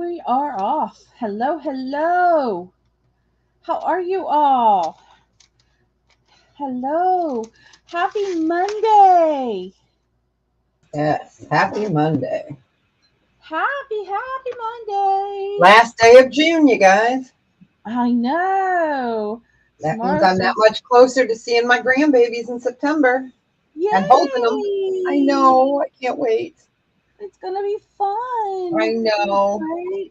we are off. Hello, hello. How are you all? Hello. Happy Monday. Yes, happy Monday. Happy Monday. Last day of June, you guys. I know. That means Tomorrow's I'm that just, much closer to seeing my grandbabies in September and holding them. I yay. know. I can't wait. It's going to be fun. I know. Right?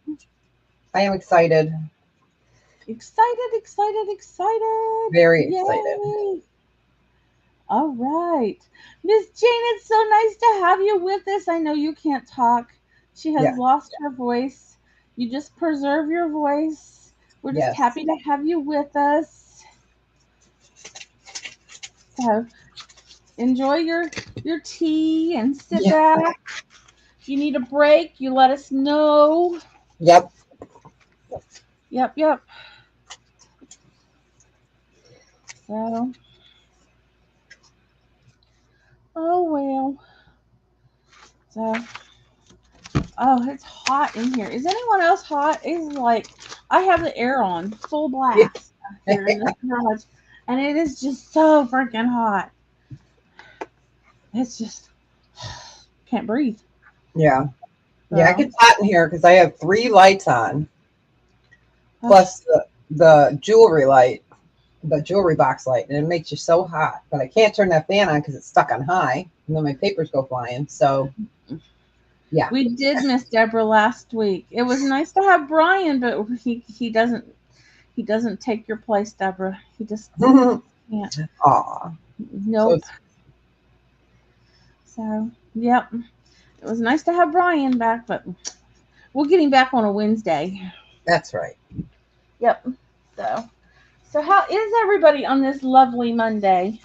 I am excited. Excited. Very excited. Yay. All right. Miss Jane, it's so nice to have you with us. I know you can't talk. She has Yeah. lost her voice. You just preserve your voice. We're just Yes. happy to have you with us. So enjoy your tea and sit Yeah. back. If you need a break, you let us know. Yep. Yep. So, oh well. So, oh, it's hot in here. Is anyone else hot? It's like I have the air on full blast here in this garage, and it is just so freaking hot. It's just can't breathe. Yeah. Yeah. It So, gets hot in here because I have 3 lights on, oh, plus the jewelry light, the jewelry box light, and it makes you so hot. But I can't turn that fan on because it's stuck on high, and then my papers go flying. So, yeah. we did miss Deborah last week. It was nice to have Brian, but he doesn't take your place, Deborah. He just can't. Aw. So Nope. So, yep. It was nice to have Brian back, but we'll get him back on a Wednesday. that's right. Yep. So how is everybody on this lovely Monday?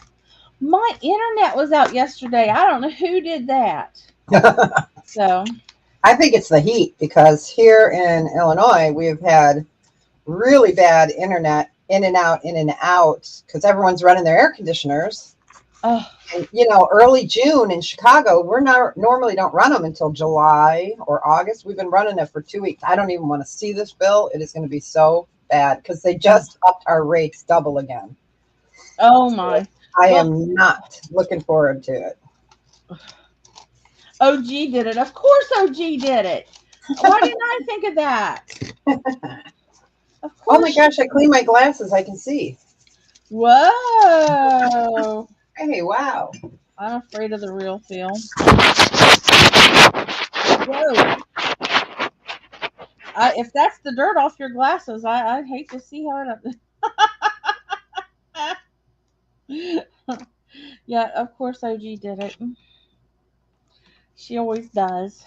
My internet was out yesterday. I don't know who did that. So, I think it's the heat because here in Illinois, we've had really bad internet in and out because everyone's running their air conditioners. oh, And, early June in Chicago, we're not normally don't run them until July or August. We've been running it for 2 weeks. I don't even want to see this bill. It is going to be so bad because they just upped our rates double again. oh So my. I Well, am not looking forward to it. OG did it. Of course, OG did it. Why didn't I think of that? Of Oh my course. gosh, I cleaned my glasses. I can see. Whoa. Hey, wow. I'm afraid of the real feel. Whoa. If that's the dirt off your glasses, I'd hate to see how it. Yeah, of course OG did it. She always does.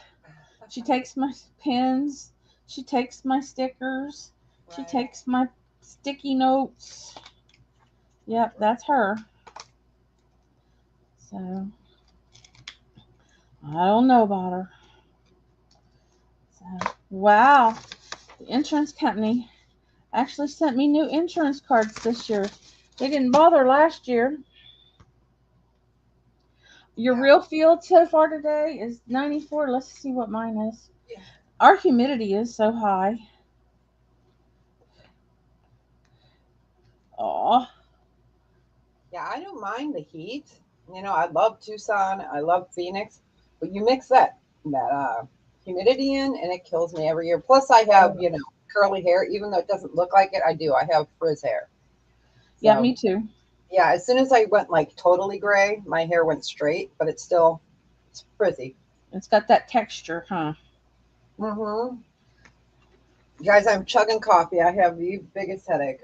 She takes my pens. She takes my stickers. She Right. takes my sticky notes. Yep, that's her. So I don't know about her. So wow, the insurance company actually sent me new insurance cards this year. They didn't bother last year. Your Yeah. real field so far today is 94. Let's see what mine is. Yeah. Our humidity is so high. Aw. Yeah, I don't mind the heat. I love Tucson. I love Phoenix, but you mix that humidity in, and it kills me every year. Plus, I have curly hair, even though it doesn't look like it. I do. I have frizz hair. Yeah, So me too. yeah, as soon as I went like totally gray, my hair went straight, but it's frizzy. It's got that texture, huh? Mm-hmm. Guys, I'm chugging coffee. I have the biggest headache.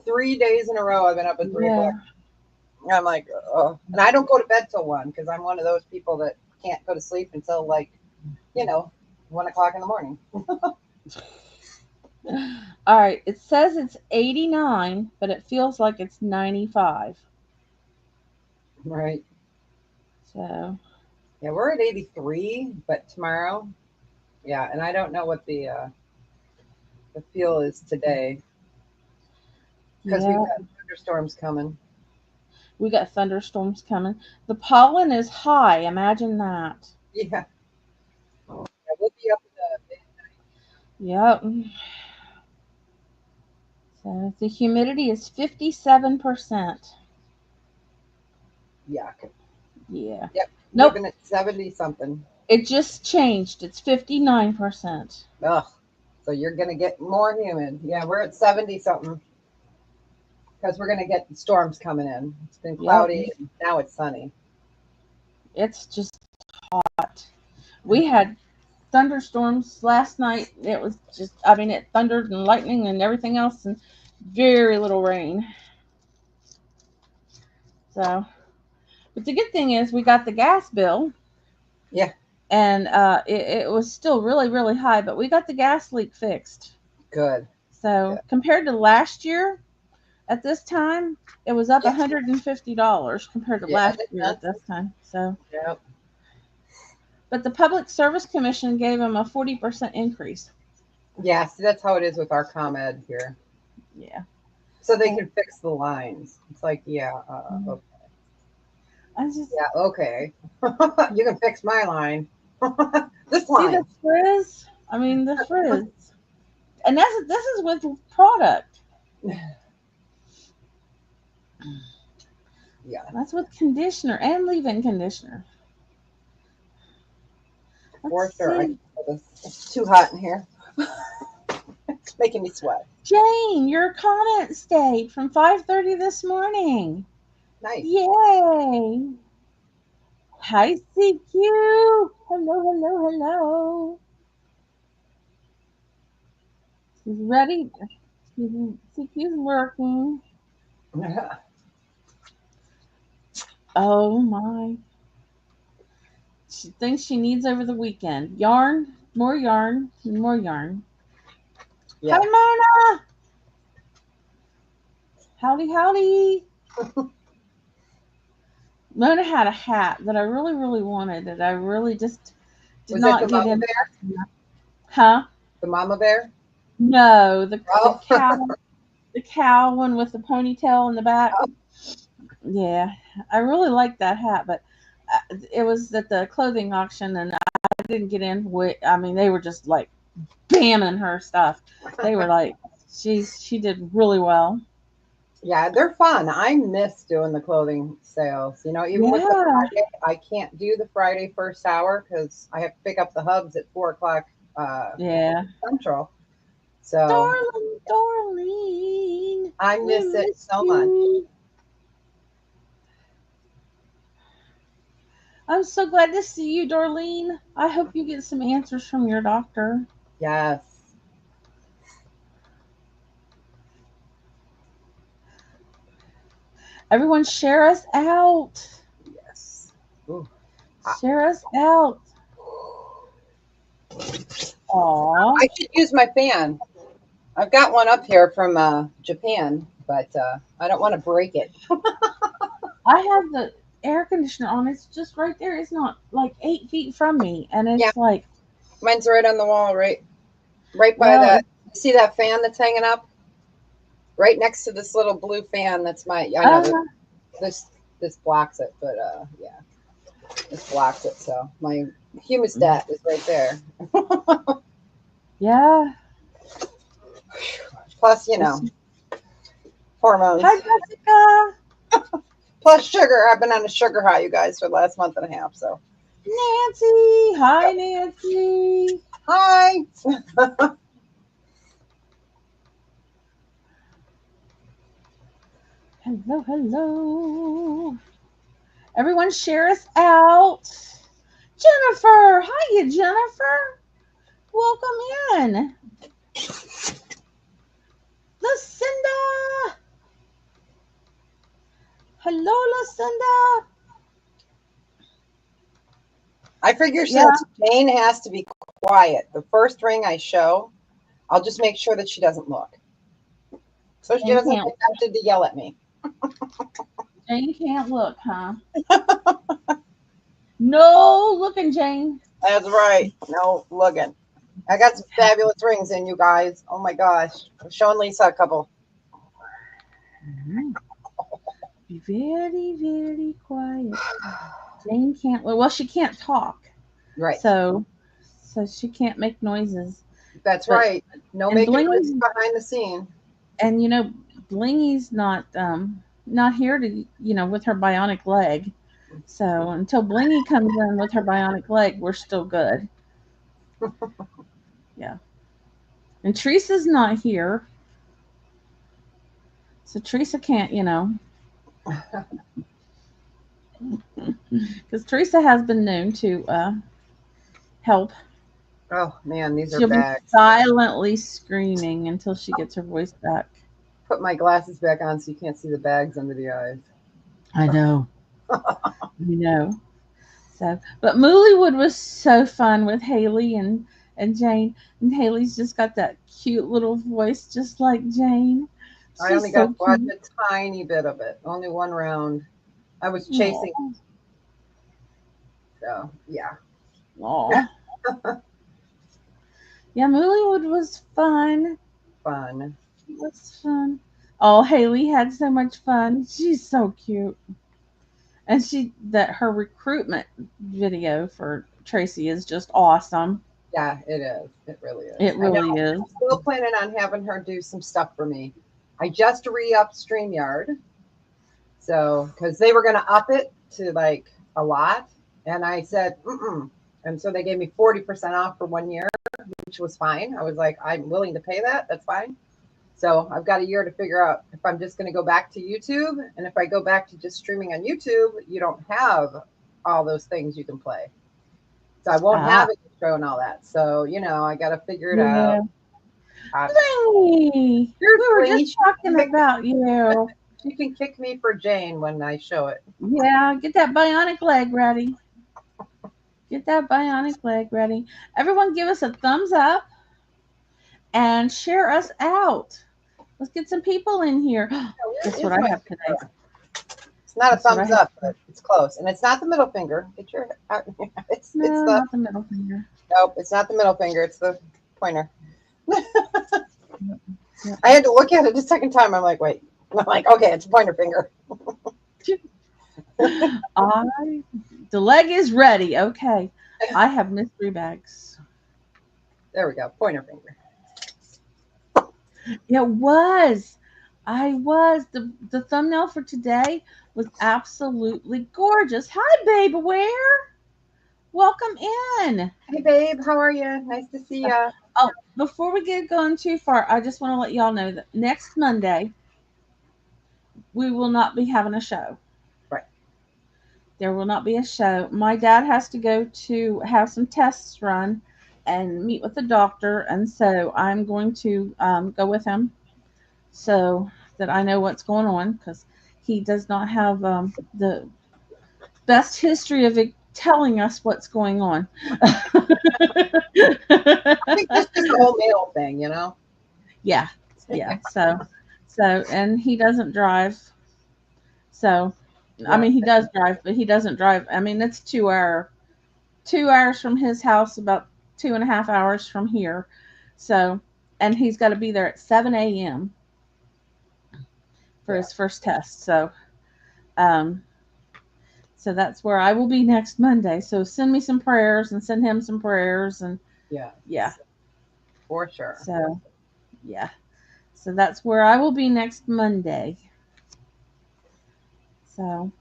3 days in a row, I've been up at 3 o'clock. Yeah. I'm like, oh, and I don't go to bed till 1 because I'm one of those people that can't go to sleep until like, you know, 1 o'clock in the morning. All right. It says it's 89, but it feels like it's 95. Right. So, Yeah, we're at 83, but tomorrow, yeah, and I don't know what the feel is today because we've yeah, got thunderstorms coming. we got thunderstorms coming. The pollen is high. Imagine that. Yeah, yeah, we'll be up in the mid. Yep. So the humidity is 57%. Yuck. Yeah. Yep. Nope. Leaving it 70 something. It just changed. It's 59%. Ugh. So you're going to get more humid. Yeah, we're at 70 something because we're going to get storms coming in. It's been Yep. cloudy and now it's sunny. It's just hot. We had thunderstorms last night. It was just, I mean, it thundered and lightning and everything else, and very little rain. So, but the good thing is we got the gas bill, Yeah, and it was still really, really high, but we got the gas leak fixed. good. So, Good. compared to last year at this time, it was up Yeah, $150 compared to yeah, last year at that's, this time. So, yep. but the Public Service Commission gave them a 40% increase. Yeah, see, that's how it is with our ComEd here. Yeah. So they can fix the lines. It's like, yeah, okay. I just Yeah, okay. You can fix my line. This see the line. frizz. I mean, the frizz. And this is with product. Yeah, That's with conditioner and leave-in conditioner. Let's for sure. see. It's too hot in here. It's making me sweat. Jane, your comment stayed from 5:30 this morning. Nice. Yay! Hi, CQ. Hello, hello, hello. She's ready. CQ's working. Oh my. She thinks she needs over the weekend. Yarn, more yarn, more yarn. Hi, Yeah. Mona. Howdy, howdy. Mona had a hat that I really, really wanted that I really just did Was it the not get mama in bear? fast enough. Huh? The mama bear? No, Oh, the cow one with the ponytail in the back. Yeah, I really liked that hat, but it was at the clothing auction, and I didn't get in. I mean, they were just like bamming her stuff. They were like, she did really well. yeah, they're fun. I miss doing the clothing sales. You know, even with the Yeah, Friday, I can't do the Friday first hour because I have to pick up the hubs at 4 o'clock yeah. Central. So Darling, darling, I we miss it miss so much. you. I'm so glad to see you, Darlene. I hope you get some answers from your doctor. Yes. Everyone, share us out. Yes. Ooh. I Share us out. Aw. I should use my fan. I've got one up here from Japan, but I don't want to break it. I have the air conditioner on. It's just right there. It's not like 8 feet from me. And Yeah, it's like, mine's right on the wall, right by well, that. You see that fan that's hanging up? Right next to this little blue fan. That's my. I know that uh, this this blocks it, but yeah, this blocks it. So my humidistat is right there. yeah. Plus, hormones. Hi, Jessica. Plus sugar. I've been on a sugar high, you guys, for the last month and a half. So Nancy. Hi, Nancy. hi. Hello, hello. Everyone, share us out. Jennifer. Hiya, Jennifer. Welcome in. Lucinda. Hello, Lucinda. I figure Yeah. since Jane has to be quiet, the first ring I show, I'll just make sure that she doesn't look, so she Jane doesn't can't. get tempted to yell at me. Jane can't look, huh? No looking, Jane. That's right. No looking. I got some fabulous rings in, you guys. Oh my gosh. I'm showing Lisa a couple. Mhm. Be very, very quiet. Jane can't. Well, she can't talk, Right. so she can't make noises. That's But right. No and making Blingy's, this behind the scene. and Blingy's not here to with her bionic leg. So until Blingy comes in with her bionic leg, we're still good. Yeah. And Teresa's not here. So Teresa can't, because Teresa has been known to help. Oh man, these are She'll be bags. silently screaming until she gets her voice back. Put my glasses back on so you can't see the bags under the eyes. I know. You know. So, but Moolywood was so fun with Haley and Jane. And Haley's just got that cute little voice, just like Jane. I only She's got so to watch cute. a tiny bit of it. Only one round. I was Aw. chasing. So yeah. Aw. Yeah, Moolywood was fun. Fun. It was fun. Oh, Haley had so much fun. She's so cute. And her recruitment video for Tracy is just awesome. Yeah, it is. It really is. It I know. really is. I'm still planning on having her do some stuff for me. I just re-upped StreamYard. So, because they were going to up it to like a lot. And I said, mm-mm. And so they gave me 40% off for 1 year, which was fine. I was like, I'm willing to pay that. That's fine. So I've got a year to figure out if I'm just going to go back to YouTube. And if I go back to just streaming on YouTube, you don't have all those things you can play. So I won't Ah, have it show and all that. So, I got to figure it yeah. out. Uh, Blingy, Here's we were just Blingy. talking about you. She can kick me for Jane when I show it. Yeah, get that bionic leg ready. Get that bionic leg ready. Everyone give us a thumbs up and share us out. Let's get some people in here. Where Guess is what I my have today? finger? It's not a Guess what I thumbs have up, today? but it's close. And it's not the middle finger. Get your it's No, the not the middle finger. nope, it's not the middle finger, it's the pointer. Yep. I had to look at it a second time. I'm like, wait. I'm like, okay, it's a pointer finger. The leg is ready. Okay. I have mystery bags. There we go. Pointer finger. It was. I was. The thumbnail for today was absolutely gorgeous. Hi, babe. Where? Welcome in. Hey babe, how are you? Nice to see ya. Oh, before we get going too far, I just want to let y'all know that next Monday we will not be having a show. Right. There will not be a show. My dad has to go to have some tests run and meet with the doctor, and so I'm going to go with him so that I know what's going on, because he does not have the best history of telling us what's going on. I think that's just a whole male thing, Yeah. And he doesn't drive. So, I mean, he does drive, but he doesn't drive. I mean, it's 2 hours from his house, about 2.5 hours from here. So, and he's got to be there at 7 a.m. for his first test. So, so that's where I will be next Monday. So send me some prayers and send him some prayers, and yeah, for sure. So, yeah. So that's where I will be next Monday. So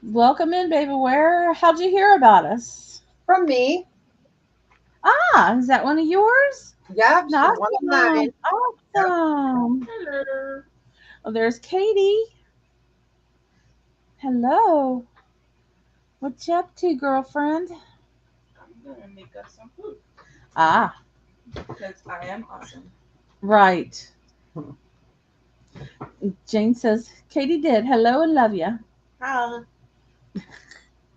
welcome in, baby. How'd you hear about us? From me. Ah, is that one of yours? Yeah, she's one of mine. Awesome. Hello. Oh, there's Katie. Hello. What you up to, girlfriend? I'm gonna make us some food. Ah. Because I am awesome. Right. Jane says, Katie did. Hello and love you. Hi.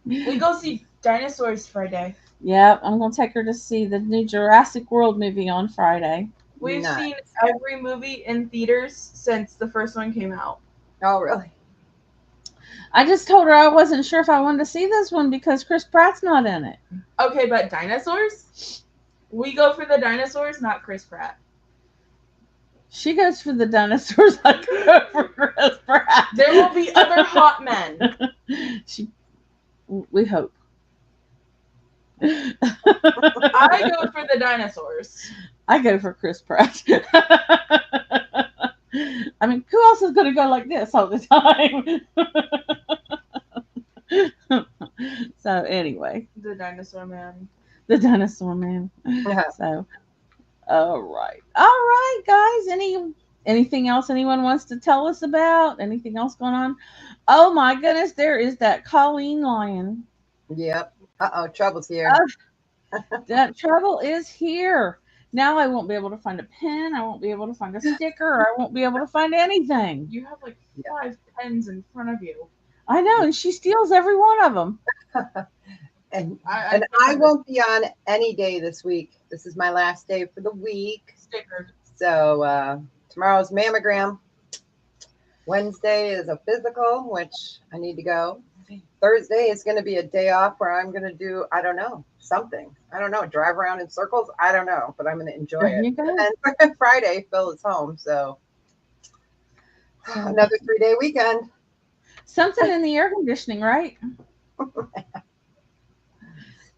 We go see dinosaurs Friday. Yep, I'm going to take her to see the new Jurassic World movie on Friday. We've seen every movie in theaters since the first one came out. Oh, really? I just told her I wasn't sure if I wanted to see this one because Chris Pratt's not in it. Okay, but dinosaurs? We go for the dinosaurs, not Chris Pratt. She goes for the dinosaurs. I go for Chris Pratt. There will be other hot men. We hope. I go for the dinosaurs. I go for Chris Pratt. I mean, who else is going to go like this all the time? So anyway, The dinosaur man. the dinosaur man. So all right, guys. Anything else anyone wants to tell us about? Anything else going on? Oh my goodness, there is that Colleen lion. Yep. Uh-oh, trouble's here. That trouble is here. Now I won't be able to find a pen. I won't be able to find a sticker. I won't be able to find anything. You have like Yeah. 5 pens in front of you. I know, and she steals every one of them. And I I won't be on any day this week. This is my last day for the week. sticker. So tomorrow's mammogram. Wednesday is a physical, which I need to go. Thursday is going to be a day off where I'm going to do, I don't know, something. I don't know, drive around in circles. I don't know, but I'm going to enjoy There you it. go. And then Friday, Phil is home. So another 3-day weekend. Something in the air conditioning, right?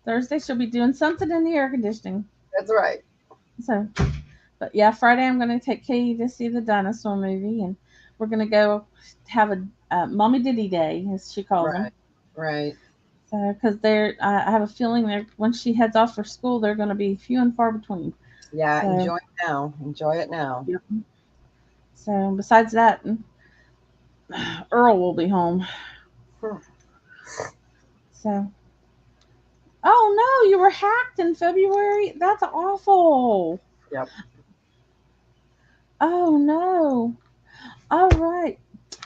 Thursday she'll be doing something in the air conditioning. That's right. So, but yeah, Friday I'm going to take Katie to see the dinosaur movie, and we're going to go have a mommy diddy day, as she calls them. Right. So, because I have a feeling that when she heads off for school, they're going to be few and far between. Yeah, So, enjoy it now. Enjoy it now. Yep. So, besides that, Earl will be home. So, oh no, you were hacked in February? That's awful. Yep. Oh no. All right.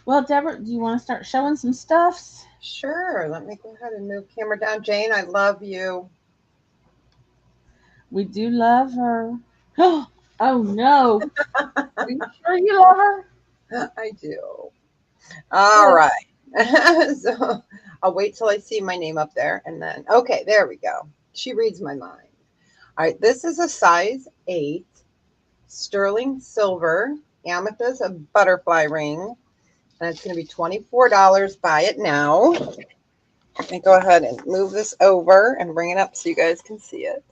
Well, Deborah, do you want to start showing some stuffs? Sure. Let me go ahead and move camera down. Jane, I love you. We do love her. Oh no. Are you sure you love her? I do. All right. So I'll wait till I see my name up there. And then, okay, there we go. She reads my mind. All right. This is a size 8 sterling silver amethyst, a butterfly ring. And it's going to be $24. Buy it now. Let me go ahead and move this over and bring it up so you guys can see it.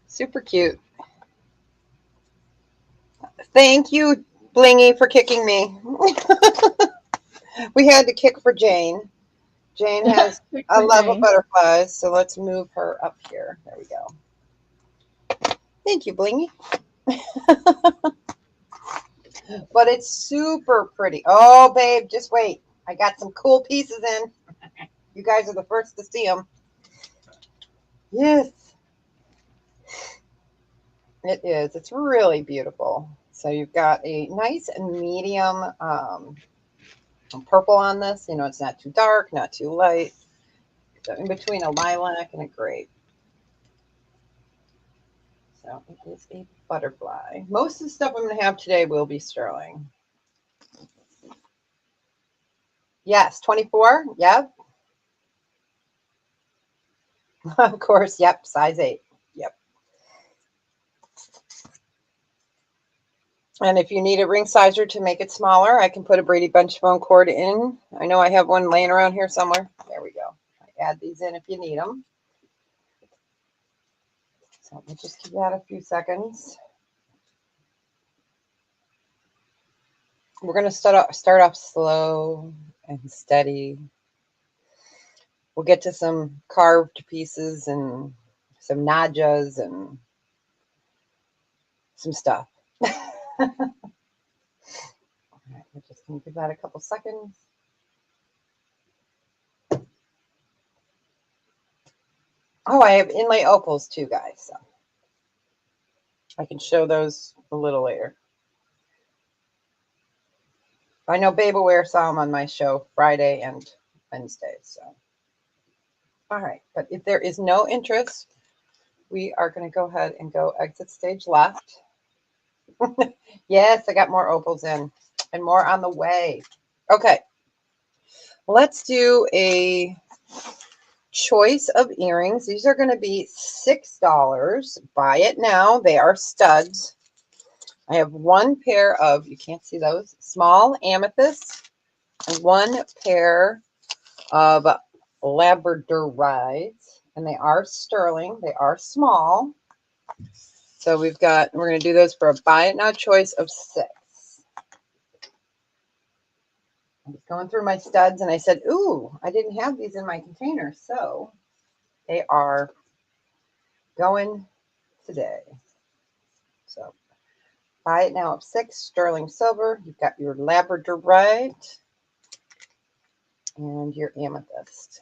Super cute. Thank you, Blingy, for kicking me. We had to kick for Jane. Jane has a love of butterflies, so let's move her up here. There we go. Thank you, Blingy. But it's super pretty. Oh, babe, just wait. I got some cool pieces in. You guys are the first to see them. Yes. It is. It's really beautiful. So you've got a nice and medium purple on this. You know, it's not too dark, not too light. So in between a lilac and a grape. So it is a butterfly. Most of the stuff I'm going to have today will be sterling. Yes, 24. Yep. Of course. Yep. Size 8. Yep. And if you need a ring sizer to make it smaller, I can put a Brady Bunch foam cord in. I know I have one laying around here somewhere. There we go. I add these in if you need them. So let me just give that a few seconds. We're going to start off slow and steady. We'll get to some carved pieces and some najas and some stuff. All right, we're just going to give that a couple seconds. Oh, I have inlay opals too, guys. So I can show those a little later. I know Babe Aware saw them on my show Friday and Wednesday. So, all right. But if there is no interest, we are going to go ahead and go exit stage left. Yes, I got more opals in and more on the way. Okay. Let's do a choice of earrings. These are going to be $6. Buy it now. They are studs. I have one pair of, you can't see those, small amethysts and one pair of Labradorites, and they are sterling. They are small. So we're going to do those for a buy it now choice of 6. I was going through my studs and I said, ooh, I didn't have these in my container. So they are going today. So buy it now of 6, sterling silver. You've got your labradorite and your amethyst.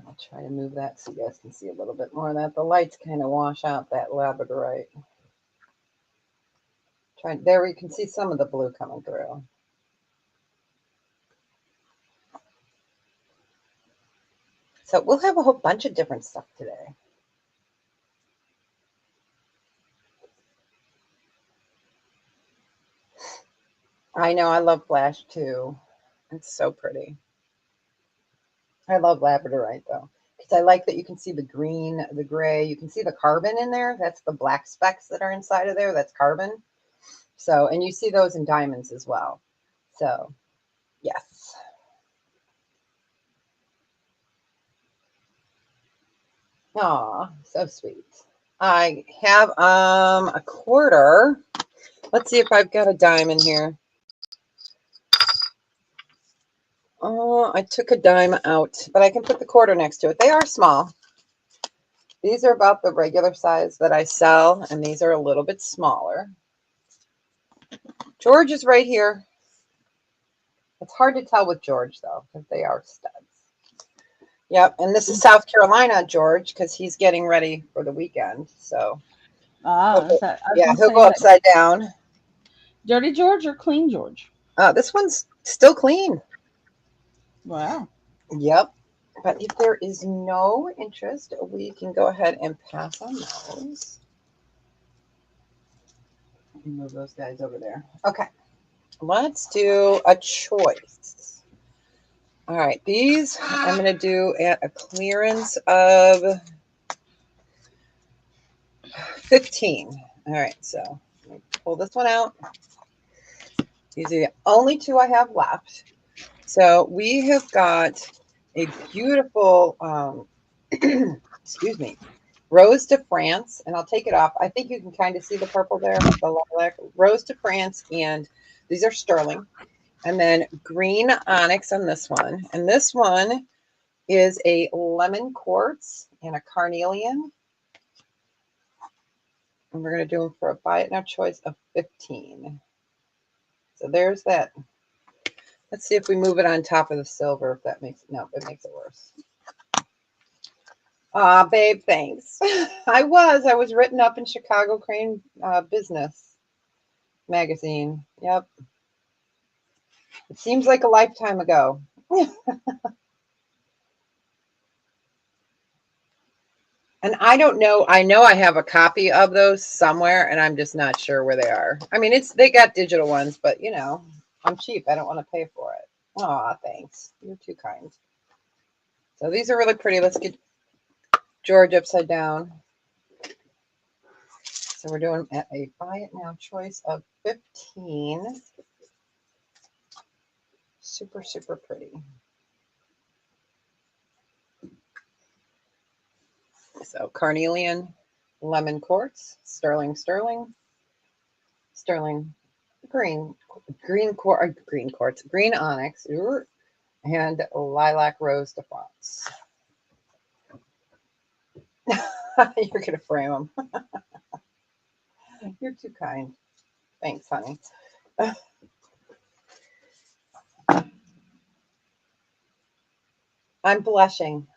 I'll try to move that so you guys can see a little bit more of that. The lights kind of wash out that labradorite. There you can see some of the blue coming through. So we'll have a whole bunch of different stuff today. I know, I love flash too. It's so pretty. I love labradorite though, because I like that you can see the green, the gray, you can see the carbon in there. That's the black specks that are inside of there. That's carbon. So, and you see those in diamonds as well. So, yes. Aw, so sweet. I have a quarter. Let's see if I've got a dime in here. Oh, I took a dime out, but I can put the quarter next to it. They are small. These are about the regular size that I sell, and these are a little bit smaller. George is right here. It's hard to tell with George, though, because they are studs. Yep, and this is South Carolina, George, because he's getting ready for the weekend. So, he'll go upside down. Dirty George or Clean George? This one's still clean. Wow. Yep. But if there is no interest, we can go ahead and pass on those. Let me move those guys over there. Okay. Let's do a choice. All right. These I'm going to do at a clearance of 15. All right. So let me pull this one out. These are the only 2 I have left. So we have got a beautiful, excuse me, Rose de France, and I'll take it off. I think you can kind of see the purple there, the lilac. Rose de France, and these are sterling. And then green onyx on this one. And this one is a lemon quartz and a carnelian. And we're going to do them for a buy it now choice of 15. So there's that. Let's see if we move it on top of the silver. If that makes it makes it worse. Aw, babe, thanks. I was written up in Chicago Crane Business magazine. Yep. It seems like a lifetime ago. And I don't know. I know I have a copy of those somewhere, and I'm just not sure where they are. I mean, they got digital ones, but I'm cheap. I don't want to pay for it. Aw, thanks. You're too kind. So these are really pretty. Let's get George upside down. So we're doing at a buy it now choice of 15. Super, super pretty. So carnelian, lemon quartz, sterling, green quartz, green onyx, and lilac rose de France. You're going to frame them. You're too kind. Thanks, honey. I'm blushing.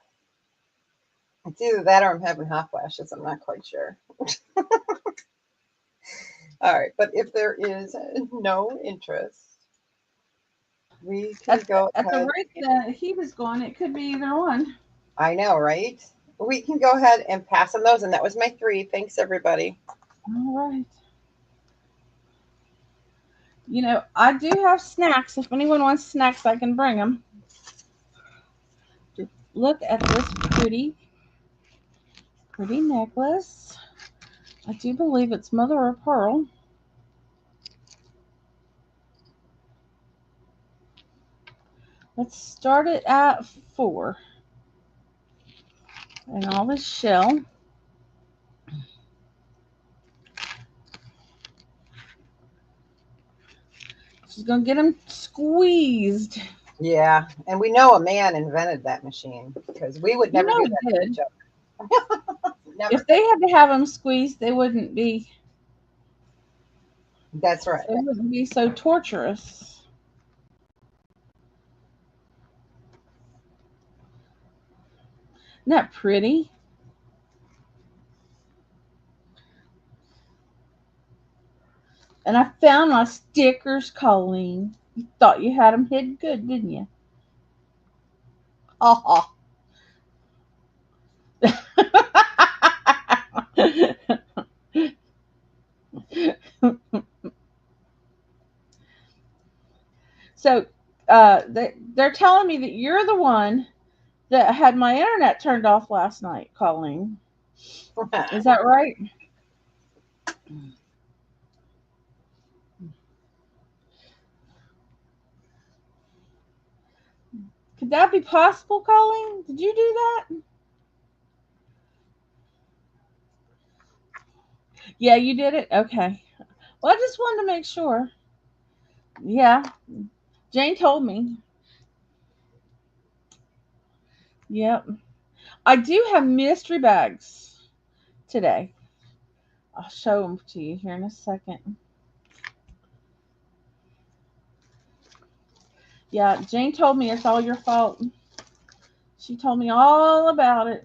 It's either that or I'm having hot flashes. I'm not quite sure. All right. But if there is no interest, we can go at the rate that he was going, it could be either one. I know, right? We can go ahead and pass on those. And that was my 3. Thanks, everybody. All right. I do have snacks. If anyone wants snacks, I can bring them. Look at this pretty necklace. I do believe it's mother of pearl. Let's start it at 4. And all this shell. She's going to get them squeezed. Yeah, and we know a man invented that machine because we would never do he that to did. each other. Never. If they had to have them squeezed, they wouldn't be. That's right. They wouldn't be so torturous. Isn't that pretty? And I found my stickers, Colleen. You thought you had them hid good, didn't you? Ha So they're telling me that you're the one that had my internet turned off last night, Colleen. Is that right? Could that be possible, Colleen? Did you do that? Yeah, you did it? Okay. Well, I just wanted to make sure. Yeah, Jane told me. Yep. I do have mystery bags today. I'll show them to you here in a second. Yeah, Jane told me it's all your fault. She told me all about it.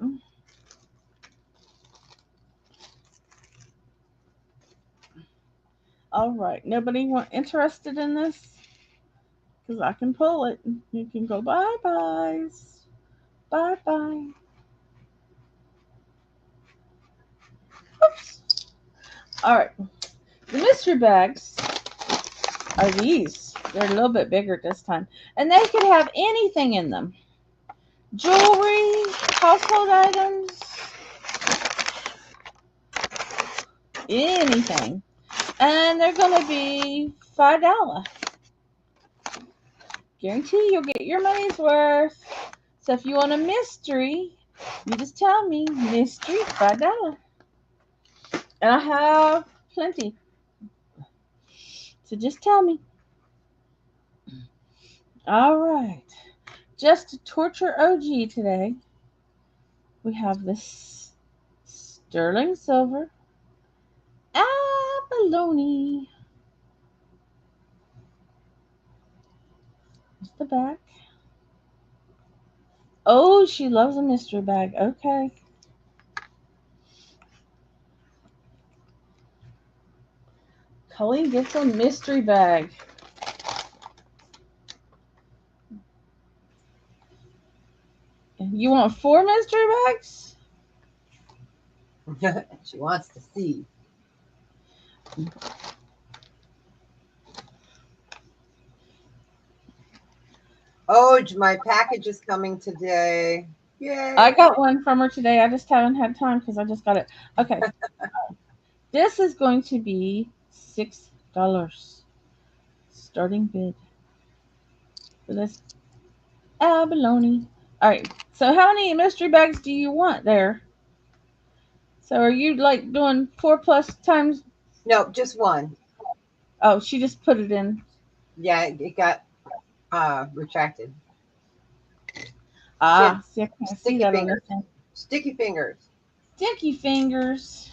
All right. Nobody interested in this? Because I can pull it. You can go bye-byes. Bye-bye. Oops. All right. The mystery bags are these. They're a little bit bigger this time. And they could have anything in them. Jewelry, household items, anything. And they're going to be $5. Guarantee you'll get your money's worth. So if you want a mystery, you just tell me. Mystery, $5. And I have plenty. So just tell me. All right. Just to torture OG today, we have this sterling silver abalone. Here's the back. Oh, she loves a mystery bag. Okay. Colleen gets a mystery bag. You want 4 mystery bags? She wants to see. Oh, my package is coming today. Yay. I got one from her today. I just haven't had time because I just got it. Okay. This is going to be $6. Starting bid for this abalone. All right. So how many mystery bags do you want there? So are you like doing 4 plus times? No, just one. Oh, she just put it in. Yeah, it got retracted. Ah, see, I can't see Sticky that on fingers. this thing. Sticky fingers. Sticky fingers.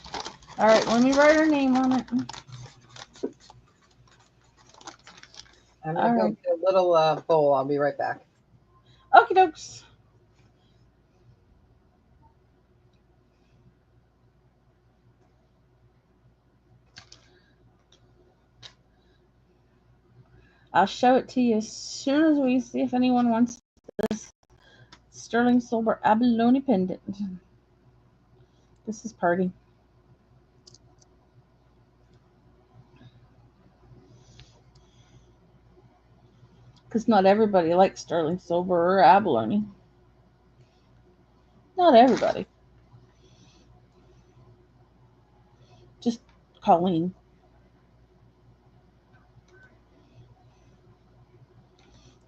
All right, let me write her name on it. I'm going to go get a little bowl. I'll be right back. Okie dokes. I'll show it to you as soon as we see if anyone wants this sterling silver abalone pendant. This is pretty. Because not everybody likes sterling silver or abalone. Not everybody. Just Colleen.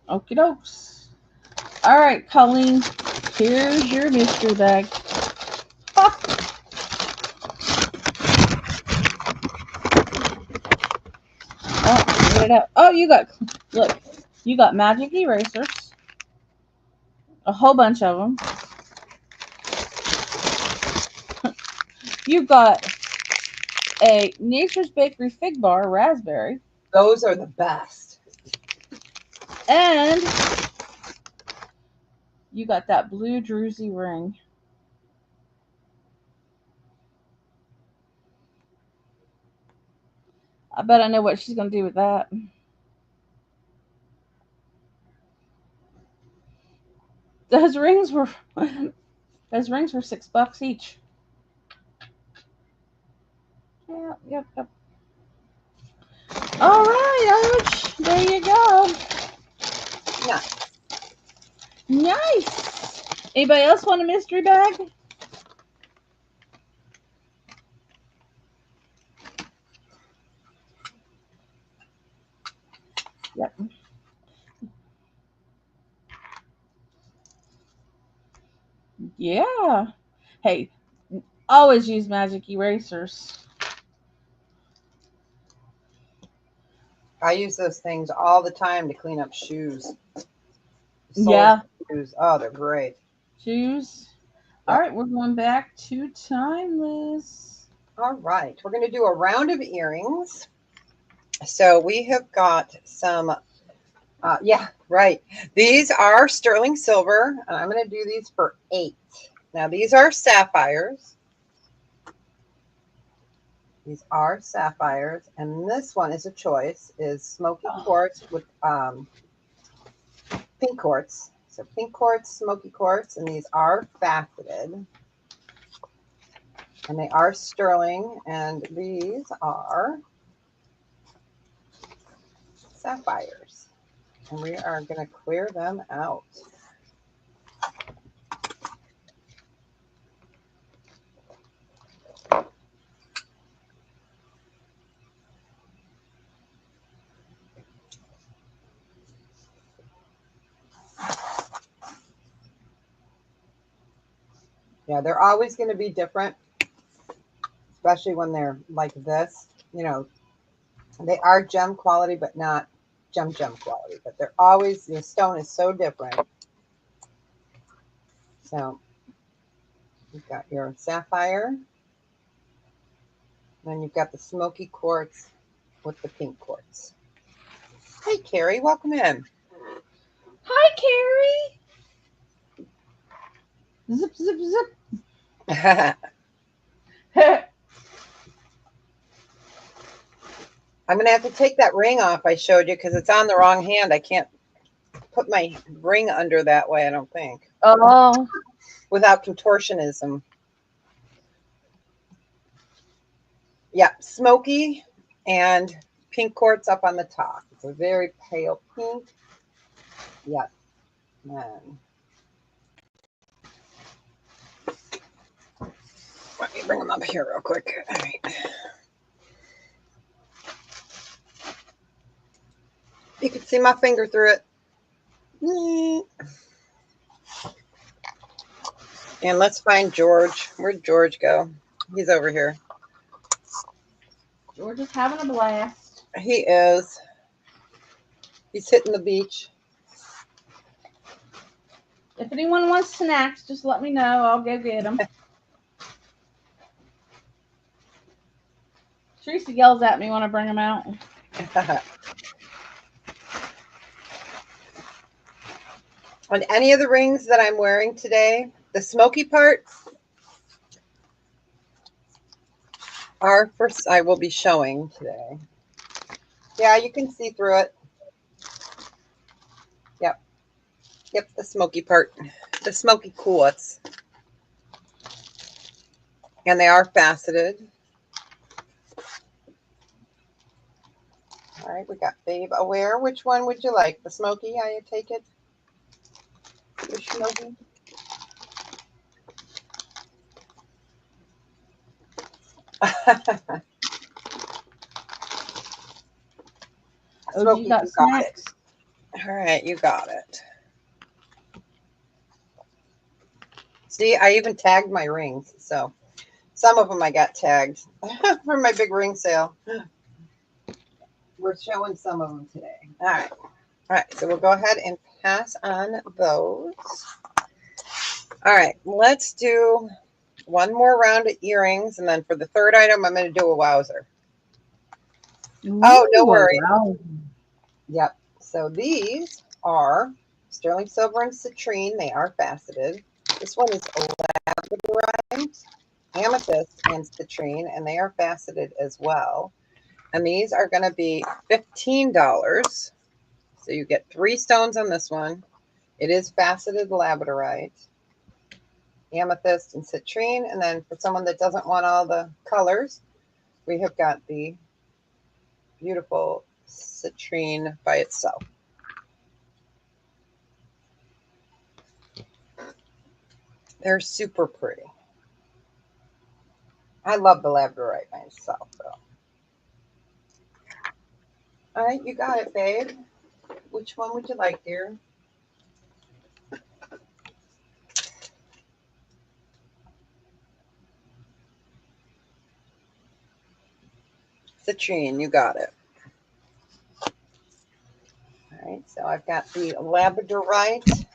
Okie dokes. All right, Colleen. Here's your mystery bag. Ha! Oh, get it out. Oh, look, you got magic erasers. A whole bunch of them. You got a Nature's Bakery Fig Bar Raspberry. Those are the best. And you got that blue druzy ring. I bet I know what she's going to do with that. Those rings were $6 each. Yep. All right, Ouch. There you go. Nice. Anybody else want a mystery bag? Yep. Yeah. Hey, always use magic erasers. I use those things all the time to clean up shoes. Yeah. Shoes. Oh, they're great. Shoes. Yep. All right, we're going back to Timeless. All right, we're going to do a round of earrings. So we have got some, yeah, right. These are sterling silver, and I'm going to do these for $8. Now, these are sapphires. These are sapphires, and this one is a choice, is smoky quartz with pink quartz. So pink quartz, smoky quartz, and these are faceted. And they are sterling, and these are sapphires. And we are going to clear them out. Yeah, they're always going to be different, especially when they're like this. You know, they are gem quality, but not gem quality. But they're always, the stone is so different. So you've got your sapphire. Then you've got the smoky quartz with the pink quartz. Hey, Carrie, welcome in. Hi, Carrie. Zip, zip, zip. I'm going to have to take that ring off I showed you because it's on the wrong hand. I can't put my ring under that way, I don't think. Oh. Without contortionism. Yeah, smoky and pink quartz up on the top. It's a very pale pink. Yeah. Man. Let me bring them up here real quick. All right. You can see my finger through it. And let's find George. Where'd George go? He's over here. George is having a blast. He is. He's hitting the beach. If anyone wants snacks, just let me know. I'll go get them. Teresa yells at me when I bring them out. On any of the rings that I'm wearing today, the smoky part are first I will be showing today. Yeah, you can see through it. Yep, the smoky part, the smoky quartz. And they are faceted. All right, we got Babe Aware. Which one would you like? The smoky, I take it? The smoky? Oh, you got snacks. All right, you got it. See, I even tagged my rings. So some of them I got tagged for my big ring sale. We're showing some of them today. All right. All right. So we'll go ahead and pass on those. All right. Let's do one more round of earrings. And then for the third item, I'm going to do a wowzer. Oh, no worries. Wow. Yep. So these are sterling silver and citrine. They are faceted. This one is labradorite, amethyst, and citrine, and they are faceted as well. And these are going to be $15. So you get 3 stones on this one. It is faceted labradorite, amethyst, and citrine. And then for someone that doesn't want all the colors, we have got the beautiful citrine by itself. They're super pretty. I love the labradorite myself, though. All right, you got it, babe. Which one would you like, dear? Citrine, you got it. All right, so I've got the labradorite,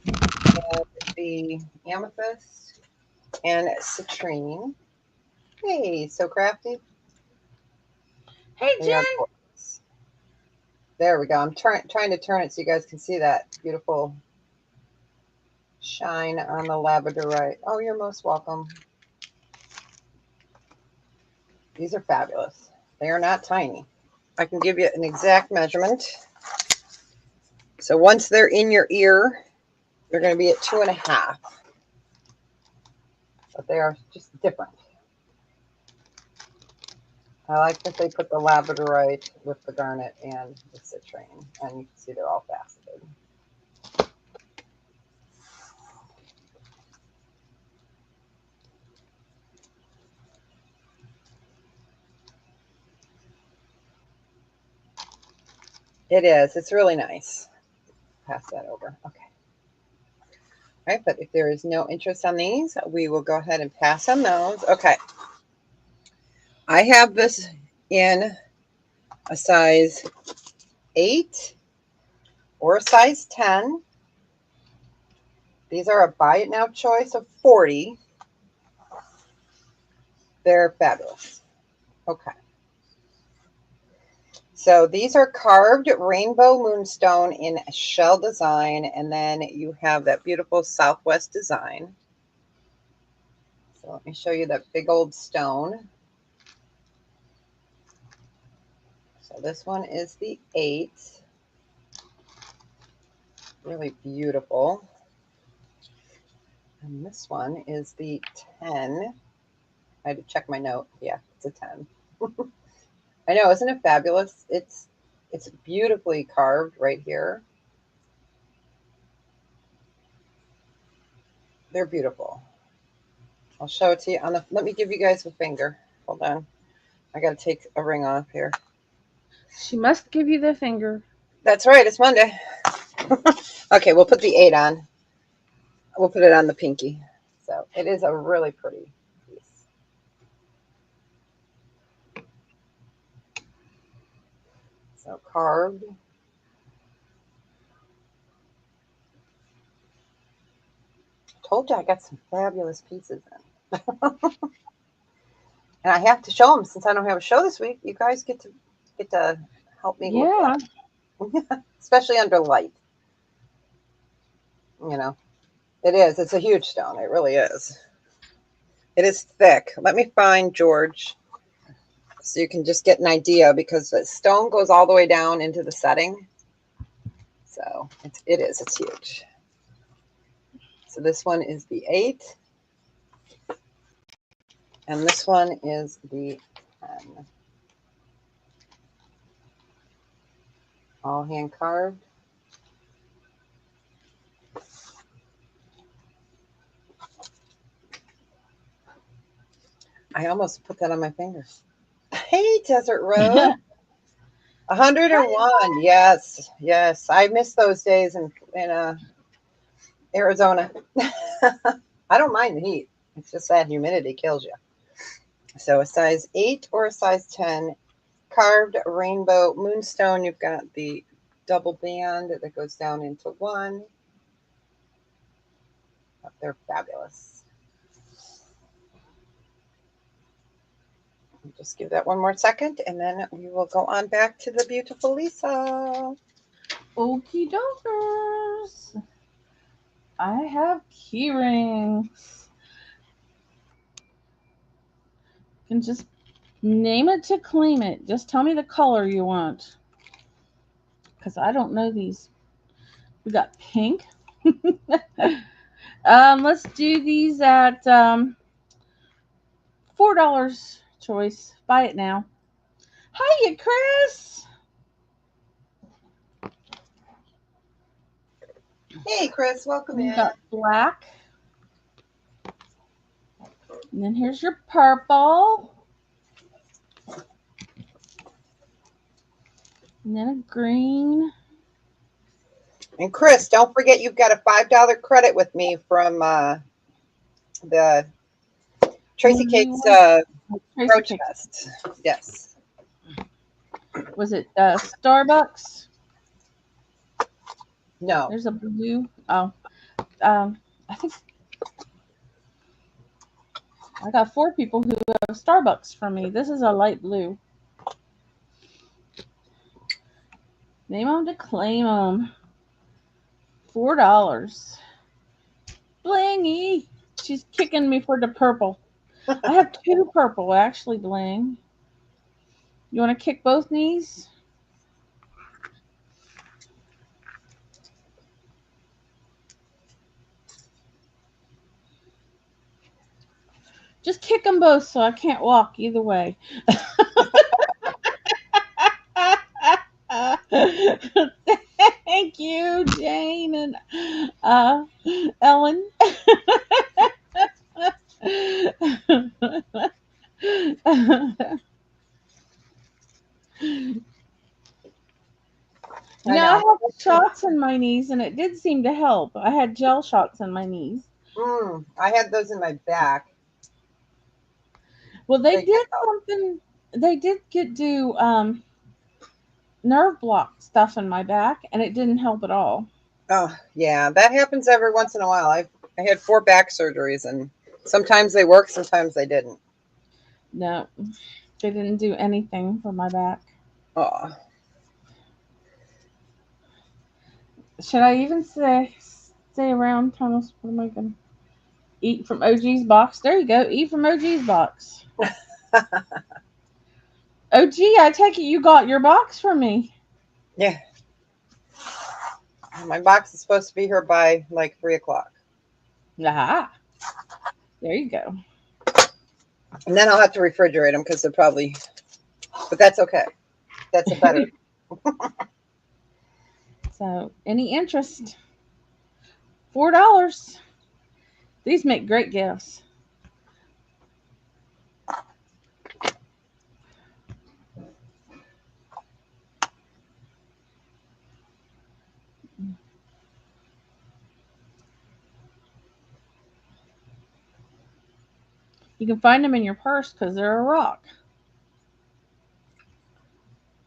and the amethyst, and citrine. Hey, so crafty. Hey, They Jen. are gorgeous. There we go. I'm trying to turn it so you guys can see that beautiful shine on the labradorite. Oh, you're most welcome. These are fabulous. They are not tiny. I can give you an exact measurement. So once they're in your ear, they're going to be at 2.5. But they are just different. I like that they put the labradorite with the garnet and the citrine. And you can see they're all faceted. It is. It's really nice. Pass that over. Okay. All right, but if there is no interest on these, we will go ahead and pass on those. Okay. I have this in a size 8 or a size 10. These are a buy it now choice of 40. They're fabulous. Okay. So these are carved rainbow moonstone in shell design, and then you have that beautiful Southwest design. So let me show you that big old stone. So this one is the 8. Really beautiful. And this one is the 10. I had to check my note. Yeah, it's a 10. I know, isn't it fabulous? It's beautifully carved right here. They're beautiful. I'll show it to you on the. Let me give you guys a finger. Hold on. I got to take a ring off here. She must give you the finger. That's right. It's Monday. Okay, we'll put the 8 on. We'll put it on the pinky. So it is a really pretty piece. So carved. Told you I got some fabulous pieces in. And I have to show them since I don't have a show this week. You guys get to help me Yeah. look at it. Especially under light. You know, it is. It's a huge stone. It really is. It is thick. Let me find George so you can just get an idea because the stone goes all the way down into the setting. So it's huge. So this one is the 8. And this one is the 10. All hand carved. I almost put that on my fingers. Hey, Desert Road. 101. Yes, yes. I miss those days in Arizona. I don't mind the heat. It's just that humidity kills you. So a size 8 or a size 10 carved rainbow moonstone. You've got the double band that goes down into one. Oh, they're fabulous. Just give that one more second, and then we will go on back to the beautiful Lisa. Okie dokers. I have key rings. You can just name it to claim it. Just tell me the color you want. Because I don't know these. We got pink. Let's do these at $4 choice. Buy it now. Hiya, Chris. Hey, Chris, welcome We in. got black. And then here's your purple. And then a green. And Chris, don't forget you've got a $5 credit with me from the Tracy Cake's protest. Yes. Was it Starbucks? No. There's a blue. Oh, I think I got 4 people who have Starbucks from me. This is a light blue. Name them to claim them. $4. Blingy. She's kicking me for the purple. I have 2 purple, actually, Bling. You want to kick both knees? Just kick them both so I can't walk either way. Thank you, Jane and Ellen. I had shots in my knees, and it did seem to help. I had gel shots in my knees. I had those in my back. Well, they did something. They did do nerve block stuff in my back, and it didn't help at all. Oh, yeah, that happens every once in a while. I had 4 back surgeries, and sometimes they worked, sometimes they didn't. No, they didn't do anything for my back. Oh. Should I even stay around, Thomas? What am I going to eat from OG's box? There you go. Eat from OG's box. OG, I take it you got your box from me. Yeah. My box is supposed to be here by like 3 o'clock. Aha. There you go. And then I'll have to refrigerate them because they're probably, but that's okay. That's a better. So, any interest? $4. These make great gifts. You can find them in your purse because they're a rock.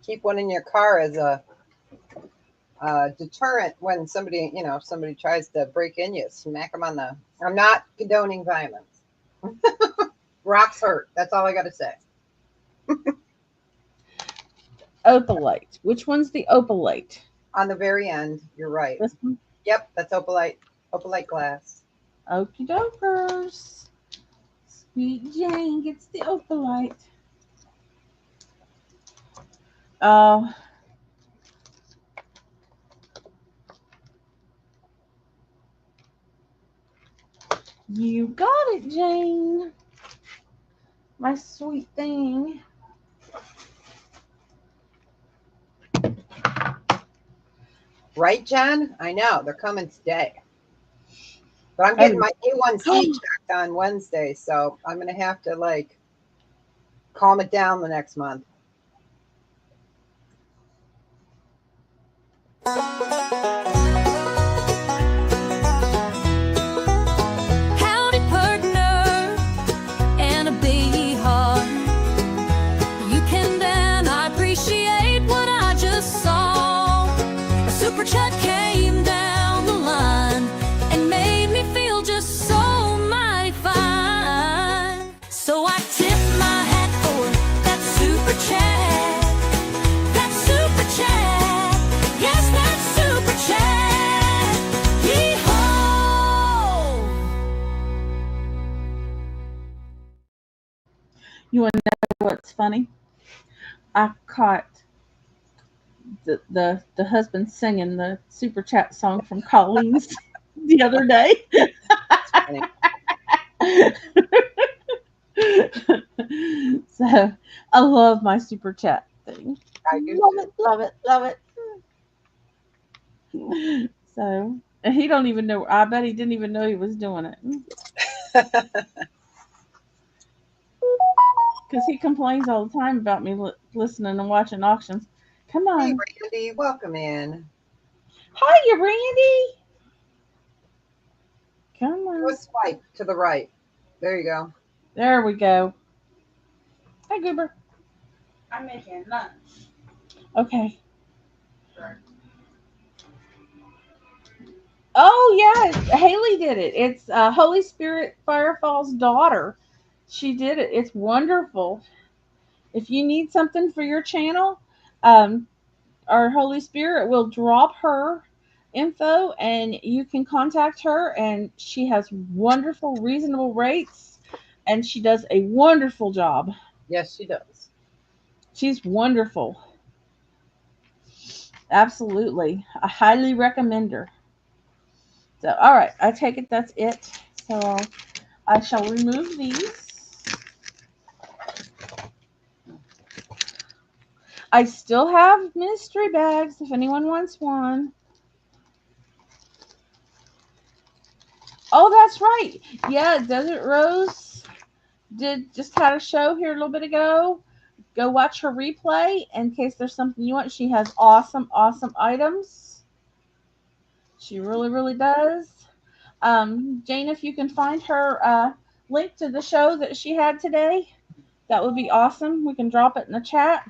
Keep one in your car as a deterrent when somebody, if somebody tries to break in, you smack them on the. I'm not condoning violence. Rocks hurt. That's all I got to say. Opalite. Which one's the opalite? On the very end, you're right. This one? Yep, that's opalite. Opalite glass. Okie dokers. Sweet Jane gets the opalite. Oh. You got it, Jane. My sweet thing. Right, Jen? I know. They're coming today. But I'm getting my A1C checked on Wednesday, so I'm going to have to, calm it down the next month. Howdy super chat came down the line and made me feel just so mighty fine. So I tip my hat for that super chat. That super chat. Yes, that super chat. Yee-haw! You want to know what's funny? I caught the husband singing the super chat song from Colleen's the other day. Funny. So I love my super chat thing. I do Love too. it, love it, love it. So and he don't even know. I bet he didn't even know he was doing it because he complains all the time about me listening and watching auctions. Come Hey, on, Randy, welcome in. hi, you Randy. Come Do a on. swipe to the right. There you go. There we go. Hi, Goober. I'm making lunch. Okay. Oh yeah, Haley did it. It's Holy Spirit Firefall's daughter. She did it. It's wonderful. If you need something for your channel, um, our Holy Spirit will drop her info, and you can contact her. And she has wonderful, reasonable rates, and she does a wonderful job. Yes, she does. She's wonderful. Absolutely, I highly recommend her. So, all right, I take it that's it. So I shall remove these. I still have mystery bags if anyone wants one. Oh, that's right. Yeah, Desert Rose did just had a show here a little bit ago. Go watch her replay in case there's something you want. She has awesome, awesome items. She really, really does. Jane, if you can find her link to the show that she had today, that would be awesome. We can drop it in the chat.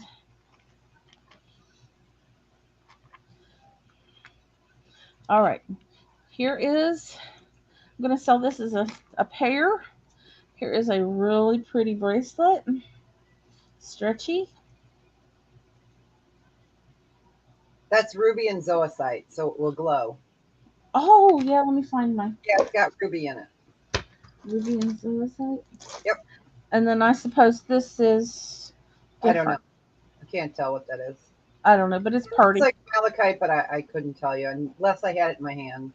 All right. Here is, I'm going to sell this as a pair. Here is a really pretty bracelet. Stretchy. That's ruby and zoisite, so it will glow. Oh, yeah, let me find my Yeah, it's got ruby in it. ruby and zoisite. Yep. And then I suppose this is I don't know. different. I can't tell what that is. I don't know, but it's It's pretty. like malachite, but I couldn't tell you unless I had it in my hand.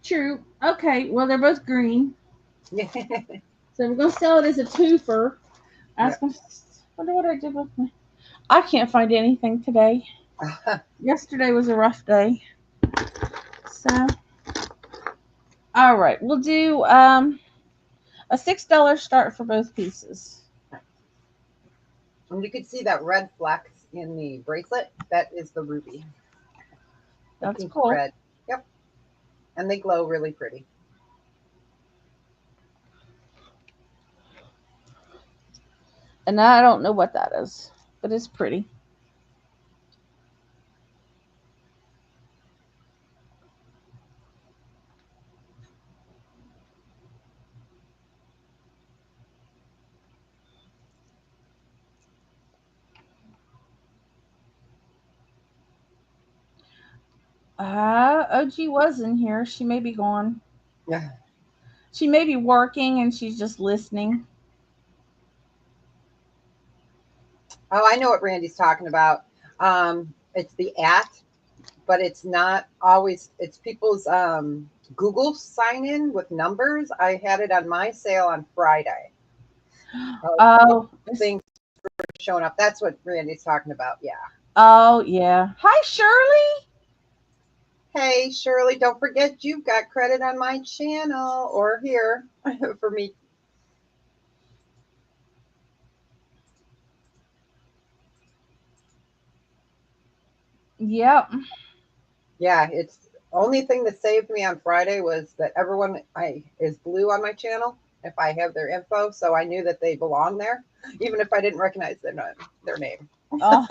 True. Okay, well, they're both green. Yeah. So we're going to sell it as a twofer. I wonder what I did with my. I can't find anything today. Yesterday was a rough day. So, all right, we'll do a $6 start for both pieces. And you can see that red flex in the bracelet. That is the ruby. The That's pink cool. red. Yep. And they glow really pretty. And I don't know what that is, but it's pretty. OG was in here. She may be gone. Yeah. She may be working and she's just listening. Oh, I know what Randy's talking about. It's the but it's not always. It's people's Google sign in with numbers. I had it on my sale on Friday. Oh, Things were showing up. That's what Randy's talking about. Yeah. oh yeah. Hi, Shirley. Hey, Shirley, don't forget you've got credit on my channel or here for me. Yep. Yeah, it's only thing that saved me on Friday was that everyone is blue on my channel if I have their info, so I knew that they belong there, even if I didn't recognize their name. Oh,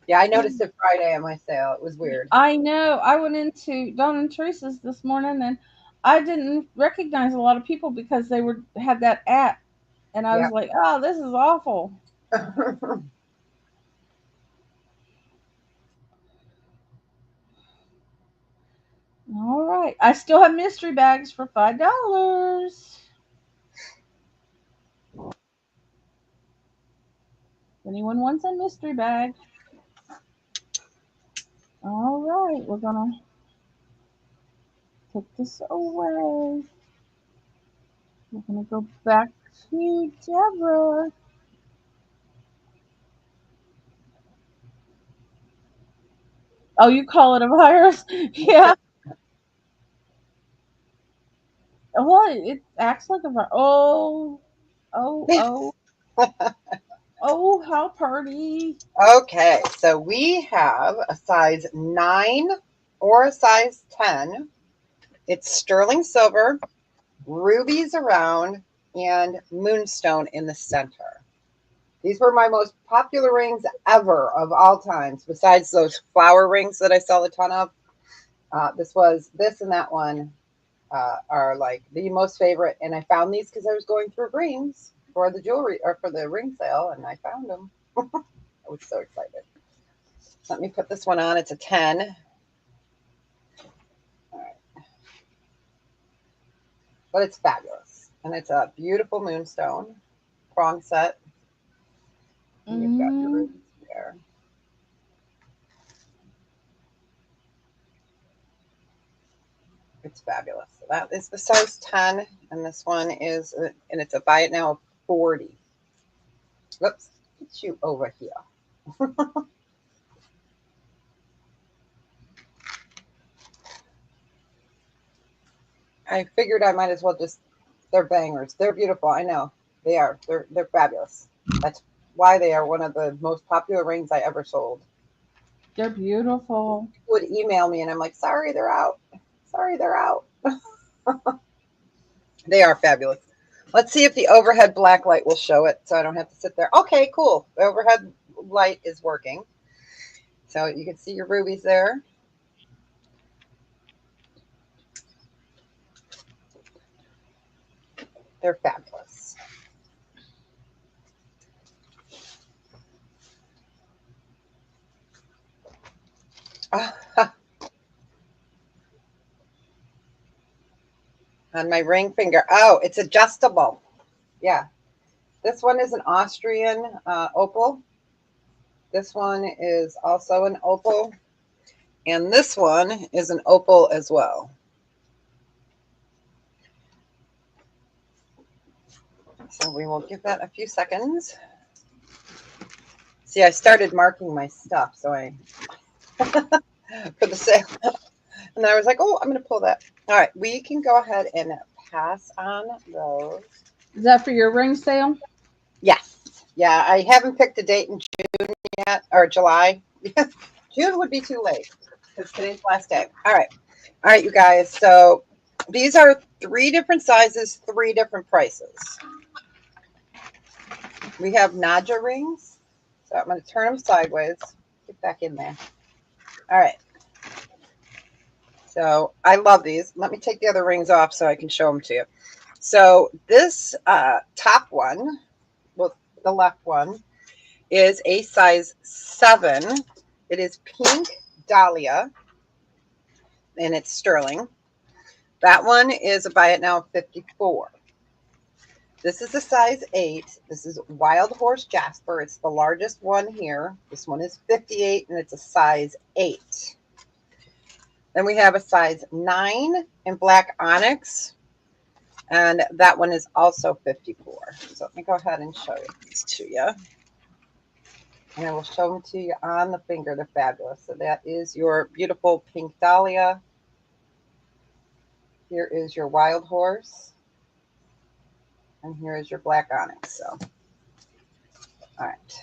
Yeah, I noticed it Friday on my sale. It was weird. I know. I went into Dawn and Teresa's this morning, and I didn't recognize a lot of people because they were had that app, and I was Yeah. like, "Oh, this is awful." All right, I still have mystery bags for $5. If anyone wants a mystery bag, all right, we're gonna take this away. We're gonna go back to Deborah. Oh, you call it a virus? Yeah. Well, it acts like a virus. Oh, oh, oh, oh, how pretty. Okay, so we have a size 9 or a size 10. It's sterling silver, rubies around, and moonstone in the center. These were my most popular rings ever of all times, besides those flower rings that I sell a ton of. This and that one are like the most favorite. And I found these because I was going through rings for the jewelry or for the ring sale, and I found them. I was so excited. Let me put this one on. It's a 10. All right. But it's fabulous. And it's a beautiful moonstone prong set. And you've got your Mm, rubies there. It's fabulous. So that is the size 10. And this one is, and it's a buy it now 40. Whoops. Get you over here. I figured I might as well just, they're bangers. They're beautiful. I know they are. They're fabulous. That's why they are one of the most popular rings I ever sold. they're beautiful. People would email me and I'm like, sorry, they're out. Sorry, they're out. They are fabulous. Let's see if the overhead black light will show it so I don't have to sit there. Okay, cool. The overhead light is working. So you can see your rubies there. They're fabulous. On my ring finger. Oh, it's adjustable. Yeah. This one is an Austrian opal. This one is also an opal. And this one is an opal as well. So we will give that a few seconds. See, I started marking my stuff, so I for the sale. And then I was like, oh, I'm going to pull that. All right, we can go ahead and pass on those. Is that for your ring sale? Yes. Yeah, I haven't picked a date in June yet, or July. June would be too late because today's last day. All right. All right, you guys. So these are 3 different sizes, 3 different prices. We have Naja rings. So I'm going to turn them sideways. Get back in there. All right. So I love these. Let me take the other rings off so I can show them to you. So this top one, well, the left one, is a size 7. It is pink dahlia, and it's sterling. That one is a buy it now 54. This is a size 8. This is wild horse jasper. It's the largest one here. This one is 58, and it's a size 8. Then we have a size 9 in black onyx, and that one is also 54. So let me go ahead and show these to you. And I will show them to you on the finger. They're fabulous. So that is your beautiful pink dahlia. Here is your wild horse. And here is your black onyx. So, all right.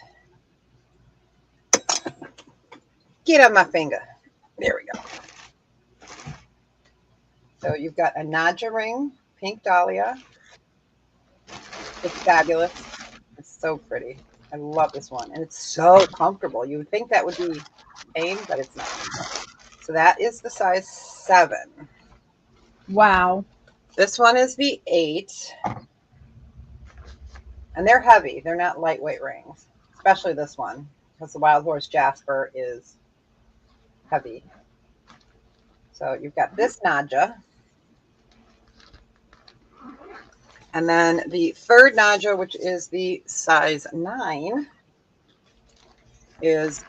Get on my finger. There we go. So you've got a Naja ring, pink dahlia. It's fabulous. It's so pretty. I love this one. And it's so comfortable. You would think that would be pain, but it's not. So that is the size 7. Wow. This one is the 8. And they're heavy. They're not lightweight rings, especially this one, because the Wild Horse Jasper is heavy. So you've got this Nadja. And then the third Nadja, which is the size 9, is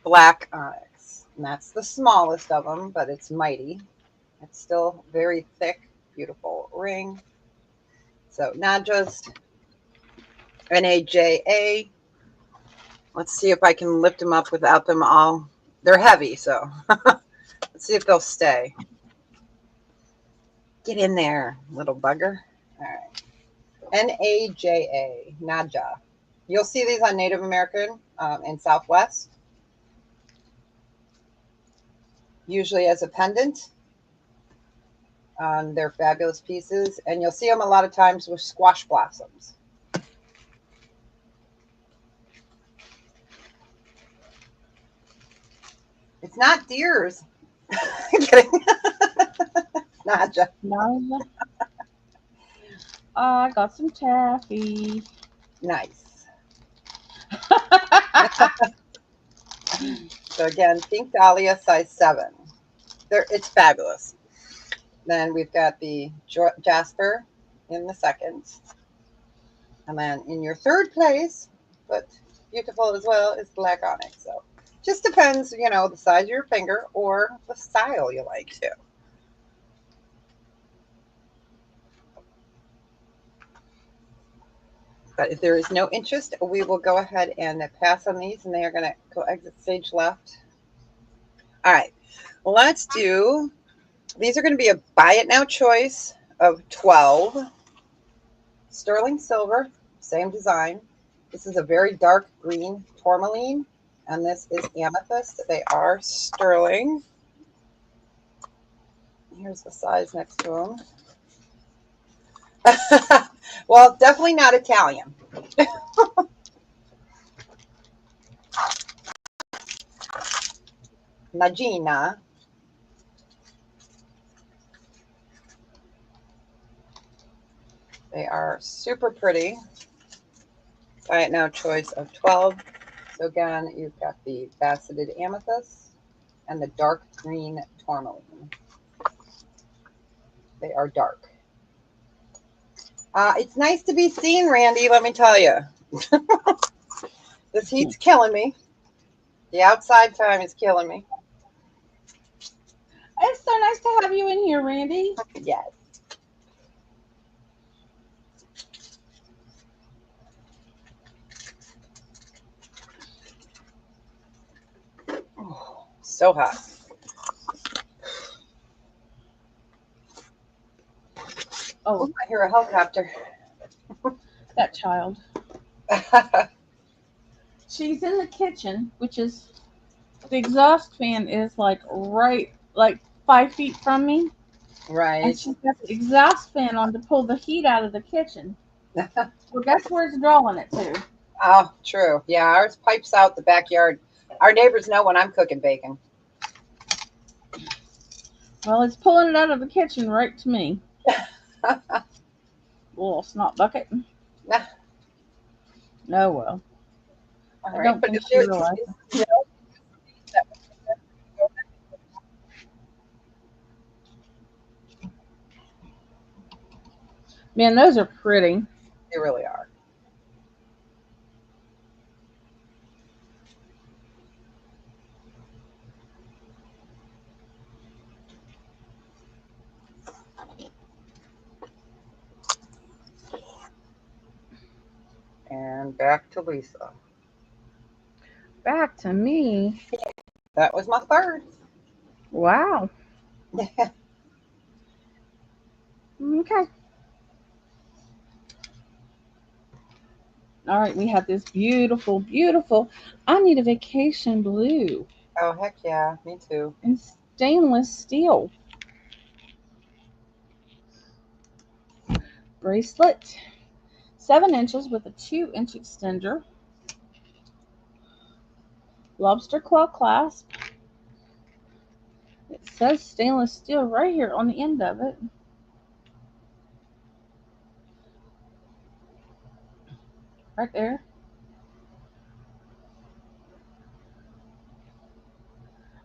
black onyx. And that's the smallest of them, but it's mighty. It's still very thick, beautiful ring. So Nadjas, Naja. Let's see if I can lift them up without them all. They're heavy, so let's see if they'll stay. Get in there, little bugger. All right. Naja, Naja. You'll see these on Native American and Southwest, usually as a pendant. They're fabulous pieces, and you'll see them a lot of times with squash blossoms. It's not deers. Kidding. Naja. No. I got some taffy. Nice. So again, Pink Dahlia, size 7. It's fabulous. Then we've got the Jasper in the second. And then in your third place, but beautiful as well, is black onyx. So just depends, you know, the size of your finger or the style you like too. But if there is no interest, we will go ahead and pass on these, and they are going to go exit stage left. All right, let's do, these are going to be a buy it now choice of 12. Sterling silver, same design. This is a very dark green tourmaline, and this is amethyst. They are sterling. Here's the size next to them. Well, definitely not Italian. Nagina. They are super pretty. Buy it now choice of 12. So again, you've got the faceted amethyst and the dark green tourmaline. They are dark. It's nice to be seen, Randy, let me tell you. This heat's killing me. The outside time is killing me. It's so nice to have you in here, Randy. Yes. Oh, so hot. Oh, I hear a helicopter. That child. She's in the kitchen, which is, the exhaust fan is like 5 feet from me. Right. And she's got the exhaust fan on to pull the heat out of the kitchen. Well, guess where it's drawing it to? Oh, true. Yeah, ours pipes out the backyard. Our neighbors know when I'm cooking bacon. Well, it's pulling it out of the kitchen right to me. Little snot bucket. Nah. No, well. All I right, don't but think if she you- realizes. Man, those are pretty. They really are. And back to Lisa. Back to me. That was my third. Wow. Okay. All right, we have this beautiful, beautiful. I need a vacation blue Oh, heck yeah. Me too. in stainless steel bracelet, 7 inches with a 2-inch extender. Lobster claw clasp. It says stainless steel right here on the end of it. Right there.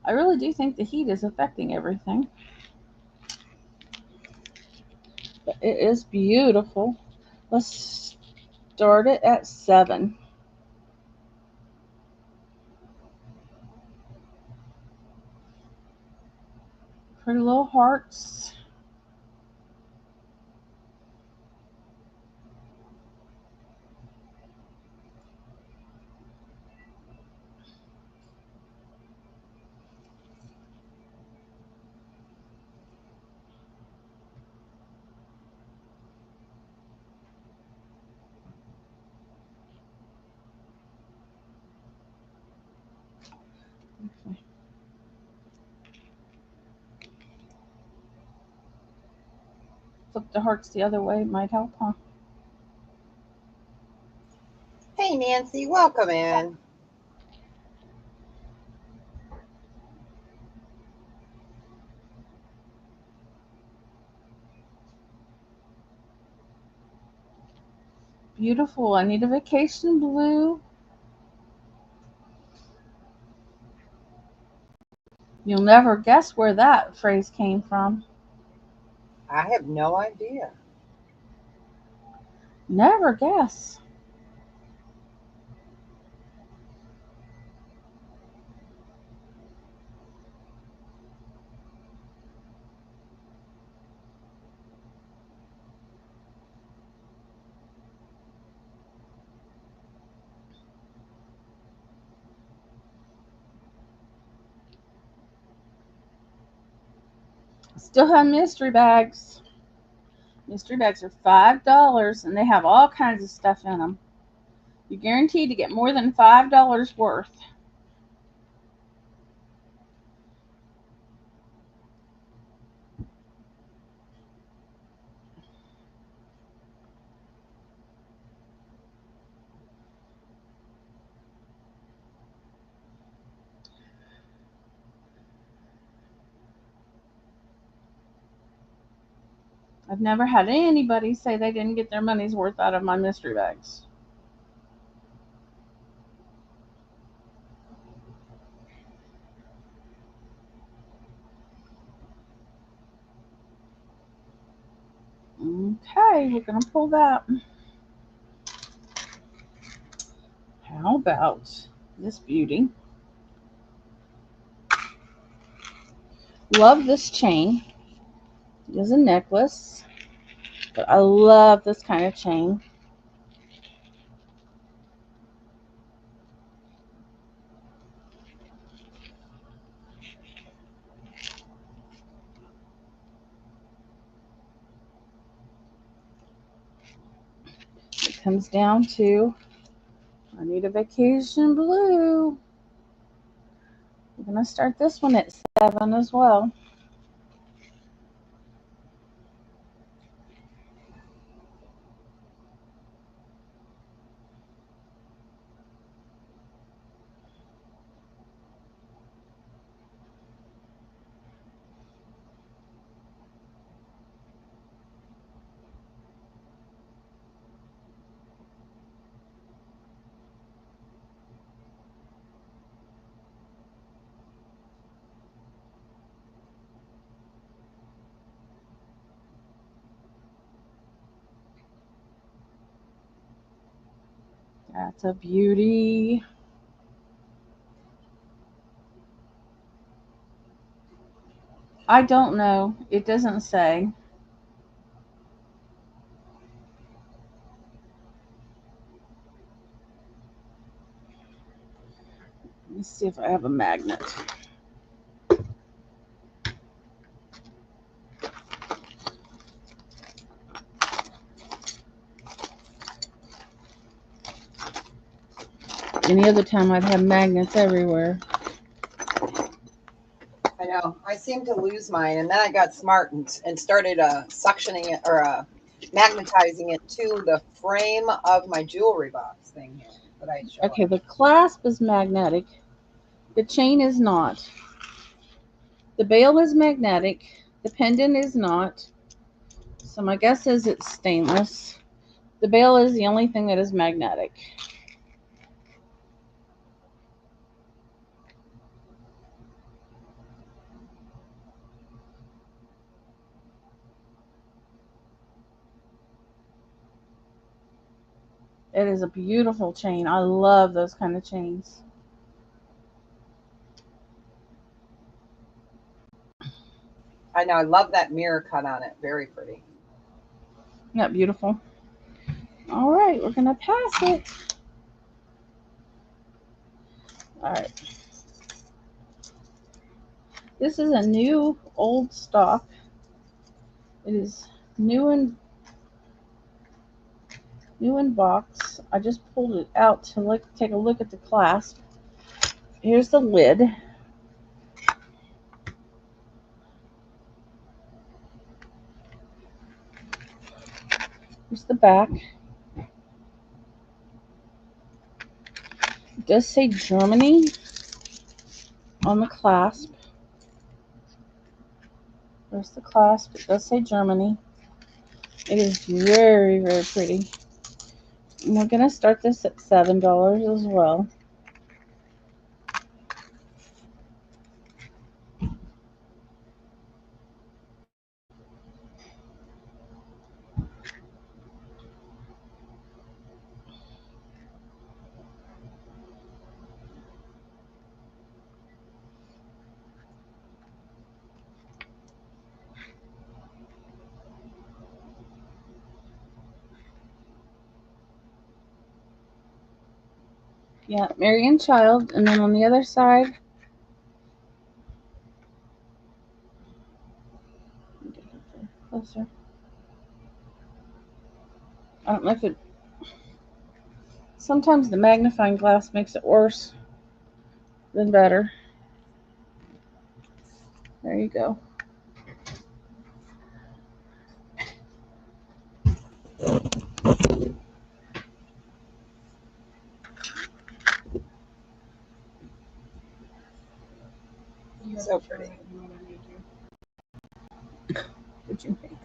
I really do think the heat is affecting everything. But it is beautiful. Let's start it at 7. Pretty little hearts. Flip the hearts the other way might help, huh? Hey, Nancy, welcome in. Beautiful. I need a vacation blue. You'll never guess where that phrase came from. I have no idea. Never guess. Still have mystery bags. Mystery bags are $5 and they have all kinds of stuff in them. You're guaranteed to get more than $5 worth. I've never had anybody say they didn't get their money's worth out of my mystery bags. Okay, we're going to pull that. How about this beauty? Love this chain. It is a necklace, but I love this kind of chain. It comes down to, I need a vacation blue. We're going to start this one at 7 as well. That's a beauty. I don't know. It doesn't say. Let me see if I have a magnet. Any other time I'd have magnets everywhere. I know. I seem to lose mine, and then I got smart and started suctioning it or magnetizing it to the frame of my jewelry box thing here that I show. Okay, the clasp is magnetic. The chain is not. The bail is magnetic. The pendant is not. So my guess is it's stainless. The bail is the only thing that is magnetic. It is a beautiful chain. I love those kind of chains. I know. I love that mirror cut on it. Very pretty. Isn't that beautiful? All right, we're going to pass it. All right. This is a new old stock. It is new in box. I just pulled it out to take a look at the clasp. Here's the lid. Here's the back. It does say Germany on the clasp. There's the clasp. It does say Germany. It is very, very pretty. And we're going to start this at $7 as well. Yeah, Mary and Child. And then on the other side, closer. I don't know if it, sometimes the magnifying glass makes it worse than better. There you go. So pretty. What you think?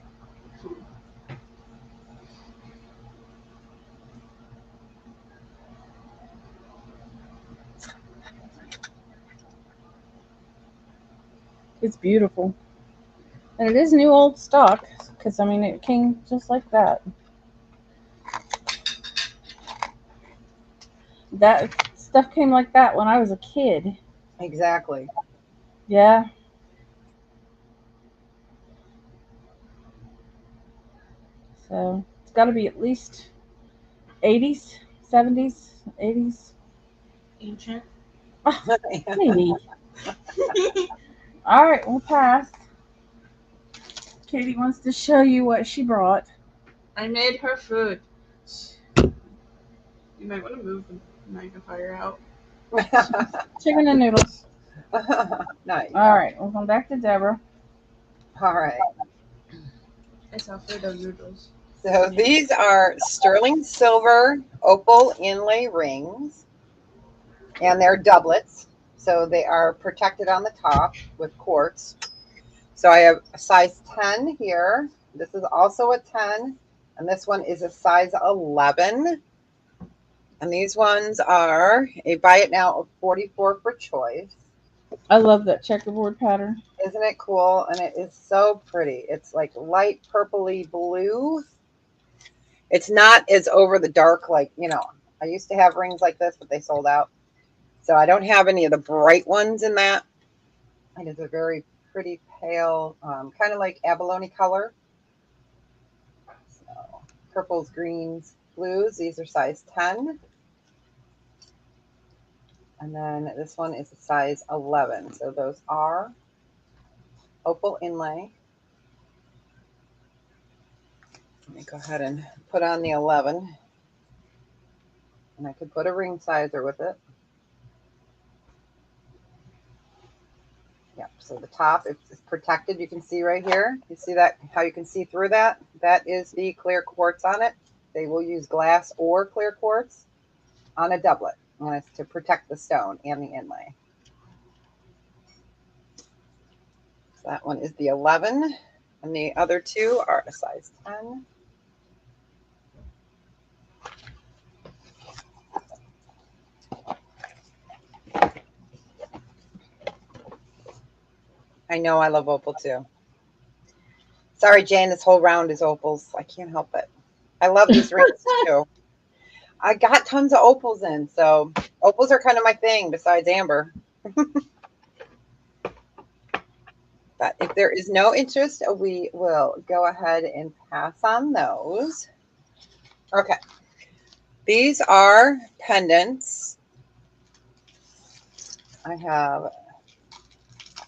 It's beautiful. And it is new old stock, because I mean it came just like that. That stuff came like that when I was a kid. Exactly. Yeah. So it's got to be at least 80s, 70s, 80s. Ancient. Maybe. All right, we'll pass. Katie wants to show you what she brought. I made her food. You might want to move the magnifier out. Chicken and noodles. Nice. All right, we'll come back to Deborah. All right. It's Alfredo noodles. So these are sterling silver opal inlay rings, and they're doublets. So they are protected on the top with quartz. So I have a size 10 here. This is also a 10, and this one is a size 11. And these ones are a buy it now of 44 for choice. I love that checkerboard pattern. Isn't it cool? And it is so pretty. It's like light purpley blue. It's not as over the dark, like, you know, I used to have rings like this, but they sold out. So I don't have any of the bright ones in that. It is a very pretty pale, kind of like abalone color. So purples, greens, blues. These are size 10. And then this one is a size 11. So those are opal inlay. Let me go ahead and put on the 11. And I could put a ring sizer with it. Yep, so the top is protected. You can see right here. You see that, how you can see through that? That is the clear quartz on it. They will use glass or clear quartz on a doublet. And it's to protect the stone and the inlay. So that one is the 11, and the other two are a size 10. I know I love opal too. Sorry, Jane, this whole round is opals. I can't help it. I love these rings too. I got tons of opals in, so opals are kind of my thing besides amber. But if there is no interest, we will go ahead and pass on those. Okay. These are pendants. I have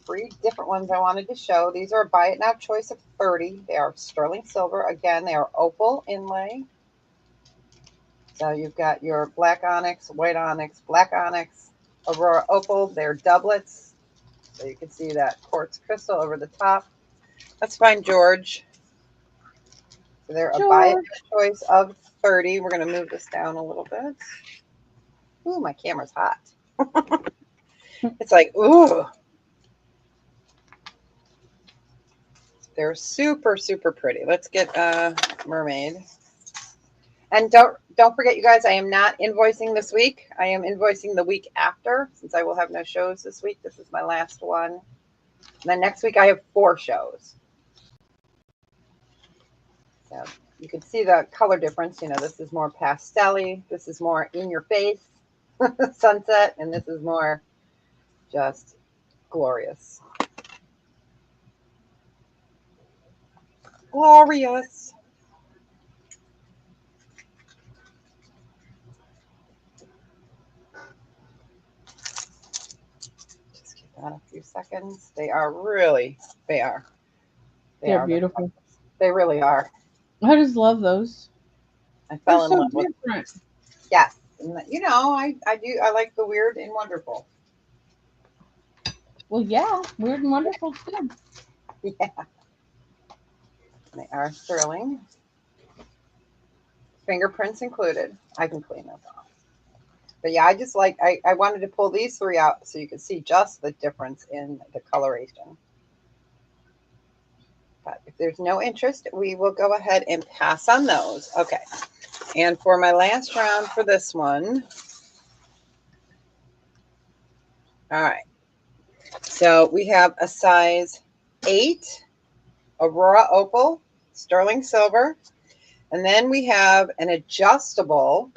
3 different ones I wanted to show. These are a buy it now choice of 30. They are sterling silver. Again, they are opal inlay. So you've got your black onyx, white onyx, black onyx, Aurora opal. They're doublets. So you can see that quartz crystal over the top. Let's find George. So they're a buy it now choice of 30. We're going to move this down a little bit. Ooh, my camera's hot. It's like, ooh. They're super, super pretty. Let's get mermaid. And don't forget, you guys, I am not invoicing this week. I am invoicing the week after, since I will have no shows this week. This is my last one. And then next week I have 4 shows. So you can see the color difference. You know, this is more pastel-y. This is more in your face sunset, and this is more just glorious. Glorious. Just give that a few seconds. They are really, they're beautiful. They really are. I just love those. I fell They're in love with them. Yes. And, you know, I do. I like the weird and wonderful. Well, yeah, weird and wonderful too. Yeah. They are sterling. Fingerprints included. I can clean those off. But yeah, I just like, I wanted to pull these 3 out so you can see just the difference in the coloration. But if there's no interest, we will go ahead and pass on those. Okay. And for my last round for this one. All right. So we have a size 8 Aurora opal, sterling silver. And then we have an adjustable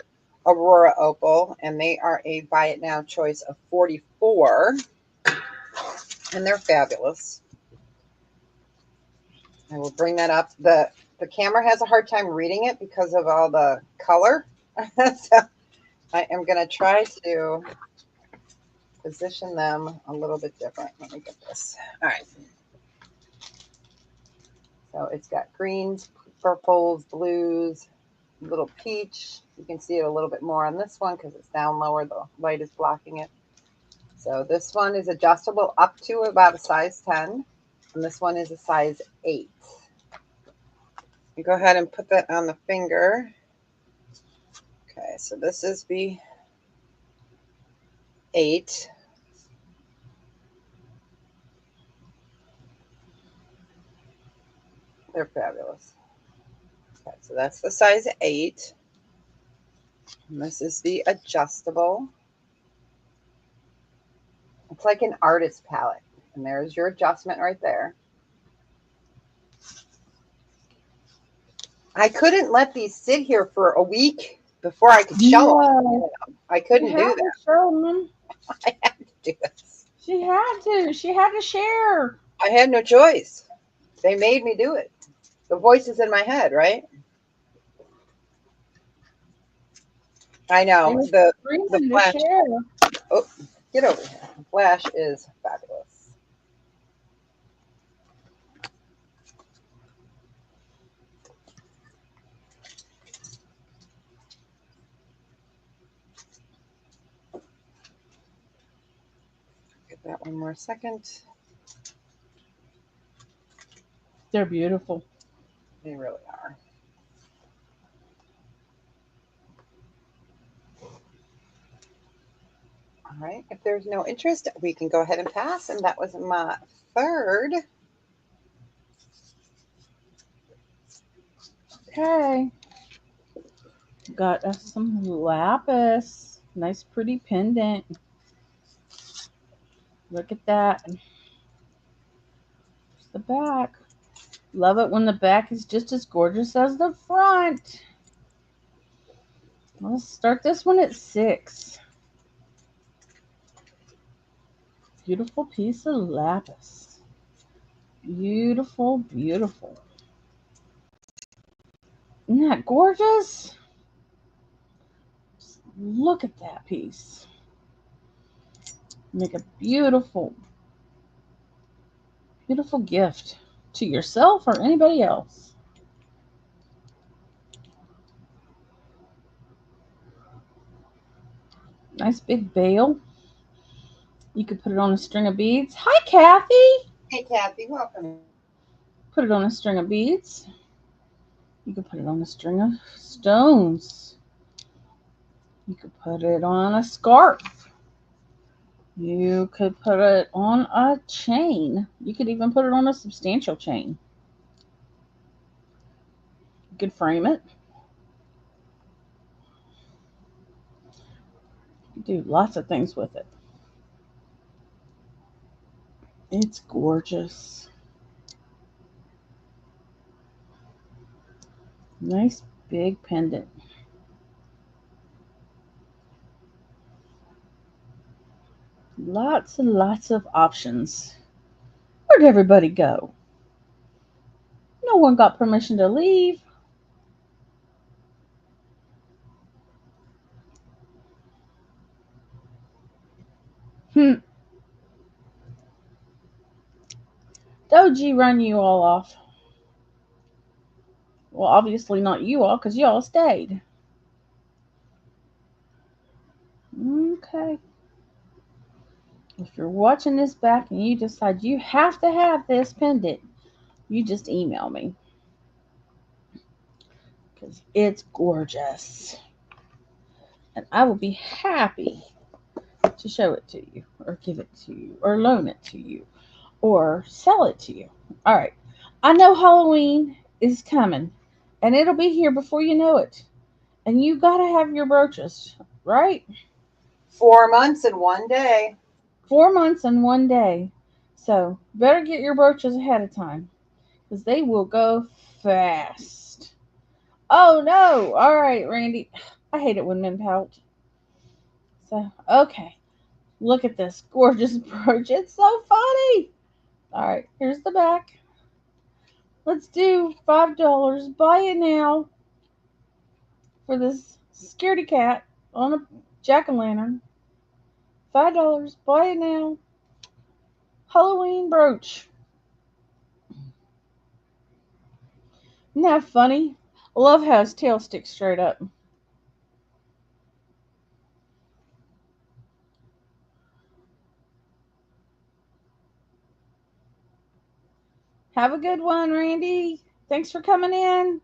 Aurora opal, and they are a buy it now choice of 44. And they're fabulous. I will bring that up. The camera has a hard time reading it because of all the color. So I am going to try to position them a little bit different. Let me get this. All right. So it's got greens, purples, blues, little peach. You can see it a little bit more on this one because it's down lower. The light is blocking it. So this one is adjustable up to about a size 10. And this one is a size 8. You go ahead and put that on the finger. Okay, so this is the 8. They're fabulous. Okay, so that's the size 8. And this is the adjustable. It's like an artist palette. And there's your adjustment right there. I couldn't let these sit here for a week before I could show them. I couldn't do that. Show them. I had to do this. She had to. She had to share. I had no choice. They made me do it. The voice is in my head, right? I know. The flash. Oh, get over here. The flash is fabulous. Give that one more second. They're beautiful. They really are. All right. If there's no interest, we can go ahead and pass. And that was my 3rd Okay. Got us some lapis. Nice pretty pendant. Look at that. There's the back. Love it when the back is just as gorgeous as the front. Let's start this one at 6. Beautiful piece of lapis. Beautiful, beautiful. Isn't that gorgeous? Just look at that piece. Make a beautiful, beautiful gift to yourself or anybody else. Nice big veil. You could put it on a string of beads. Hi, Kathy. Hey, Kathy, welcome. Put it on a string of beads. You could put it on a string of stones. You could put it on a scarf. You could put it on a chain. You could even put it on a substantial chain. You could frame it. You could do lots of things with it. It's gorgeous. Nice big pendant. Lots and lots of options. Where'd everybody go? No one got permission to leave. Doji run you all off. Well, obviously not you all, because you all stayed. Okay. If you're watching this back and you decide you have to have this pendant, you just email me. Because it's gorgeous. And I will be happy to show it to you, or give it to you, or loan it to you, or sell it to you. All right. I know Halloween is coming, and it'll be here before you know it. And you got to have your brooches, right? 4 months and 1 day. 4 months and 1 day. So better get your brooches ahead of time, because they will go fast. Oh no! All right, Randy. I hate it when men pout. So, okay. Look at this gorgeous brooch. It's so funny. All right, here's the back. Let's do $5. Buy it now for this scaredy cat on a jack-o'-lantern. $5. Buy it now. Halloween brooch. Isn't that funny? I love how his tail sticks straight up. Have a good one, Randy. Thanks for coming in.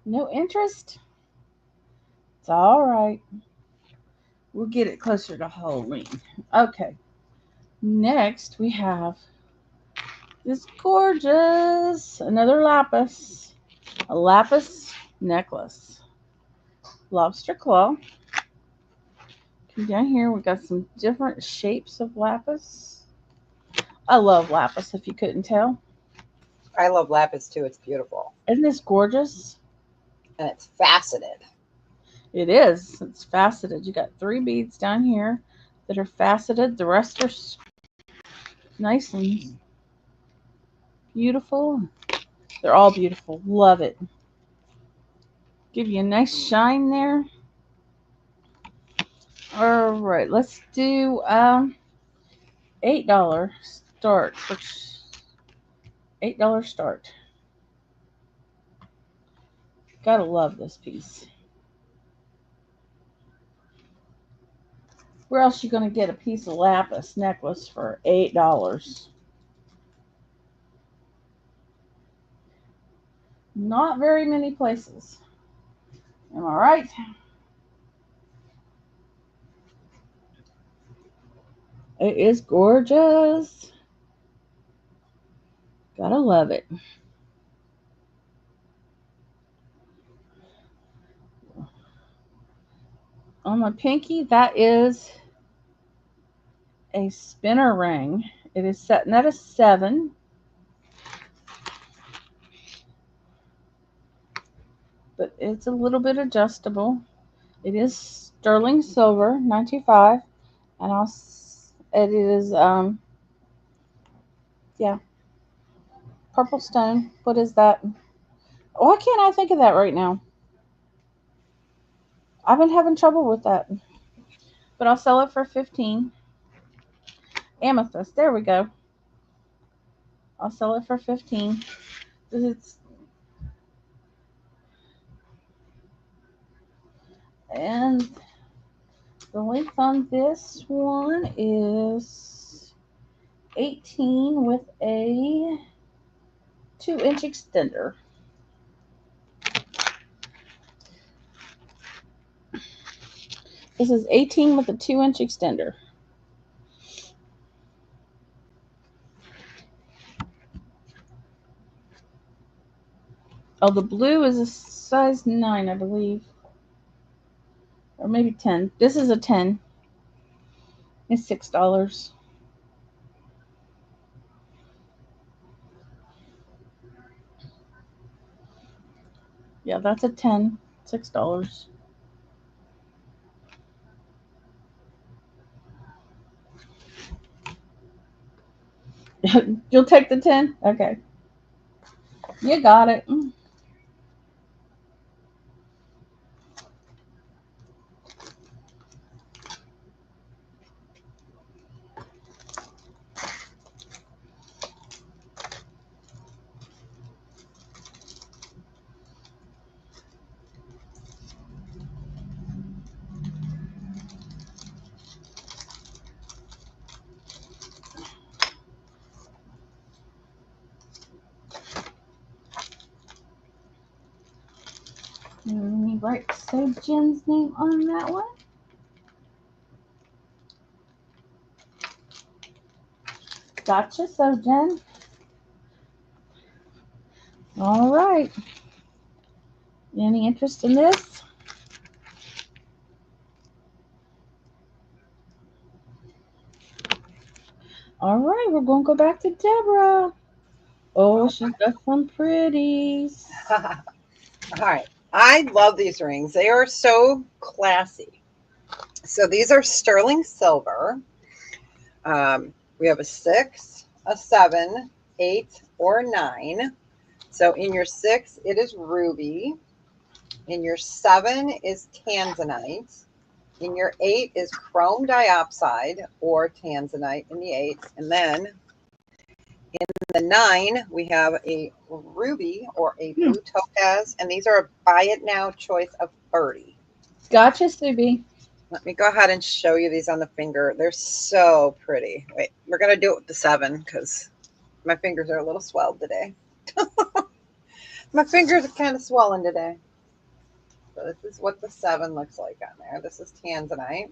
No interest? It's all right. We'll get it closer to Halloween. Okay. Next, we have this gorgeous, another lapis. A lapis necklace. Lobster claw. Come down here, we got some different shapes of lapis. I love lapis, if you couldn't tell. I love lapis too. It's beautiful. Isn't this gorgeous? And it's faceted. It is. It's faceted. You got 3 beads down here that are faceted. The rest are nice and beautiful. They're all beautiful. Love it. Give you a nice shine there. All right, let's do $8 start. $8 start. Gotta love this piece. Where else you gonna get a piece of lapis necklace for $8? Not very many places. Am I right? It is gorgeous. Gotta love it. On my pinky, that is a spinner ring. It is setting at a 7. But it's a little bit adjustable. It is sterling silver, 925, and it is yeah, purple stone. What is that? Why can't I think of that right now? I've been having trouble with that. But I'll sell it for 15. Amethyst, there we go. I'll sell it for 15. It's and the length on this one is 18 with a 2-inch extender. This is 18 with a 2-inch extender. Oh, the blue is a size 9, I believe. Or maybe 10. This is a 10. It's $6. Yeah, that's a 10. $6. You'll take the 10? Okay. You got it. Let me write So Jen's name on that one. Gotcha, So Jen. All right. Any interest in this? All right, we're going to go back to Deborah. Oh, she's got some pretties. All right. I love these rings. They are so classy. So these are sterling silver. We have a 6, a 7, 8, or 9. So in your 6, it is ruby. In your 7 is tanzanite. In your 8 is chrome diopside or tanzanite in the 8. And then in the 9, we have a ruby or a blue topaz. And these are a buy it now choice of 30. Gotcha, Subi. Let me go ahead and show you these on the finger. They're so pretty. Wait, we're going to do it with the 7 because my fingers are a little swelled today. My fingers are kind of swollen today. So this is what the 7 looks like on there. This is tanzanite.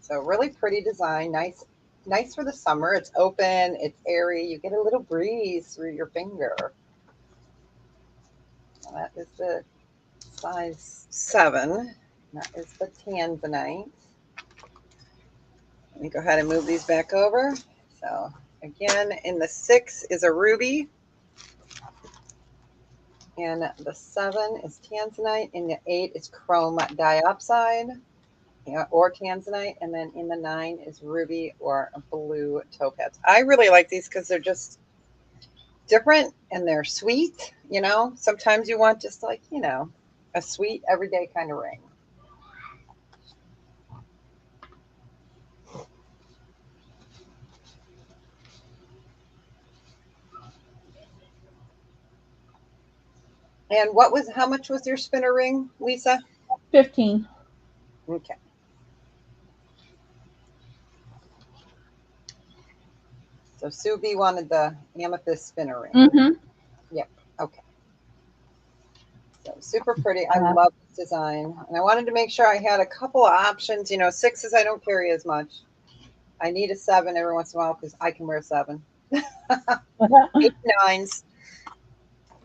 So really pretty design. Nice for the summer. It's open. It's airy. You get a little breeze through your finger. That is the size 7. That is the tanzanite. Let me go ahead and move these back over. So again, in the 6 is a ruby. And the 7 is tanzanite. In the 8 is chrome diopside or tanzanite. And then in the 9 is ruby or a blue topaz. I really like these because they're just different and they're sweet. You know, sometimes you want just like, you know, a sweet everyday kind of ring. And how much was your spinner ring, Lisa? 15. Okay. So Sue B wanted the amethyst spinner ring. Mm-hmm. Yep. Okay. So super pretty. I love this design. And I wanted to make sure I had a couple of options. You know, 6s I don't carry as much. I need a 7 every once in a while because I can wear 7. 8, 9s.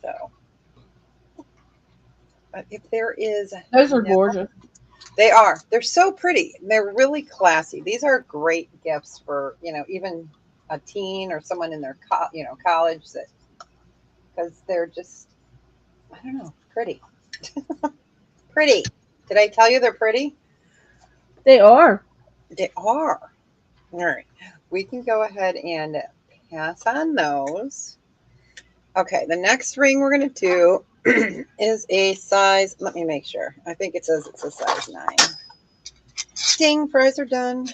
So, but if there is, Those are gorgeous. they are. They're so pretty. They're really classy. These are great gifts for, you know, even a teen or someone in their college, that because they're just, I don't know, pretty. Pretty. Did I tell you they're pretty? They are. They are. All right. We can go ahead and pass on those. Okay, the next ring we're going to do is a size, let me make sure. I think it says it's a size 9. Ding, fries are done.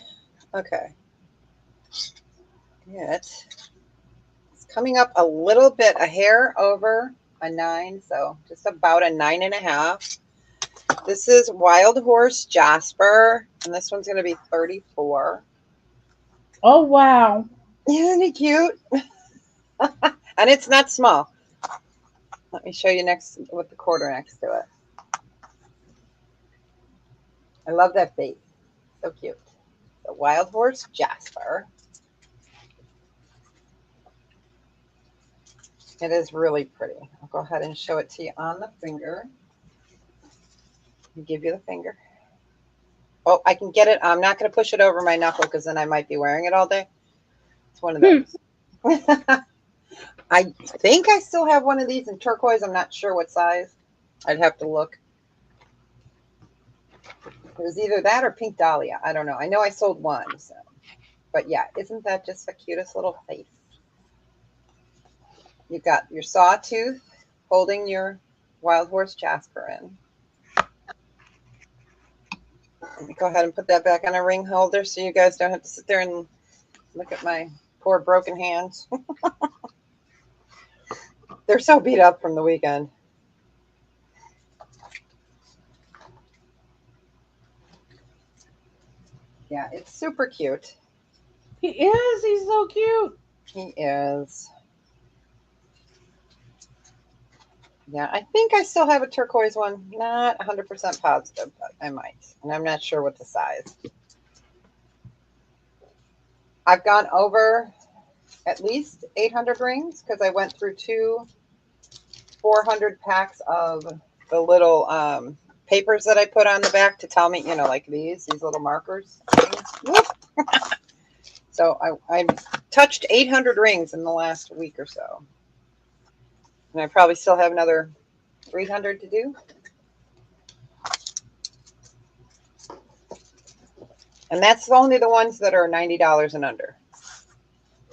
Okay. It's coming up a little bit, a hair over a 9, so just about a 9.5. This is Wild Horse Jasper, and this one's going to be 34. Oh, wow. Isn't he cute? And it's not small. Let me show you next with the quarter next to it. I love that face. So cute. The Wild Horse Jasper. It is really pretty. I'll go ahead and show it to you on the finger. I'll give you the finger. Oh, I can get it. I'm not going to push it over my knuckle because then I might be wearing it all day. It's one of those. I think I still have one of these in turquoise. I'm not sure what size. I'd have to look. It was either that or pink dahlia. I don't know. I know I sold one. So. But yeah, isn't that just the cutest little face? You've got your sawtooth holding your Wild Horse Jasper in. Let me go ahead and put that back on a ring holder so you guys don't have to sit there and look at my poor broken hands. They're so beat up from the weekend. Yeah, it's super cute. He is. He's so cute. He is. Yeah, I think I still have a turquoise one. Not 100% positive, but I might. And I'm not sure what the size. I've gone over at least 800 rings because I went through 400 packs of the little papers that I put on the back to tell me, you know, like these little markers. So I touched 800 rings in the last week or so. And I probably still have another 300 to do. And that's only the ones that are $90 and under.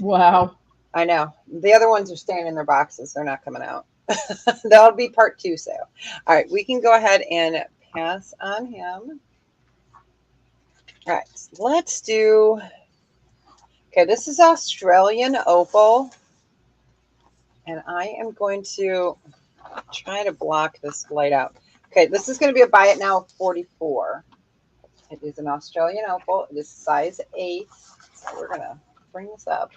Wow. I know. The other ones are staying in their boxes. They're not coming out. That'll be part 2 sale. All right, we can go ahead and pass on him. All right, let's do, okay, this is Australian Opal. And I am going to try to block this light out. Okay, this is going to be a buy it now 44. It is an Australian Opal. It is size 8. So we're going to bring this up.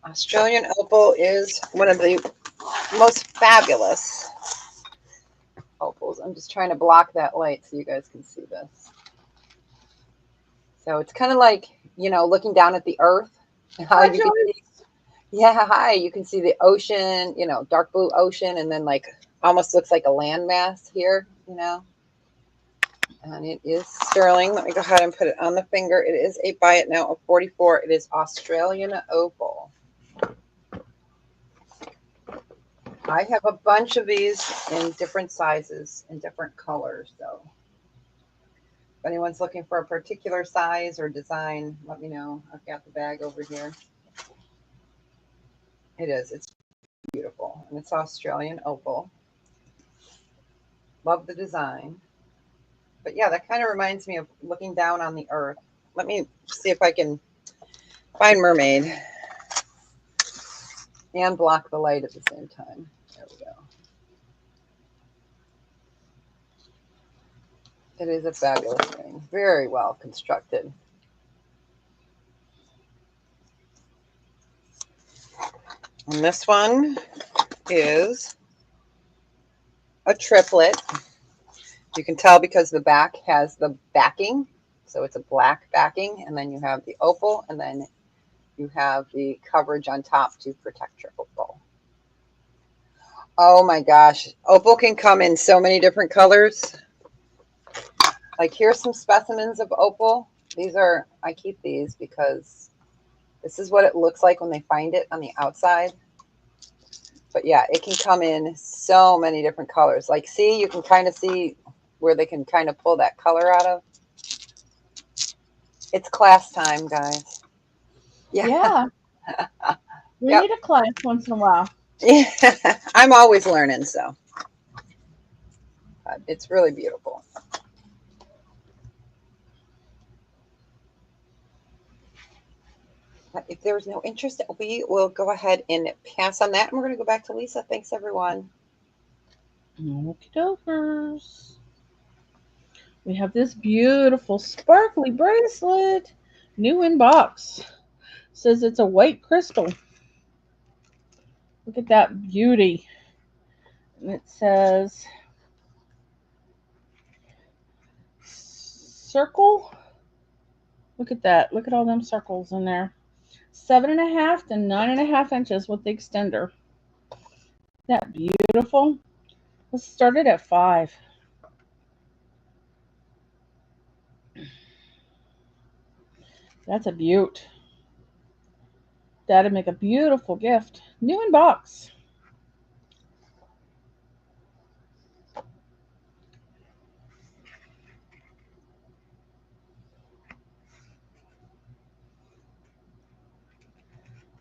Australian Opal is one of the most fabulous opals. I'm just trying to block that light so you guys can see this. So it's kind of like, you know, looking down at the earth. How you can see, yeah, hi. You can see the ocean, you know, dark blue ocean, and then like almost looks like a landmass here, you know. And it is sterling. Let me go ahead and put it on the finger. It is a buy it now of 44. It is Australian Opal. I have a bunch of these in different sizes and different colors. So if anyone's looking for a particular size or design, let me know. I've got the bag over here. It is. It's beautiful. And it's Australian Opal. Love the design. But yeah, that kind of reminds me of looking down on the earth. Let me see if I can find mermaid and block the light at the same time. There we go. It is a fabulous ring. Very well constructed. And this one is a triplet. You can tell because the back has the backing. So it's a black backing, and then you have the opal, and then you have the coverage on top to protect your opal. Oh my gosh. Opal can come in so many different colors. Like here's some specimens of opal. These are, I keep these because this is what it looks like when they find it on the outside. But yeah, it can come in so many different colors. Like see, you can kind of see where they can kind of pull that color out of. It's class time, guys. Yeah. We Yep. need a class once in a while. Yeah, I'm always learning, so it's really beautiful. But if there's no interest, we will go ahead and pass on that, and we're going to go back to Lisa. Thanks, everyone. Okie dokers. We have this beautiful sparkly bracelet. New in box. Says it's a white crystal. Look at that beauty. And it says circle. Look at that. Look at all them circles in there. 7.5 to 9.5 inches with the extender. Isn't that beautiful? Let's start it at 5. That's a beaut. That'd make a beautiful gift. New in box.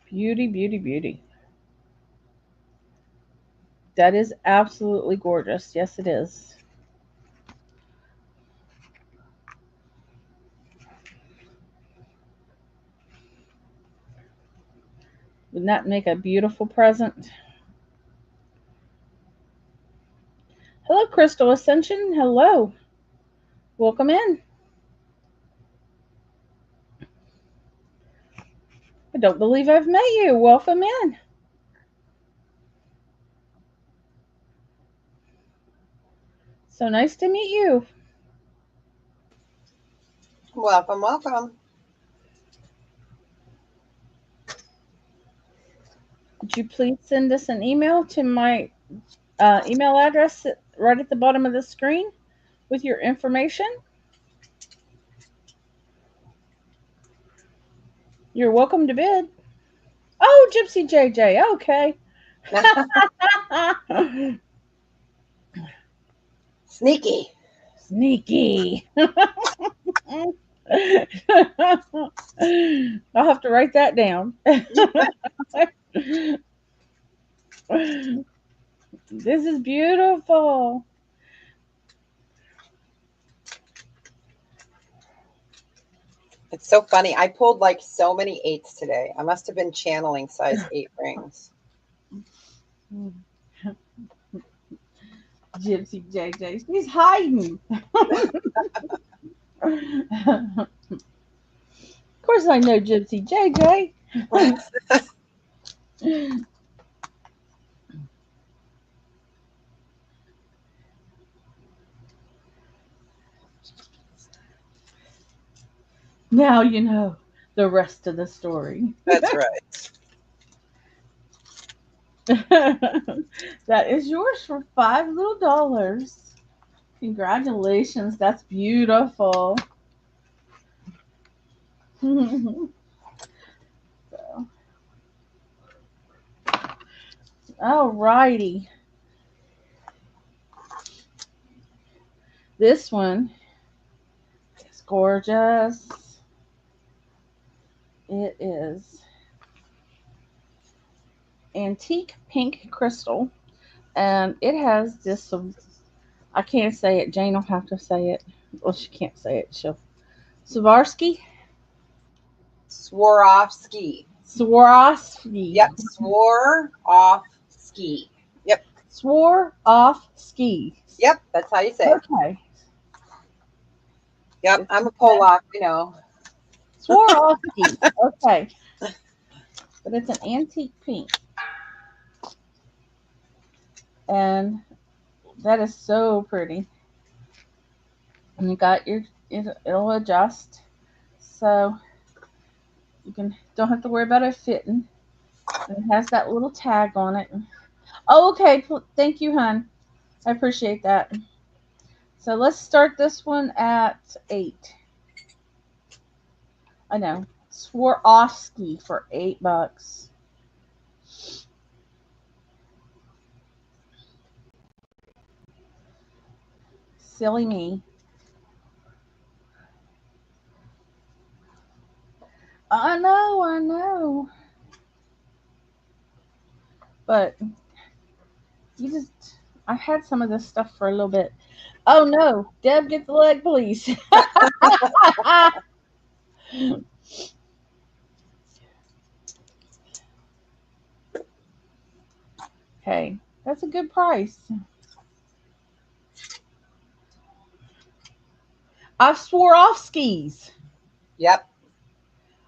Beauty, beauty, beauty. That is absolutely gorgeous. Yes, it is. Wouldn't that make a beautiful present? Hello, Crystal Ascension. Hello. Welcome in. I don't believe I've met you. Welcome in. So nice to meet you. Welcome, welcome. Would you please send us an email to my email address right at the bottom of the screen with your information? You're welcome to bid. Oh, Gypsy JJ. Okay. Sneaky. Sneaky. I'll have to write that down. This is beautiful. It's so funny. I pulled like so many 8s today. I must have been channeling size 8 rings. Gypsy JJ. She's hiding. Of course I know Gypsy JJ. Now you know the rest of the story. That's right. That is yours for $5. Congratulations. That's beautiful. So, alrighty. This one is gorgeous. It is antique pink crystal, and it has this. I can't say it. Jane will have to say it. Well, she can't say it. She'll. Swarovski. Swarovski. Swarovski. Yep. Swarovski. Yep. Swarovski. Yep. That's how you say it. Okay. Yep. I'm a Polak, you know. Swarovski. Okay. But it's an antique pink. And that is so pretty. And you got it'll adjust. So you don't have to worry about it fitting. And it has that little tag on it. Oh, okay. Thank you, hon. I appreciate that. So let's start this one at 8. I know. Swarovski for $8. Silly me. I know, I know. But I've had some of this stuff for a little bit. Oh no, Deb, get the leg, please. Okay, that's a good price. I swore off skis. Yep,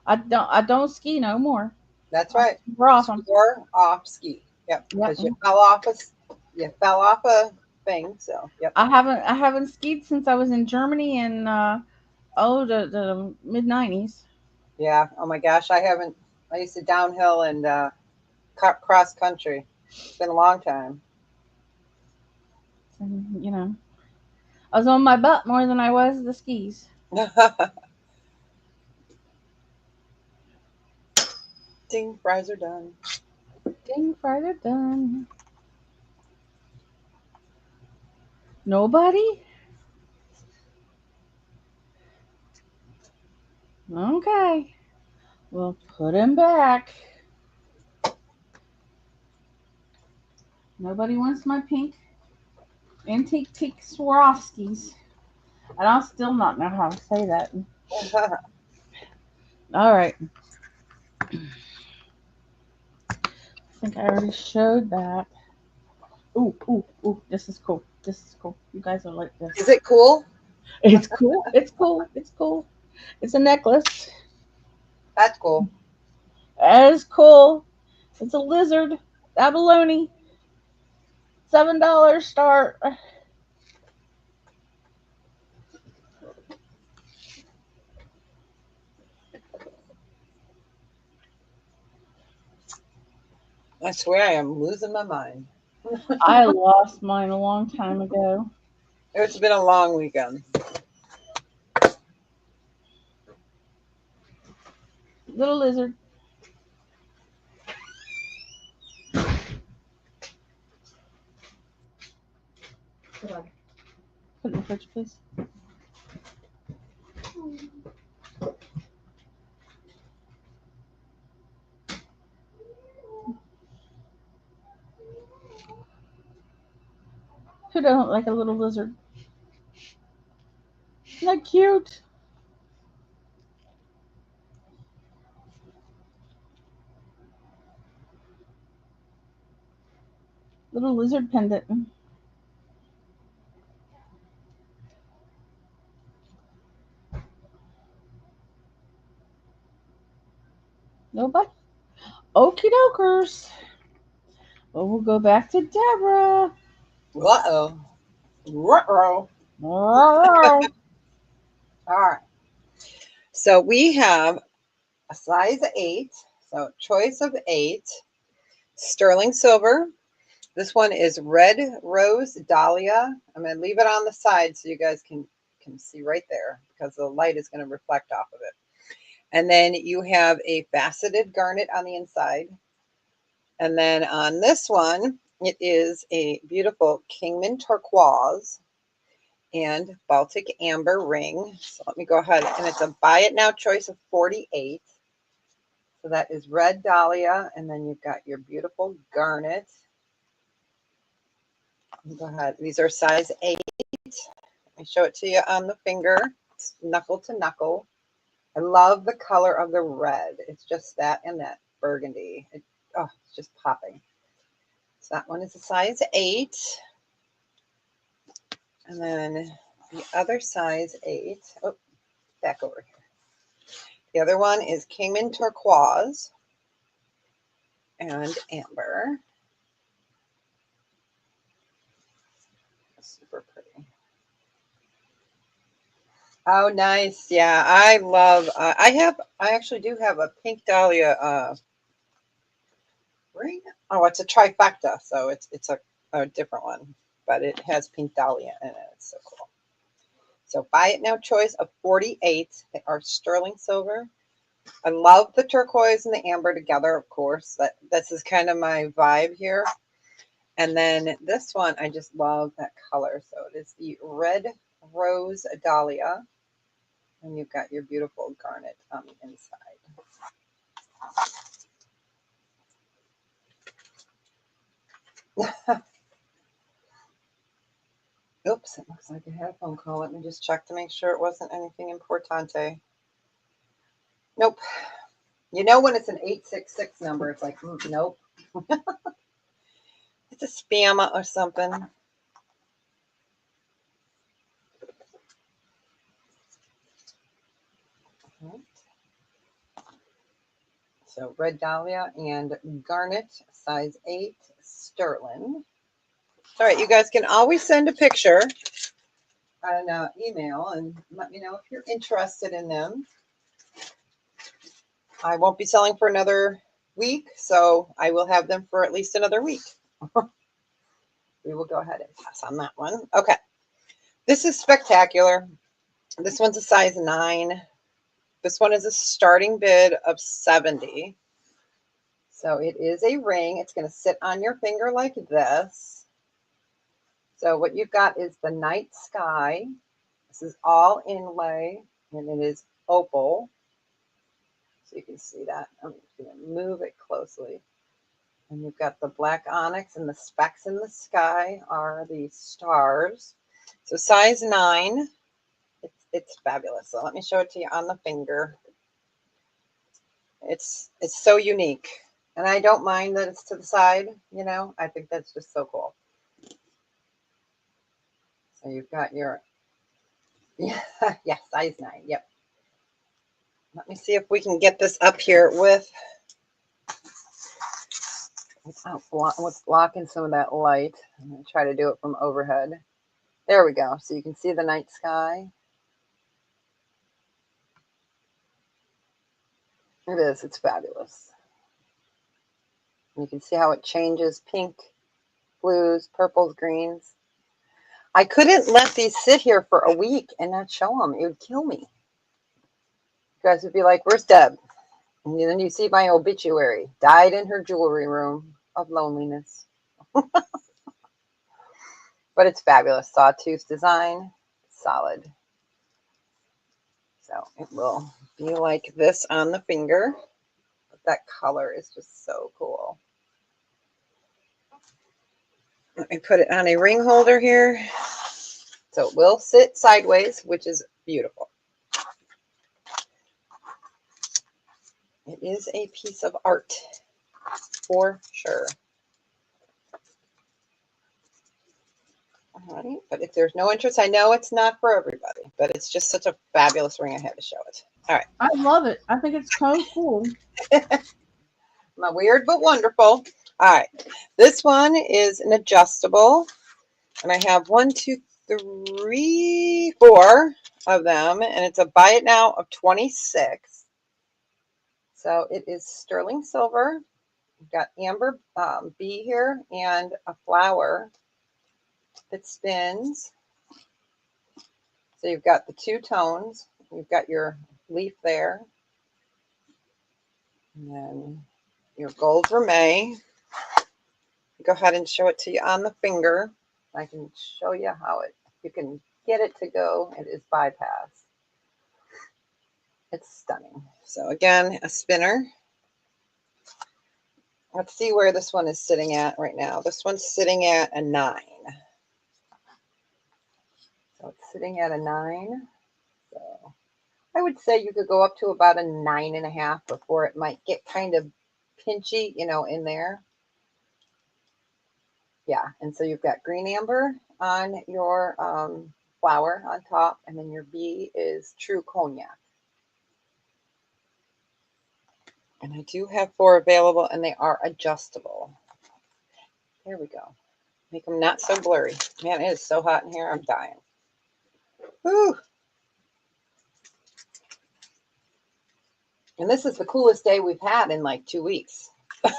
I don't ski no more. that's right. We're off them. Swore off ski. Yep, Yep. because you fell off a thing. So yep. I haven't skied since I was in Germany in the mid '90s. Yeah. Oh my gosh, I haven't. I used to downhill and cross country. It's been a long time. And, I was on my butt more than I was the skis. Ding, fries are done. Ding, Friday done. Nobody? Okay. We'll put him back. Nobody wants my pink antique Swarovskis. And I'll still not know how to say that. All right. I think I already showed that. Ooh, ooh, ooh. This is cool. This is cool. You guys are like this. Is it cool? It's cool. It's cool. It's cool. It's a necklace. That's cool. That is cool. It's a lizard. Abalone. $7 start. I swear I am losing my mind. I lost mine a long time ago. It's been a long weekend. Little lizard. Put it in the fridge, please. Who don't like a little lizard? Isn't that cute? Little lizard pendant. Nobody? Okie dokers. Well, we'll go back to Deborah. Uh-oh. Ruh-roh. All All right. So we have a size 8. So choice of 8. Sterling silver. This one is red rose dahlia. I'm going to leave it on the side so you guys can see right there because the light is going to reflect off of it. And then you have a faceted garnet on the inside. And then on this one, it is a beautiful Kingman turquoise and Baltic amber ring. So let me go ahead. And it's a buy it now choice of 48. So that is red dahlia. And then you've got your beautiful garnet. Go ahead. These are size 8. Let me show it to you on the finger. It's knuckle to knuckle. I love the color of the red. It's just that and that burgundy. It's just popping. So that one is a size 8. And then the other size 8. Oh, back over here. The other one is Kingman turquoise and amber. Oh, nice. Yeah, I love. I actually do have a pink dahlia ring. Oh, it's a trifecta, so it's a different one, but it has pink dahlia in it. It's so cool. So buy it now choice of 48. They are sterling silver. I love the turquoise and the amber together, of course. This is kind of my vibe here. And then this one, I just love that color. So it is the red rose dahlia. And you've got your beautiful garnet on the inside. Oops, it looks like I had a phone call. Let me just check to make sure it wasn't anything importante. Nope. You know when it's an 866 number, it's like, nope. It's a spam or something. Okay. So red dahlia and garnet, size 8, sterling. All right, you guys can always send a picture on email and let me know if you're interested in them. I won't be selling for another week, so I will have them for at least another week. We will go ahead and pass on that one. Okay, this is spectacular. This one's a size 9. This one is a starting bid of 70. So it is a ring. It's going to sit on your finger like this. So what you've got is the night sky. This is all inlay, and it is opal. So you can see that. I'm just going to move it closely. And you've got the black onyx, and the specks in the sky are the stars. So size 9. It's fabulous. So let me show it to you on the finger. It's so unique. And I don't mind that it's to the side, you know. I think that's just so cool. So you've got your, yeah, size 9. Yep. Let me see if we can get this up here without blocking some of that light. I'm going to try to do it from overhead. There we go. So you can see the night sky. It is. It's fabulous. You can see how it changes: pink, blues, purples, greens. I couldn't let these sit here for a week and not show them. It would kill me. You guys would be like, where's Deb? And then you see my obituary. Died in her jewelry room of loneliness. But it's fabulous. Sawtooth design. Solid. So it will be like this on the finger. But that color is just so cool. Let me put it on a ring holder here. So it will sit sideways, which is beautiful. It is a piece of art for sure. All right, but if there's no interest, I know it's not for everybody, but it's just such a fabulous ring. I had to show it. All right. I love it. I think it's so cool. My weird but wonderful. All right. This one is an adjustable, and I have 1, 2, 3, 4 of them, and it's a buy it now of 26. So it is sterling silver. We've got amber bee here and a flower that spins. So you've got the 2 tones. You've got your leaf there. And then your gold vermeil. Go ahead and show it to you on the finger. I can show you how you can get it to go. It is bypass. It's stunning. So again, a spinner. Let's see where this one is sitting at right now. This one's sitting at a 9. So it's sitting at a 9. So I would say you could go up to about a 9.5 before it might get kind of pinchy, you know, in there. Yeah, and so you've got green amber on your flower on top, and then your bee is true cognac. And I do have 4 available, and they are adjustable. There we go. Make them not so blurry. Man, it is so hot in here. I'm dying. Whew. And this is the coolest day we've had in like 2 weeks. It's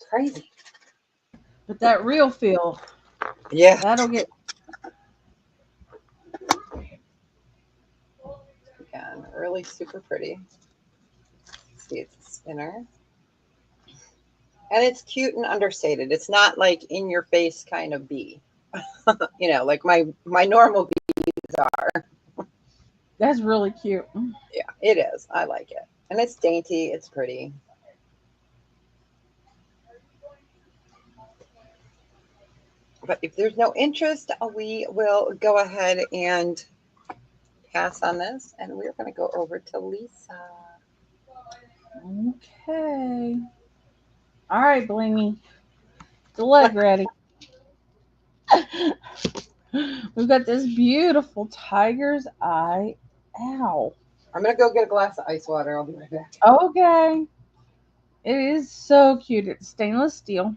crazy. But that real feel, Yeah. that'll get. Again, really super pretty. See, it's a spinner. And it's cute and understated. It's not like in your face kind of bee. You know, like my normal bees are. That's really cute. Yeah, it is. I like it. And it's dainty. It's pretty. But if there's no interest, we will go ahead and pass on this. And we're going to go over to Lisa. Okay. All right, Blingy. The leg ready. We've got this beautiful tiger's eye. Ow. I'm going to go get a glass of ice water. I'll be right back. Okay. It is so cute. It's stainless steel.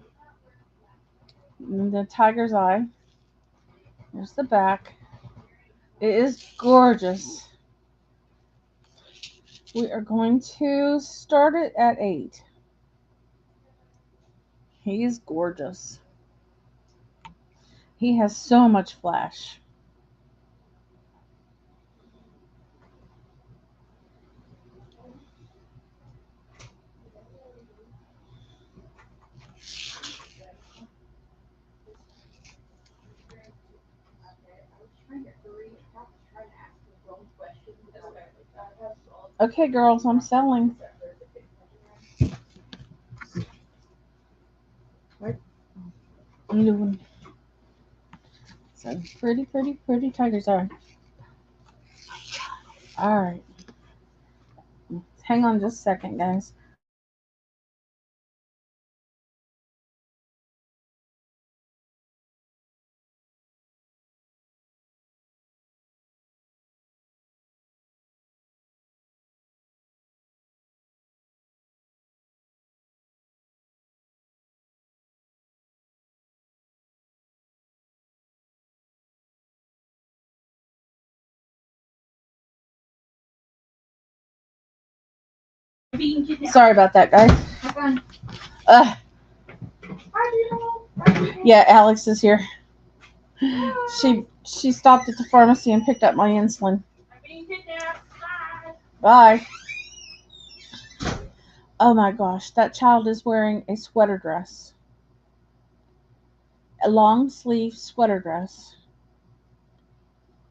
And the tiger's eye. There's the back. It is gorgeous. We are going to start it at 8. He is gorgeous. He has so much flash. Okay, girls, I'm selling. I'm doing so pretty, pretty, pretty tigers are. All right. Hang on just a second, guys. Sorry about that, guys. Yeah, Alex is here. She stopped at the pharmacy and picked up my insulin. Bye. Oh my gosh, that child is wearing a sweater dress. A long sleeve sweater dress.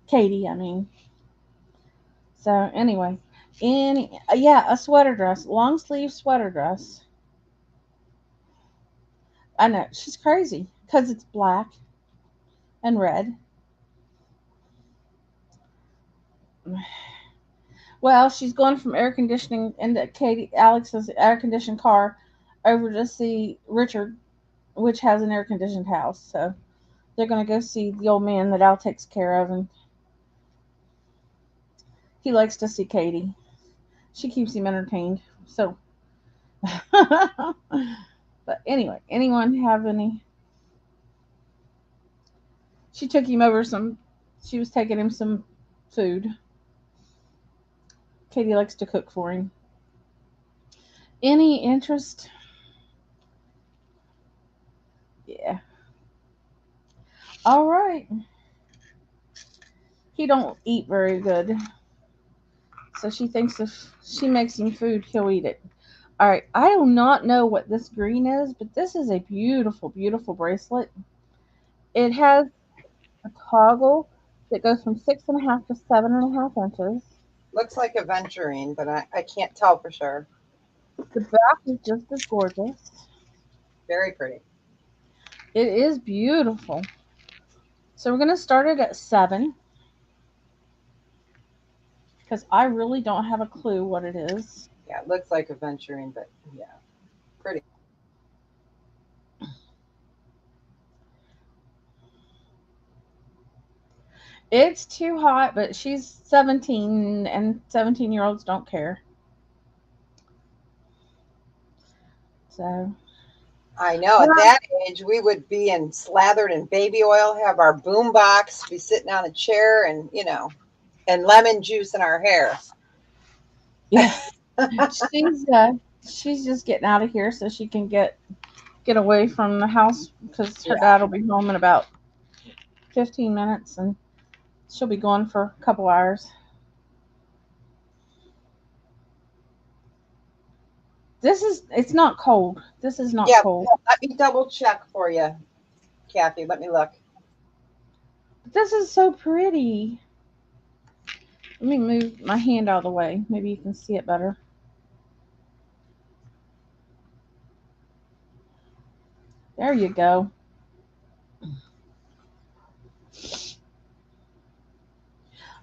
Katie, I mean. So anyway, a sweater dress, long sleeve sweater dress. I know she's crazy because it's black and red. Well, she's going from air conditioning into Alex's air conditioned car over to see Richard, which has an air conditioned house. So they're going to go see the old man that Al takes care of, and he likes to see Katie. She keeps him entertained. So, but anyway, anyone have any? She took him over some. She was taking him some food. Katie likes to cook for him. Any interest? Yeah. All right. He don't eat very good. So she thinks if she makes him food, he'll eat it. All right. I do not know what this green is, but this is a beautiful, beautiful bracelet. It has a toggle that goes from 6.5 to 7.5 inches. Looks like aventurine, but I can't tell for sure. The back is just as gorgeous. Very pretty. It is beautiful. So we're going to start it at 7. Because I really don't have a clue what it is. Yeah, it looks like aventurine, but yeah, pretty. It's too hot, but she's 17 and 17-year-olds don't care. So I know at that age we would be slathered in baby oil, have our boom box, be sitting on a chair, and and lemon juice in our hair. Yeah. She's just getting out of here so she can get away from the house because her Yeah. dad will be home in about 15 minutes and she'll be gone for a couple hours. It's not cold. This is not Yeah. cold. Let me double check for you, Kathy. Let me look. But this is so pretty. Let me move my hand out of the way. Maybe you can see it better. There you go.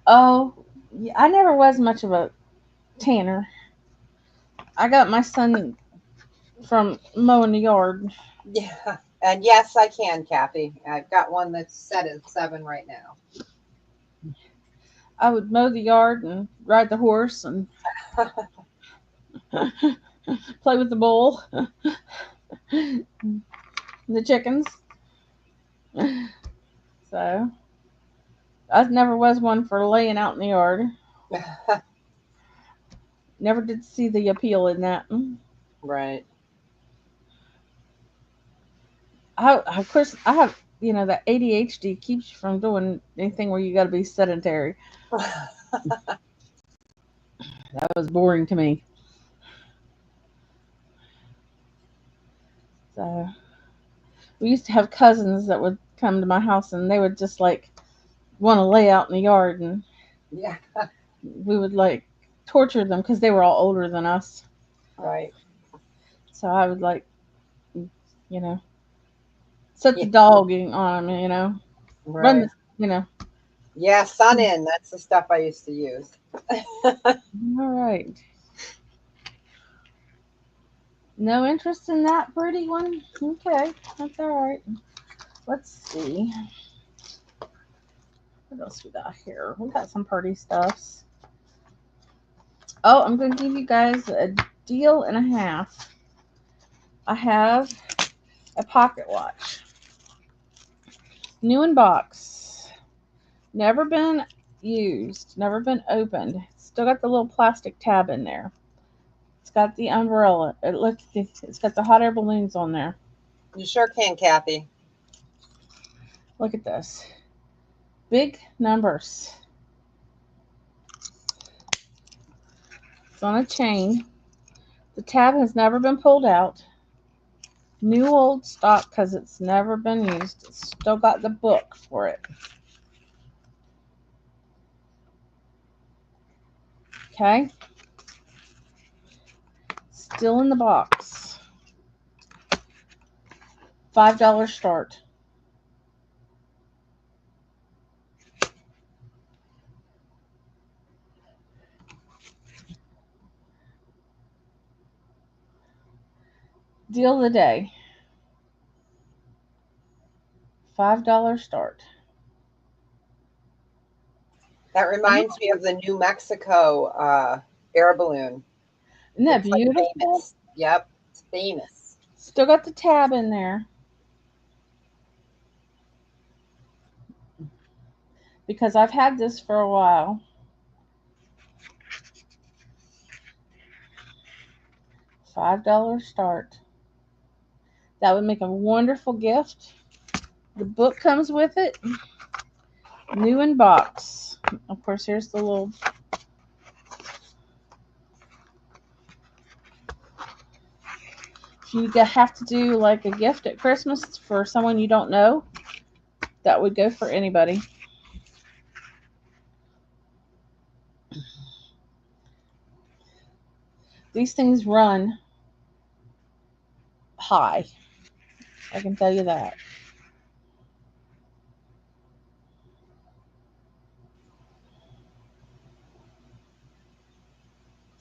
Oh, yeah, I never was much of a tanner. I got my son from mowing the yard. Yeah. And yes, I can, Kathy. I've got one that's set at 7 right now. I would mow the yard and ride the horse and play with the bull, the chickens. So I never was one for laying out in the yard. Never did see the appeal in that. Right. Of course, I have, that ADHD keeps you from doing anything where you got to be sedentary. That was boring to me. So we used to have cousins that would come to my house and they would just like want to lay out in the yard and Yeah. we would like torture them because they were all older than us. Right. So I would like, you know, set the Yeah. dogging on them, run Right. the, you know. Yeah. Sun in. That's the stuff I used to use. All right. No interest in that pretty one? Okay, that's all right. Let's see. What else we got here? We got some pretty stuffs. Oh, I'm going to give you guys a deal and a half. I have a pocket watch. New in box. Never been used. Never been opened. Still got the little plastic tab in there. It's got the umbrella. It's got the hot air balloons on there. You sure can, Kathy. Look at this. Big numbers. It's on a chain. The tab has never been pulled out. New old stock because it's never been used. It's still got the book for it. Okay. Still in the box. $5 start. Deal of the day. $5 start. That reminds me of the New Mexico air balloon. Isn't that It's like beautiful? famous. Yep. It's famous. Still got the tab in there. Because I've had this for a while. $5 start. That would make a wonderful gift. The book comes with it. New in box. Of course, here's the little. If you have to do like a gift at Christmas for someone you don't know, that would go for anybody. These things run high. I can tell you that.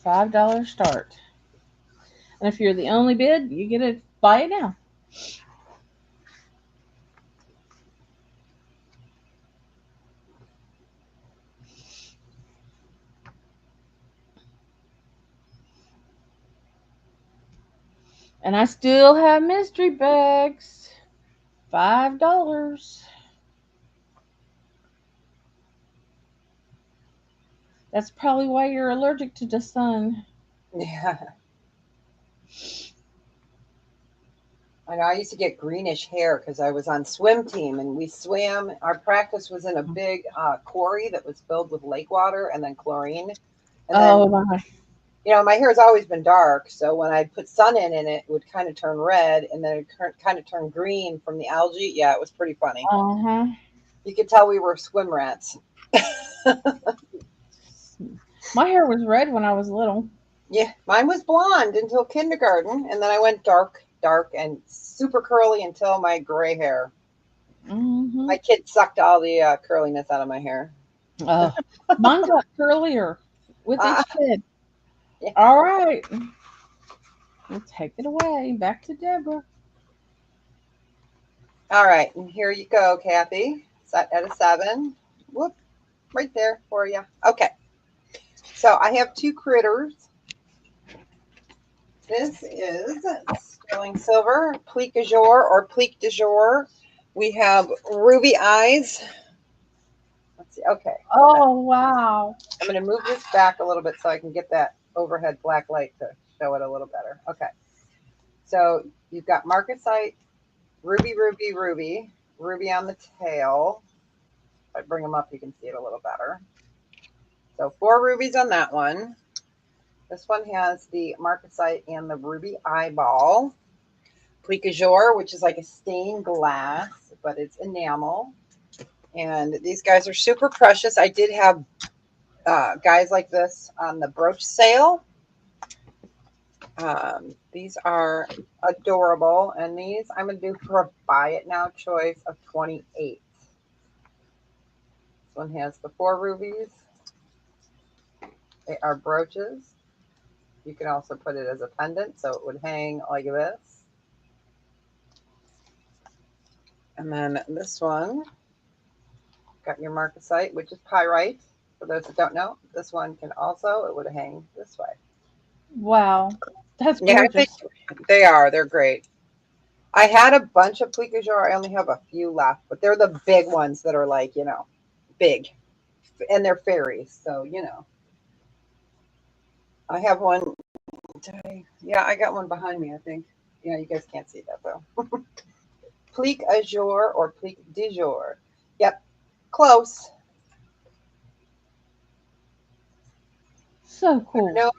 $5 start. And if you're the only bid, you get to buy it now. And I still have mystery bags. $5. That's probably why you're allergic to the sun. Yeah. I know I used to get greenish hair because I was on swim team and we swam. Our practice was in a big quarry that was filled with lake water and then chlorine. And then, Oh my. my hair has always been dark. So when I put sun in it would kind of turn red and then it kind of turn green from the algae. Yeah, it was pretty funny. Uh-huh. You could tell we were swim rats. My hair was red when I was little. Yeah, mine was blonde until kindergarten. And then I went dark, and super curly until my gray hair. Hmm. My kid sucked all the curliness out of my hair. Oh, mine got curlier with Uh, each kid. yeah. All right, we'll take it away. Back to Deborah. All right, and here you go, Kathy. Set at a 7. Whoop, right there for you. Okay, so I have 2 critters. This is sterling silver, plique du jour or plique du jour. We have ruby eyes. Let's see. Okay. Oh wow. I'm going to move this back a little bit so I can get that overhead black light to show it a little better. Okay. So you've got marcasite, ruby, ruby, ruby, ruby on the tail. If I bring them up, you can see it a little better. So 4 rubies on that one. This one has the marcasite and the ruby eyeball. Plique du jour, which is like a stained glass, but it's enamel. And these guys are super precious. I did have guys like this on the brooch sale. These are adorable. And these I'm going to do for a buy it now choice of 28. This one has the 4 rubies. They are brooches. You can also put it as a pendant, so it would hang like this. And then this one, got your marcasite, which is pyrite. For those that don't know, this one can also, it would hang this way. Wow, that's Yeah, I gorgeous. think they are. They're great. I had a bunch of plique du jour. I only have a few left, but they're the big ones that are like, big. And they're fairies, so, I have one. Yeah, I got one behind me, I think. Yeah, you guys can't see that, though. Plique du jour or plique du jour. Yep, close. So cool. No,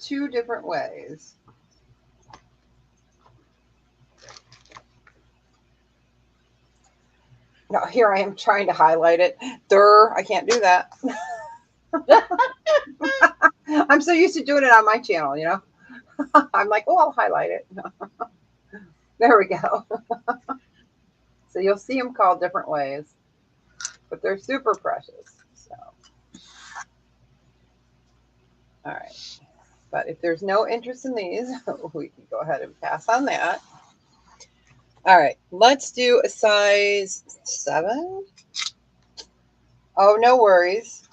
2 different ways. Now, here I am trying to highlight it. I can't do that. I'm so used to doing it on my channel, I'm like, oh, I'll highlight it. There we go. So you'll see them called different ways, but they're super precious. So, all right. But if there's no interest in these, we can go ahead and pass on that. All right. Let's do a size 7. Oh, no worries.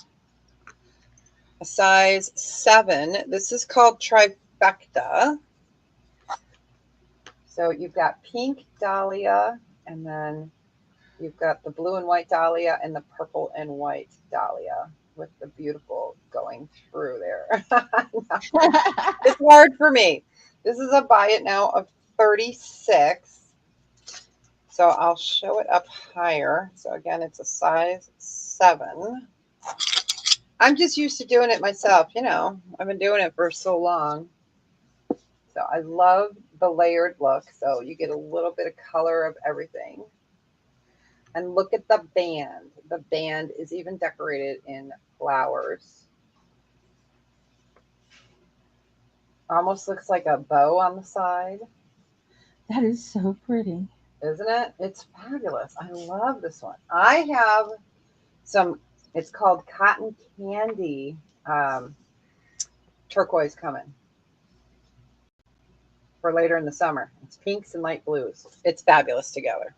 A size 7. This is called trifecta. So you've got pink dahlia, and then you've got the blue and white dahlia and the purple and white dahlia with the beautiful going through there. It's hard for me. This is a buy it now of 36. So I'll show it up higher. So again, it's a size 7. I'm just used to doing it myself. I've been doing it for so long. So I love the layered look. So you get a little bit of color of everything. And look at the band. The band is even decorated in flowers. Almost looks like a bow on the side. That is so pretty. Isn't it? It's fabulous. I love this one. I have some, it's called cotton candy turquoise coming for later in the summer. It's pinks and light blues. It's fabulous together.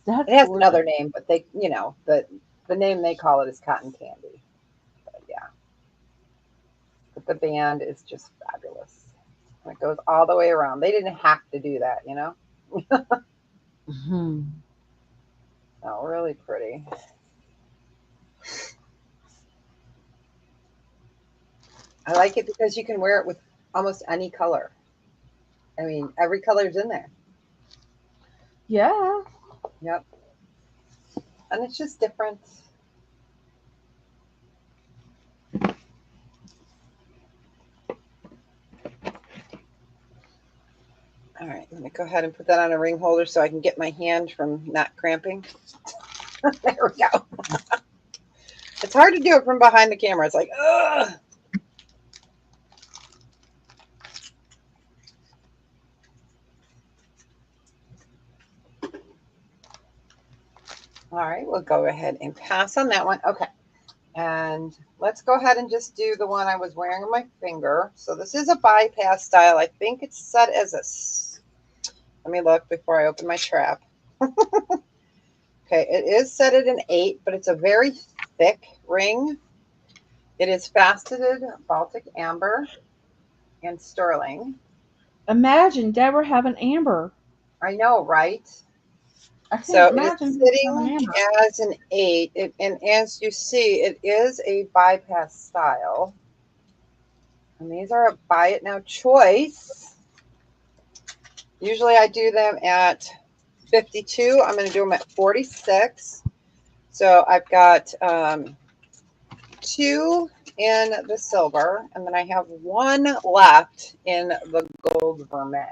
That's It has gorgeous. another name, but they, the name they call it is cotton candy. But yeah. But the band is just fabulous. And it goes all the way around. They didn't have to do that, Hmm. Oh, really pretty. I like it because you can wear it with almost any color. I mean, every color's in there. Yeah. Yep. And it's just different. All right, let me go ahead and put that on a ring holder so I can get my hand from not cramping. There we go. It's hard to do it from behind the camera. It's like, ugh. All right, we'll go ahead and pass on that one. Okay. And let's go ahead and just do the one I was wearing on my finger. So this is a bypass style. I think it's set as a, let me look before I open my trap. Okay, it is set at an 8, but it's a very thick ring. It is faceted Baltic amber and sterling. Imagine Deborah having amber. I know, right? I can't So imagine it's having sitting amber. as an 8, and as you see, it is a bypass style. And these are a buy it now choice. Usually I do them at 52. I'm going to do them at 46. So I've got 2 in the silver, and then I have 1 left in the gold vermeil.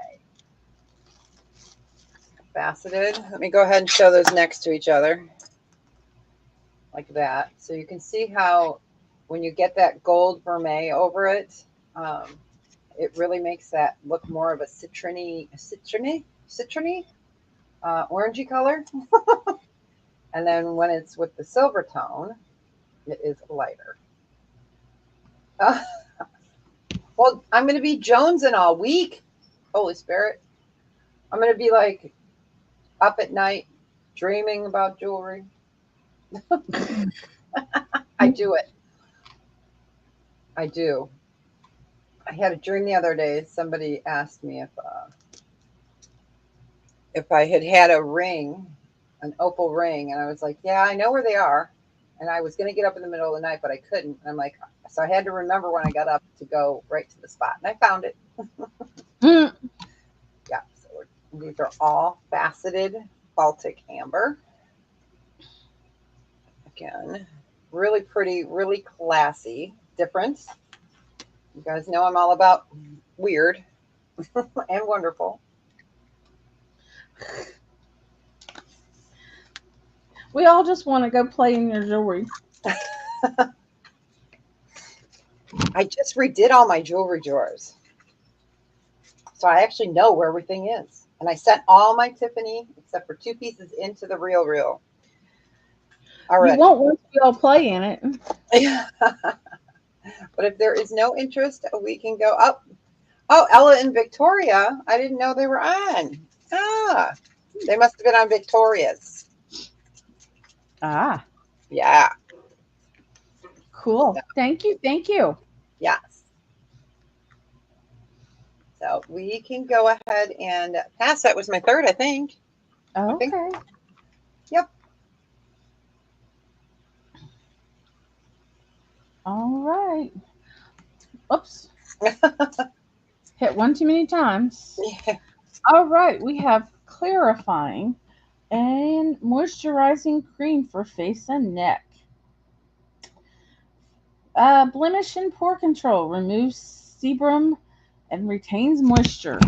Faceted. Let me go ahead and show those next to each other like that. So you can see how when you get that gold vermeil over it, it really makes that look more of a citrony, orangey color. And then when it's with the silver tone, it is lighter. Well, I'm going to be jonesing all week. Holy Spirit. I'm going to be like up at night dreaming about jewelry. I do it. I do. I had a dream the other day. Somebody asked me if I had had a ring, an opal ring, and I was like, "Yeah, I know where they are." And I was going to get up in the middle of the night, but I couldn't. And I'm like, so I had to remember when I got up to go right to the spot, and I found it. Yeah. So these are all faceted Baltic amber. Again, really pretty, really classy, different. You guys know I'm all about weird and wonderful. We all just want to go play in your jewelry. I just redid all my jewelry drawers. So I actually know where everything is. And I sent all my Tiffany, except for 2 pieces, into the Real Real. You won't once we all play in it. But if there is no interest, we can go up. Oh, Ella and Victoria. I didn't know they were on. Ah, they must have been on Victoria's. Ah, Yeah. cool. Thank you. Thank you. Yes. So we can go ahead and pass. That was my third, I think. Okay. Yep. All right. Oops. Hit one too many times. Yeah. All right. We have clarifying and moisturizing cream for face and neck. Blemish and pore control removes sebum and retains moisture.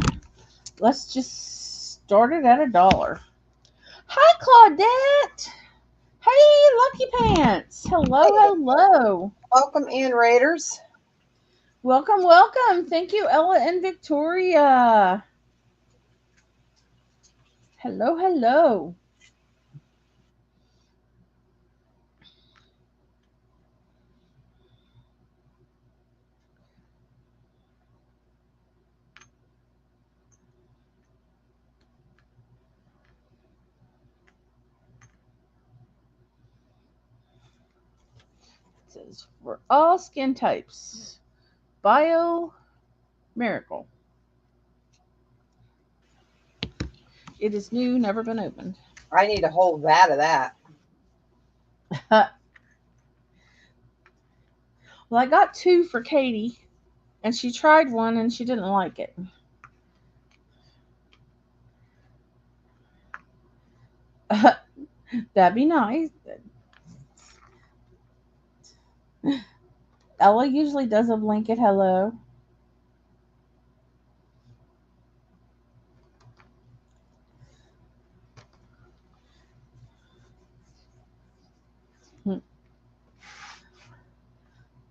Let's just start it at $1. Hi, Claudette. Hey, Lucky Pants. Hello. Welcome in, Raiders. Welcome. Thank you, Ella and Victoria. Hello. It says for all skin types. Bio Miracle. It is new, never been opened. I need a whole vat of that. Well, I got 2 for Katie. And she tried one and she didn't like it. That'd be nice. Ella usually does a blanket hello.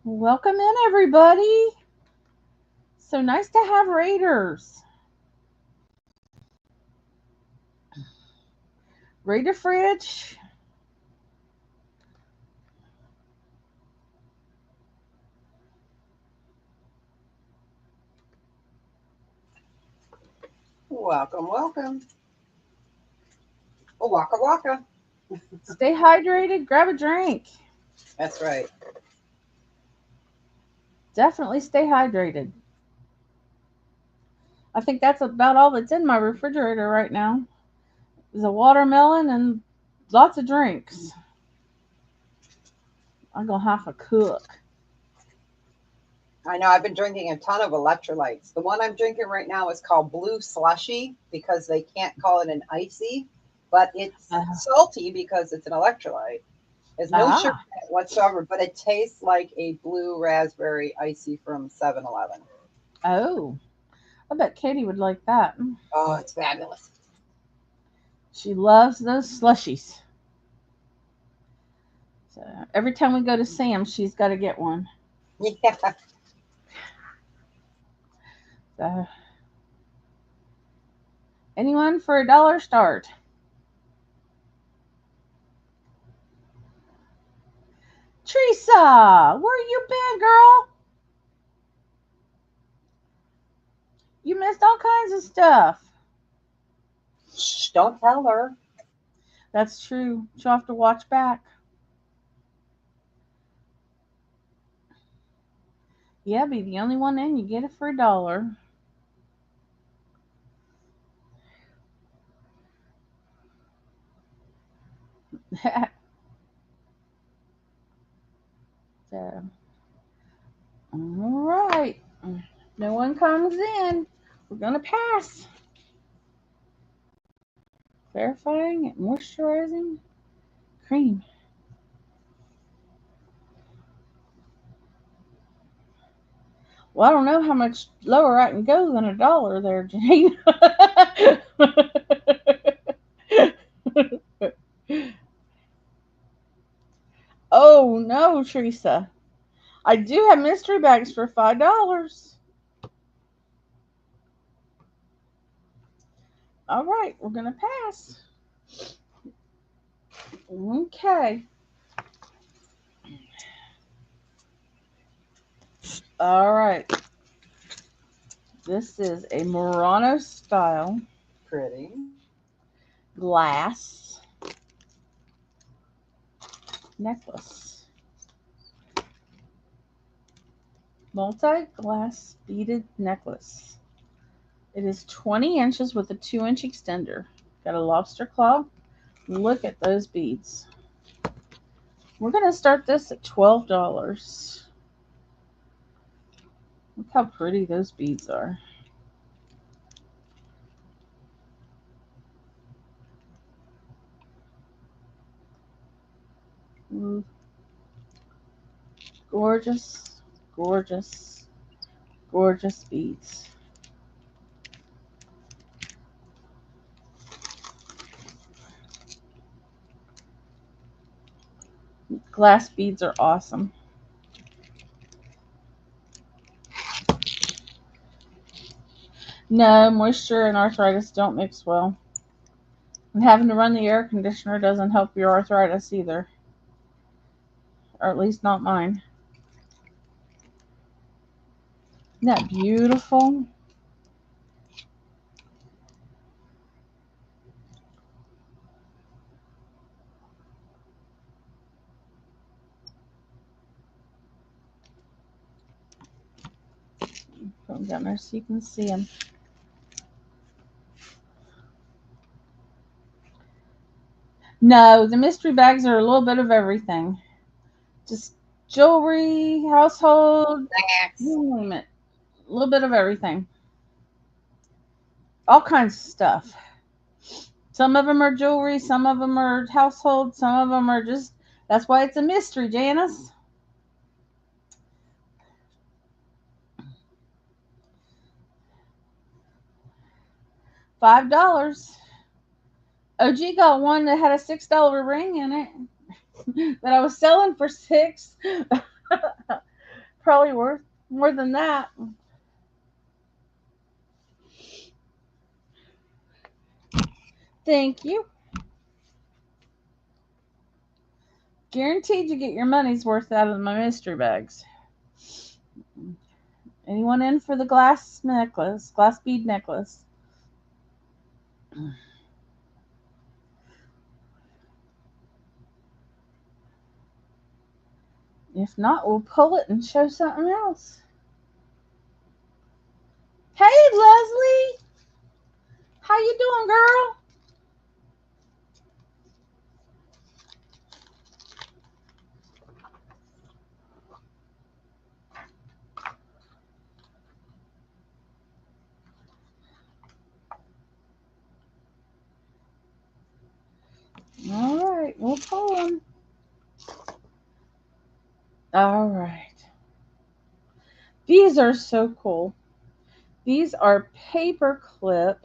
Welcome in, everybody. So nice to have raiders. Raider fridge. Welcome, welcome. Oh, waka waka. Stay hydrated. Grab a drink. That's right. Definitely stay hydrated. I think that's about all that's in my refrigerator right now. Is a watermelon and lots of drinks. I'm gonna have to cook. I know I've been drinking a ton of electrolytes. The one I'm drinking right now is called Blue Slushy because they can't call it an icy, but it's salty because it's an electrolyte. There's no sugar in it whatsoever, but it tastes like a blue raspberry icy from 7-Eleven. Oh, I bet Katie would like that. Oh, it's fabulous. She loves those slushies. So every time we go to Sam's, she's got to get one. Yeah. So, anyone for $1 start? Teresa, where you been, girl? You missed all kinds of stuff. Shh, don't tell her. That's true. She'll have to watch back. Yeah, be the only one in. You get it for $1. So, all right. No one comes in. We're going to pass. Clarifying and moisturizing cream. Well, I don't know how much lower I can go than $1 there, Jane. Oh, no, Teresa. I do have mystery bags for $5. All right, we're going to pass. Okay. All right. This is a Murano style Pretty. glass necklace. Multi-glass beaded necklace. It is 20 inches with a 2-inch extender. Got a lobster claw. Look at those beads. We're going to start this at $12. Look how pretty those beads are. Gorgeous, gorgeous, gorgeous beads. Glass beads are awesome. No, moisture and arthritis don't mix well. And having to run the air conditioner doesn't help your arthritis either. Or at least not mine. Isn't that beautiful? Put them down there so you can see them. No, the mystery bags are a little bit of everything. Just jewelry, household, you name it. A little bit of everything. All kinds of stuff. Some of them are jewelry, some of them are household, some of them are just, that's why it's a mystery, Janice. $5. OG got one that had a $6 ring in it that I was selling for $6. Probably worth more than that. Thank you. Guaranteed you get your money's worth out of my mystery bags. Anyone in for the glass necklace, glass bead necklace? If not, we'll pull it and show something else. Hey, Leslie. How you doing, girl? All right, we'll pull them. All right. These are so cool. These are paper clip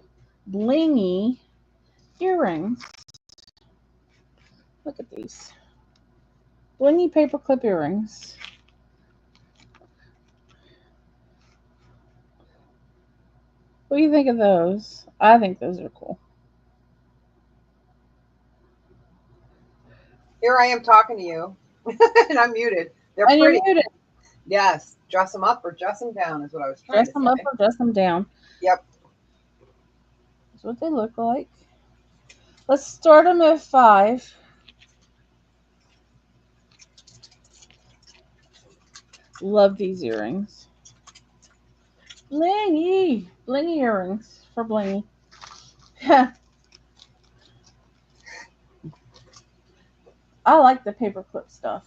blingy earrings. Look at these. Blingy paper clip earrings. What do you think of those? I think those are cool. Here I am talking to you, and I'm muted. They're And pretty. you're muted. Yes, dress them up or dress them down is what I was trying Dress to them say. up or dress them down. Yep. That's what they look like. Let's start them at 5. Love these earrings. Blingy. Blingy earrings for blingy. I like the paperclip stuff.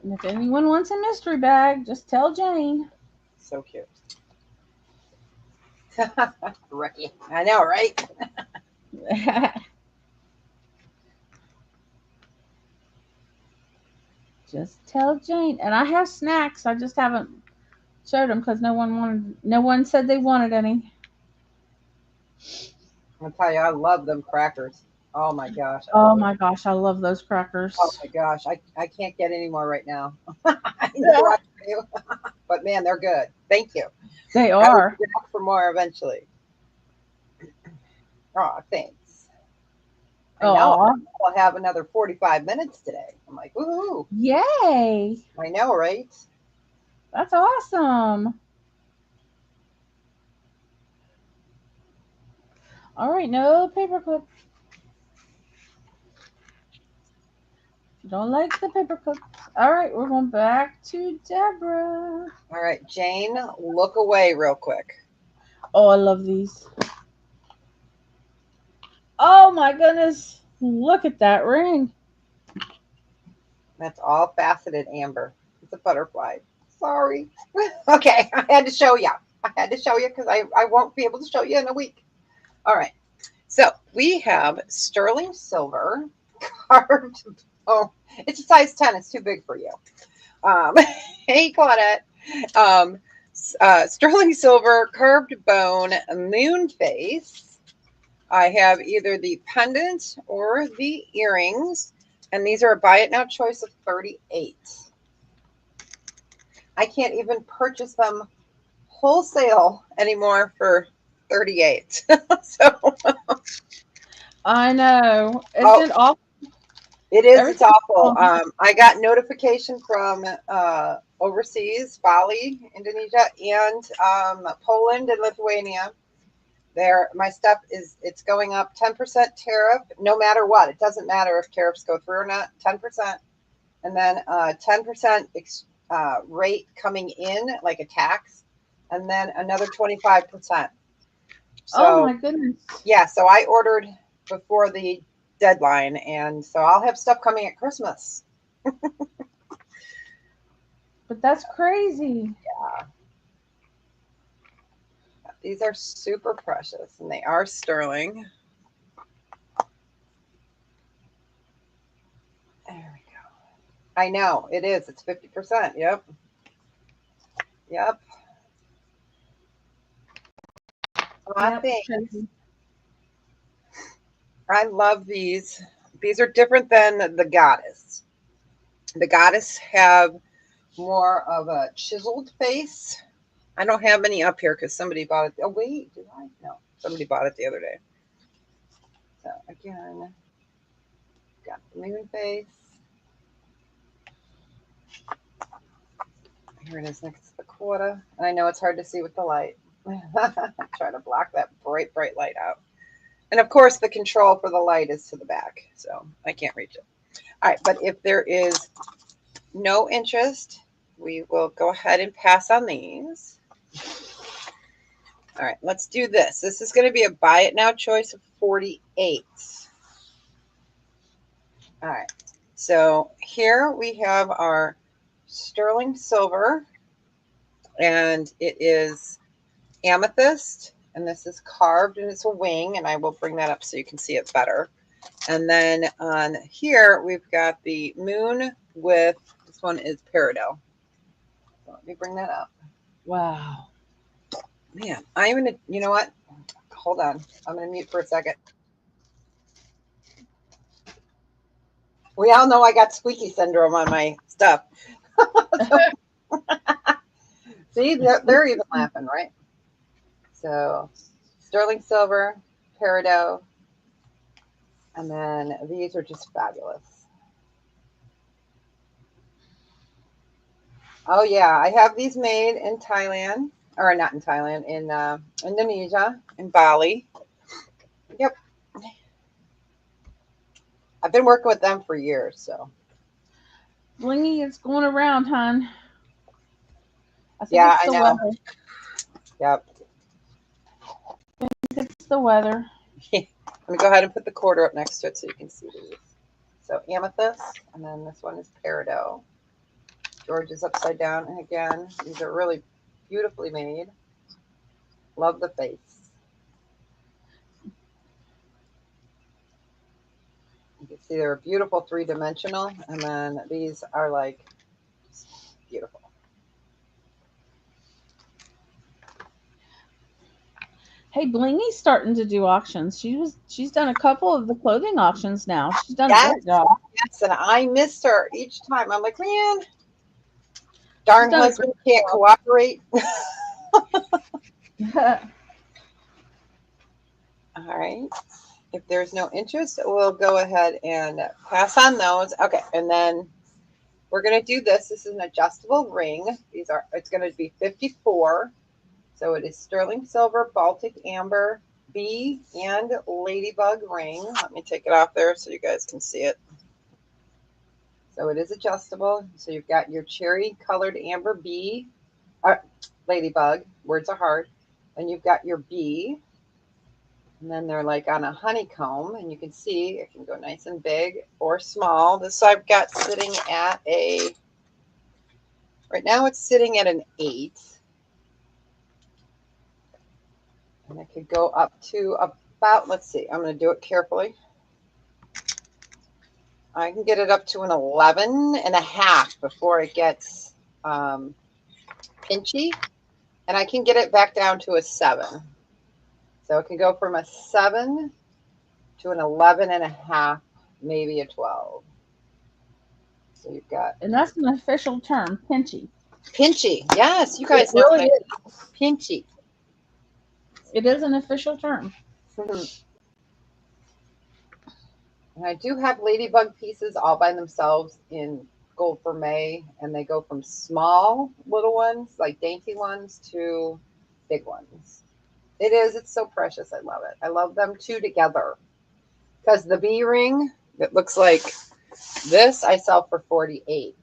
And if anyone wants a mystery bag, just tell Jane. So cute. Right. I know, right? Just tell Jane. And I have snacks. I just haven't showed them because no one said they wanted any. I'll tell you, I love them crackers. Oh my gosh. Oh my gosh, I love those crackers. Oh my gosh. I can't get any more right now. I know I do. But man, they're good. Thank you. They I will are. get up for more eventually. Oh, thanks. And now I'll have another 45 minutes today. I'm like, woohoo. Yay. I know, right? That's awesome. All right, no paperclip. If you don't like the paperclip. All right, we're going back to Deborah. All right, Jane, look away real quick. Oh, I love these. Oh my goodness. Look at that ring. That's all faceted amber. It's a butterfly. Sorry. Okay, I had to show you. I had to show you because I won't be able to show you in a week. All right. So we have sterling silver carved. Oh, it's a size 10. It's too big for you. Hey, Claudette. Sterling silver curved bone moon face. I have either the pendant or the earrings. And these are a buy it now choice of 38. I can't even purchase them wholesale anymore for 38. So I know. Isn't it awful? It is. It's awful. I got notification from overseas, Bali, Indonesia, and Poland and Lithuania there, my stuff is, it's going up 10% tariff, no matter what. It doesn't matter if tariffs go through or not, 10%. And then 10% rate coming in, like a tax, and then another 25%. So, oh my goodness. yeah, so I ordered before the deadline, and so I'll have stuff coming at Christmas. But that's crazy. Yeah. These are super precious, and they are sterling. There we go. I know, it is. It's 50%. Yep. Yep. Yep, Thanks. crazy. I love these. These are different than the Goddess. The Goddess have more of a chiseled face. I don't have any up here because somebody bought it. Oh, wait, did I? No, somebody bought it the other day. So again, got the moon face. Here it is next to the quarter. And I know it's hard to see with the light. Try to block that bright, bright light out. And of course, the control for the light is to the back, so I can't reach it. All right, but if there is no interest, we will go ahead and pass on these. All right, let's do this. This is going to be a buy it now choice of 48. All right, so here we have our sterling silver, and it is amethyst, and this is carved, and it's a wing, and I will bring that up so you can see it better. And then on here, we've got the moon with, this one is peridot. So let me bring that up. Wow. Man, I'm going to, you know what? Hold on. I'm going to mute for a second. We all know I got squeaky syndrome on my stuff. See, they're even laughing, right? So sterling silver, peridot, and then these are just fabulous. Oh yeah, I have these made in Thailand, or not in Thailand, in Indonesia, in Bali. Yep. I've been working with them for years, so. Blingy, it's going around, hon. I think Yeah, it's the I know. weather. Yep. I think it's the weather. Let me go ahead and put the quarter up next to it so you can see these. So amethyst, and then this one is peridot. George is upside down, and again, these are really beautifully made. Love the face. You can see they're beautiful three-dimensional, and then these are like beautiful. Hey, Blingy's starting to do auctions. She's done a couple of the clothing auctions now. She's done a Yes, great job. yes, and I missed her each time. I'm like, man, darn husband can't cooperate. All right. If there's no interest, we'll go ahead and pass on those. Okay, and then we're going to do this. This is an adjustable ring. It's going to be 54. So it is sterling silver, Baltic amber, bee, and ladybug ring. Let me take it off there so you guys can see it. So it is adjustable. So you've got your cherry colored amber bee, ladybug, words are hard. And you've got your bee. And then they're like on a honeycomb, and you can see it can go nice and big or small. This I've got sitting at right now it's sitting at an 8. And it could go up to about, let's see, I'm going to do it carefully. I can get it up to an 11.5 before it gets pinchy. And I can get it back down to a 7. So it can go from a 7 to an 11.5, maybe a 12. So you've got. And that's an official term, pinchy. Pinchy. Yes, you guys It know really that. Pinchy. It is an official term. And I do have ladybug pieces all by themselves in gold for May, and they go from small little ones, like dainty ones, to big ones. It is. It's so precious. I love it. I love them two together. Because the bee ring that looks like this, I sell for 48.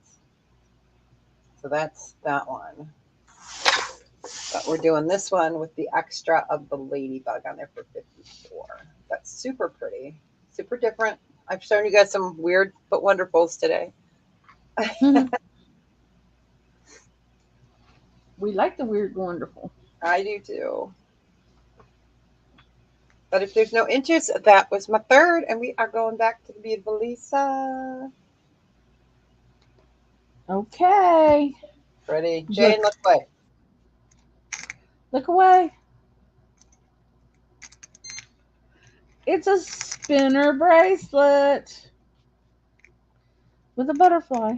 So that's that one. But we're doing this one with the extra of the ladybug on there for 54. That's super pretty. Super different. I've shown you guys some weird but wonderfuls today. We like the weird wonderful. I do too. But if there's no interest, that was my third, and we are going back to the beautiful Lisa. Okay. Ready? Jane, look away. Look away. It's a spinner bracelet with a butterfly.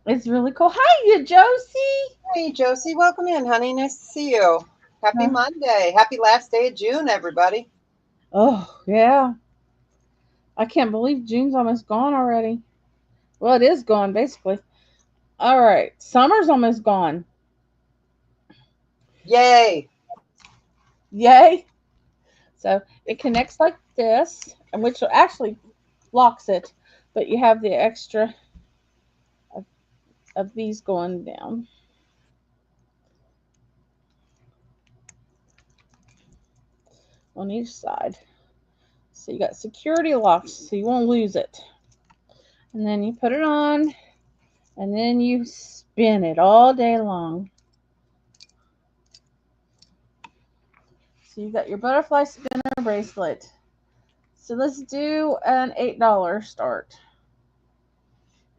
It's really cool. Hiya, Josie. Hey, Josie, welcome in, honey. Nice to see you. Happy Monday. Happy last day of June, everybody. Oh, yeah. I can't believe June's almost gone already. Well, it is gone, basically. All right. Summer's almost gone. Yay. Yay. So it connects like this, and which actually locks it, but you have the extra of these going down. On each side. So you got security locks, so you won't lose it. And then you put it on, and then you spin it all day long. So you got your butterfly spinner bracelet. So let's do an $8 start.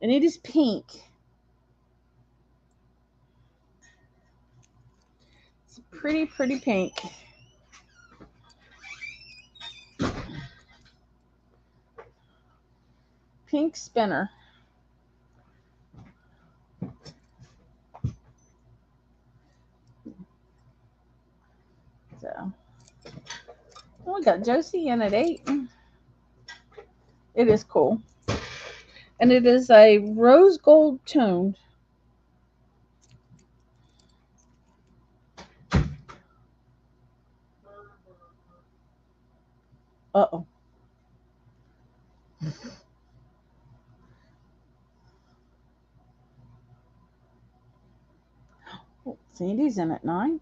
And it is pink. It's pretty, pretty pink. Pink spinner. So, oh, we got Josie in at 8. It is cool. And it is a rose gold tone. Uh-oh. Oh, Sandy's in at 9.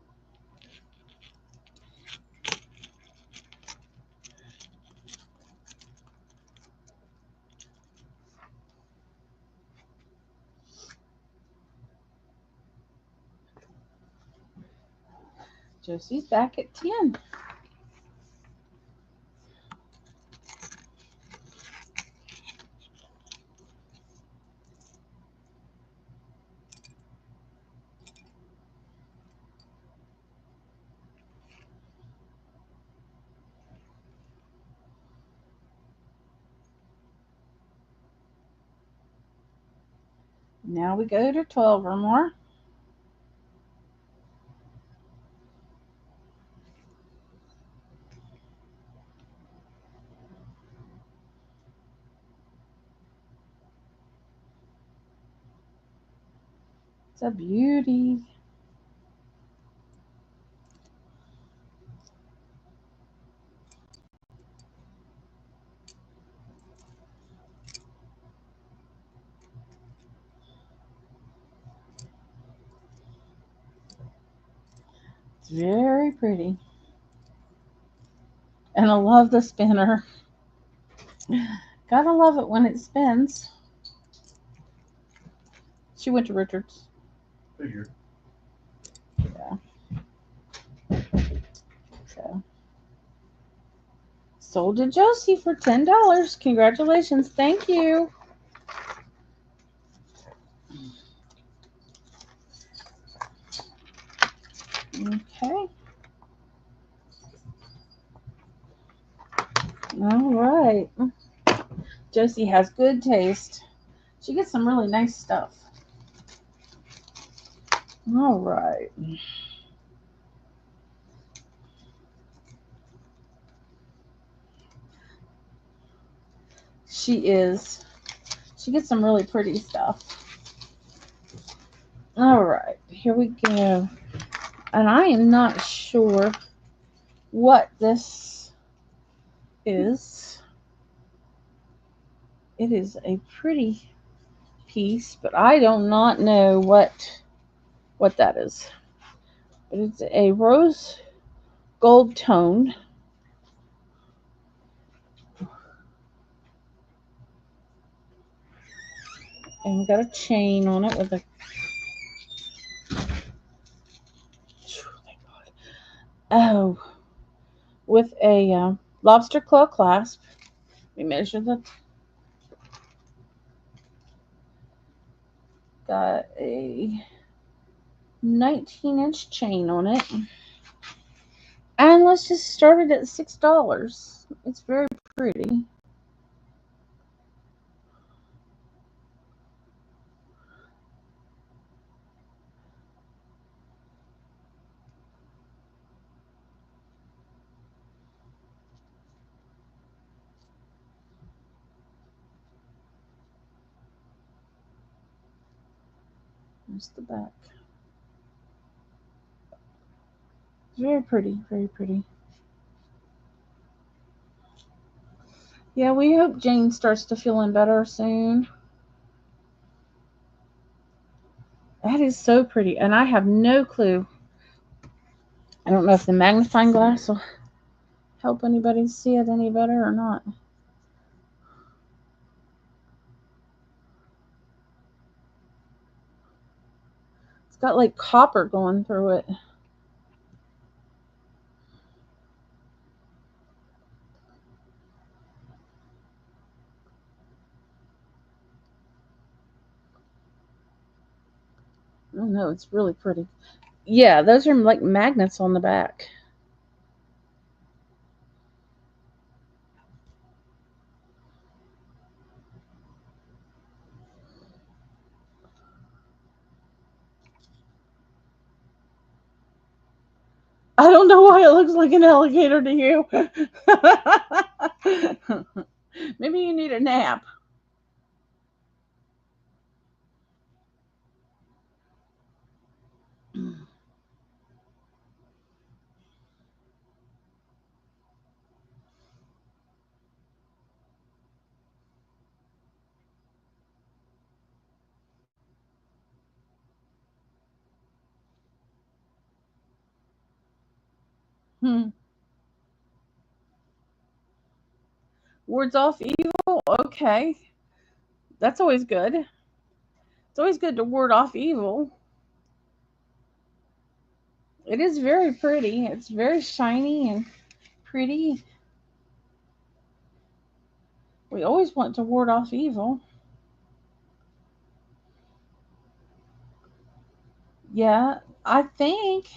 Josie's back at 10. Now we go to 12 or more. It's a beauty. It's very pretty. And I love the spinner. Gotta love it when it spins. She went to Richard's. Figured. Yeah. So. Sold to Josie for $10. Congratulations. Thank you. Okay. All right. Josie has good taste. She gets some really nice stuff. All right. She gets some really pretty stuff. All right. Here we go. And I am not sure what this is. It is a pretty piece, but I do not know what that is. But it's a rose gold tone. And got a chain on it with a with a lobster claw clasp. We measure the. Got a 19-inch chain on it. And let's just start it at $6. It's very pretty. There's the back. Very pretty, very pretty. Yeah, we hope Jane starts to feeling better soon. That is so pretty, and I have no clue. I don't know if the magnifying glass will help anybody see it any better or not. It's got like copper going through it. Oh no, it's really pretty. Yeah, those are like magnets on the back. I don't know why it looks like an alligator to you. Maybe you need a nap. Hmm. Words off evil? Okay. That's always good. It's always good to ward off evil. It is very pretty. It's very shiny and pretty. We always want to ward off evil. Yeah, I think.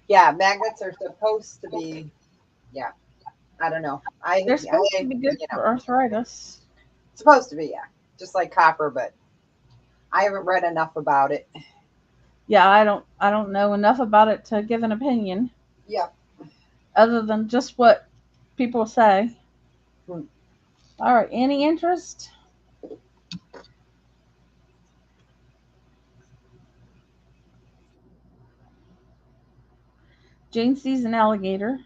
Yeah, magnets are supposed to be. Yeah, I don't know. They're supposed to be good for arthritis. Supposed to be, yeah, just like copper, but I haven't read enough about it. Yeah, I don't know enough about it to give an opinion. Yeah. Other than just what people say. Hmm. All right, any interest? Jane sees an alligator.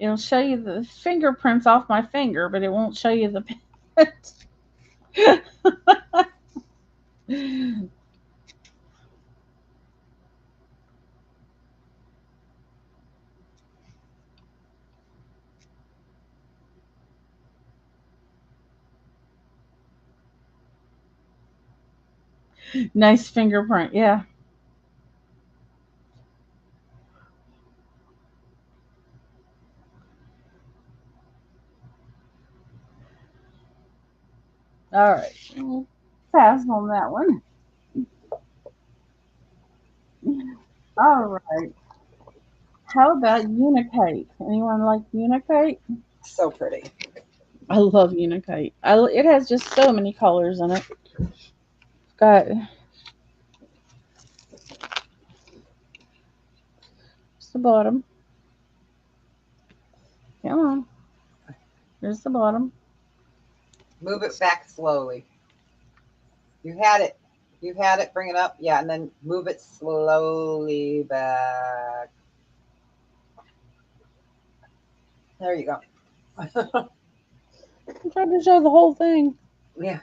It'll show you the fingerprints off my finger, but it won't show you the print. Nice fingerprint, yeah. All right. Pass on that one. All right. How about Unicate? Anyone like Unicate? So pretty. I love Unicate. It has just so many colors in it. got just the bottom. Come on. Here's the bottom. Move it back slowly. You had it. You had it. Bring it up. Yeah, and then move it slowly back. There you go. I'm trying to show the whole thing. Yeah.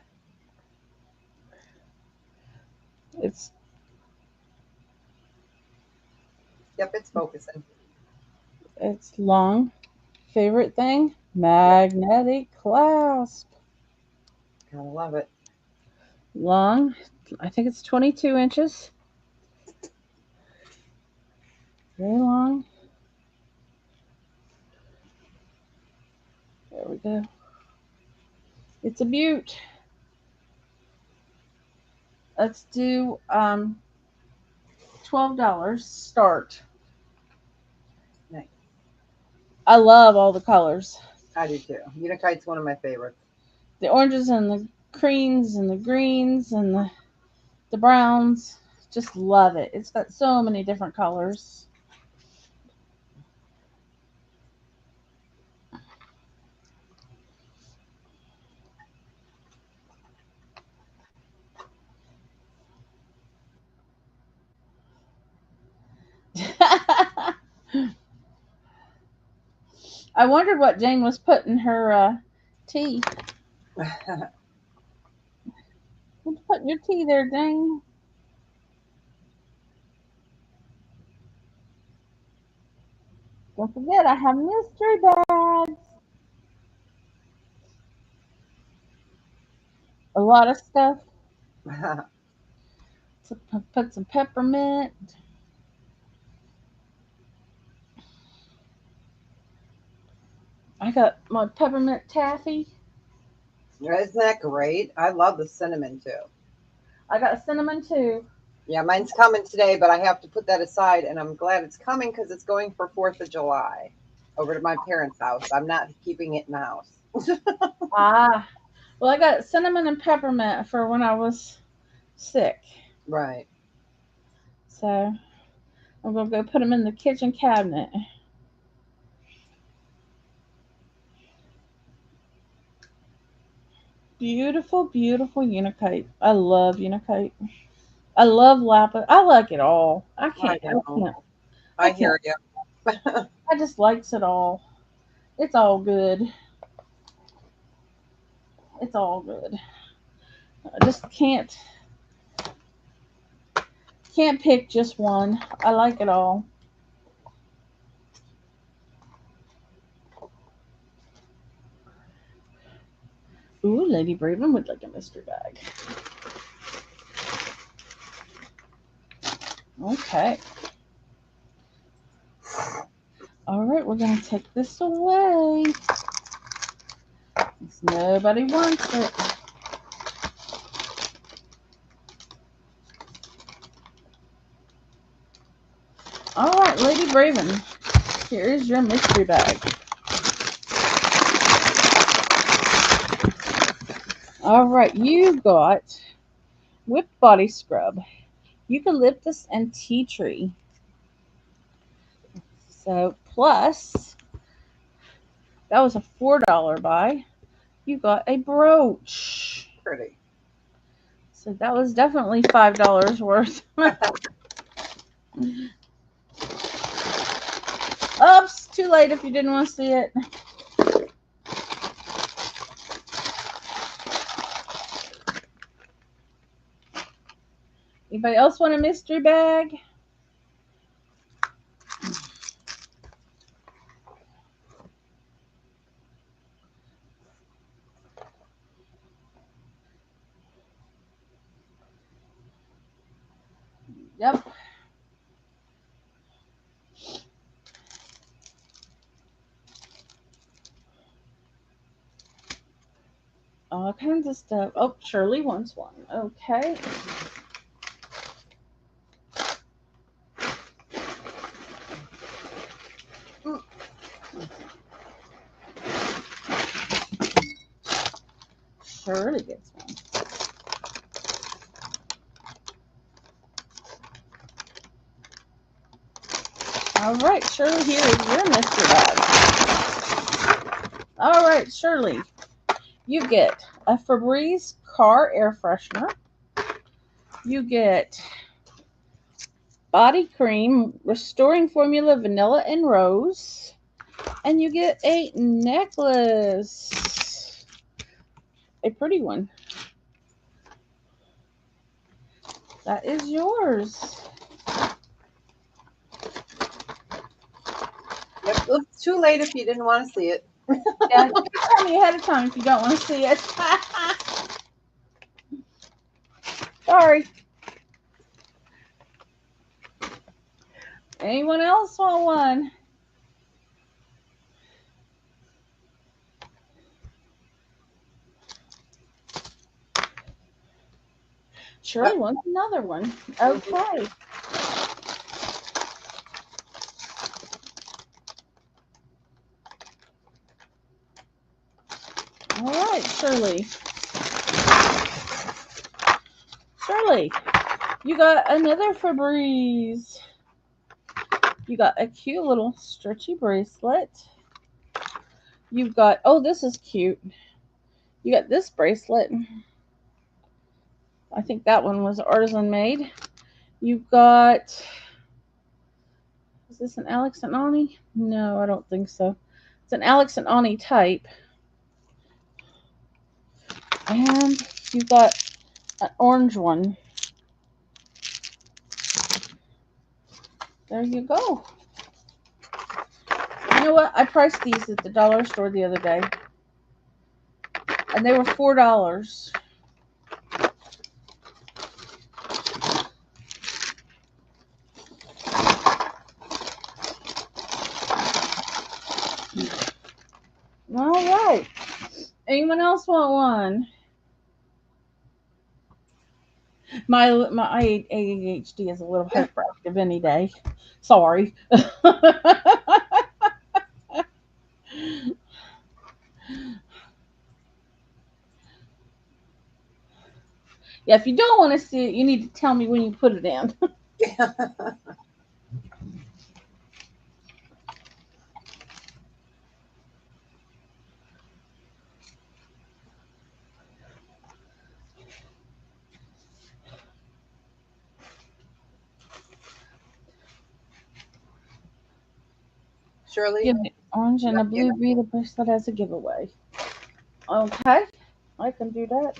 It's Yep, it's focusing. long. Favorite thing? Magnetic clasp. I love it. Long. I think it's 22 inches. Very long. There we go. It's a beaut. Let's do $12 start. Nice. I love all the colors. I do too. Unikite's one of my favorites. The oranges and the creams and the greens and the browns. Just love it. It's got so many different colors. I wondered what Jane was putting in her tea. What's putting your tea there, Jane? Don't forget, I have mystery bags. A lot of stuff. So put some peppermint. I got my peppermint taffy. Isn't that great? I love the cinnamon too. I got cinnamon too. Yeah, mine's coming today, but I have to put that aside, and I'm glad it's coming because it's going for 4th of July over to my parents' house. I'm not keeping it in the house. Ah, well, I got cinnamon and peppermint for when I was sick. Right. So I'm going to go put them in the kitchen cabinet. Beautiful, beautiful Unikite. I love Unikite. I love lapis. I like it all. I can't. I hear you. I just likes it all. It's all good. It's all good. I just can't pick just one. I like it all. Ooh, Lady Braven would like a mystery bag. Okay. All right, we're going to take this away. Nobody wants it. All right, Lady Braven, here is your mystery bag. All right, you got whip body scrub, eucalyptus and tea tree. So plus, that was a $4 buy. You got a brooch. Pretty. So that was definitely $5 worth. Oops, too late if you didn't want to see it. Anybody else want a mystery bag? Yep. All kinds of stuff. Oh, Shirley wants one. Okay. Shirley gets one. All right, Shirley, here is your mystery bag. All right, Shirley, you get a Febreze car air freshener. You get body cream, restoring formula, vanilla and rose. And you get a necklace. A pretty one. That is yours. Yep, it's too late if you didn't want to see it. Yeah, tell me ahead of time if you don't want to see it. Sorry. Anyone else want one? Shirley wants another one. Okay. All right, Shirley. Shirley, you got another Febreze. You got a cute little stretchy bracelet. You've got, oh, this is cute. You got this bracelet. I think that one was artisan made. You've got, is this an Alex and Ani? No, I don't think so. It's an Alex and Ani type. And you've got an orange one. There you go. You know what? I priced these at the dollar store the other day. And they were $4. All right. Anyone else want one? My ADHD is a little hyperactive any day. Sorry. Yeah, if you don't want to see it, you need to tell me when you put it in. Shirley? Give me orange and a blue bead bracelet as a giveaway. Okay, I can do that.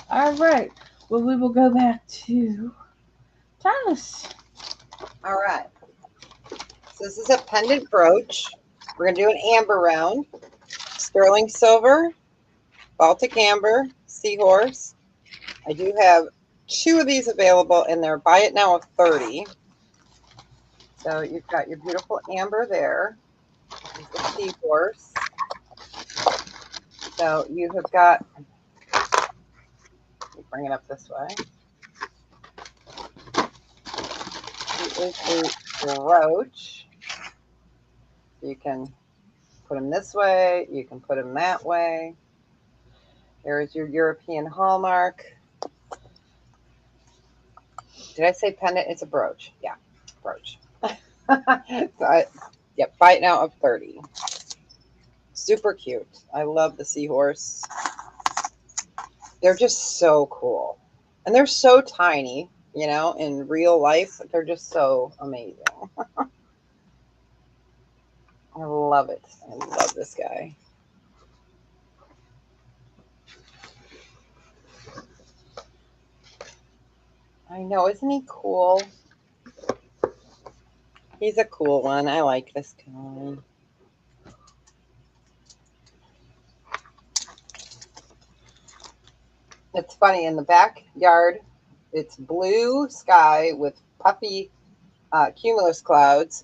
All right. Well, we will go back to Thomas. All right. So this is a pendant brooch. We're going to do an amber round. Sterling silver, Baltic amber, seahorse. I do have 2 of these available, and they're buy it now of 30. So you've got your beautiful amber there. There's the seahorse. So you have got, let me bring it up this way. It is a brooch. You can put them this way. You can put them that way. There's your European hallmark. Did I say pendant? It's a brooch. Yeah, brooch. So yep, buy it now of 30. Super cute. I love the seahorse. They're just so cool. And they're so tiny, you know, in real life. They're just so amazing. I love it. I love this guy. I know, isn't he cool? He's a cool one. I like this guy. It's funny, in the backyard, it's blue sky with puffy cumulus clouds.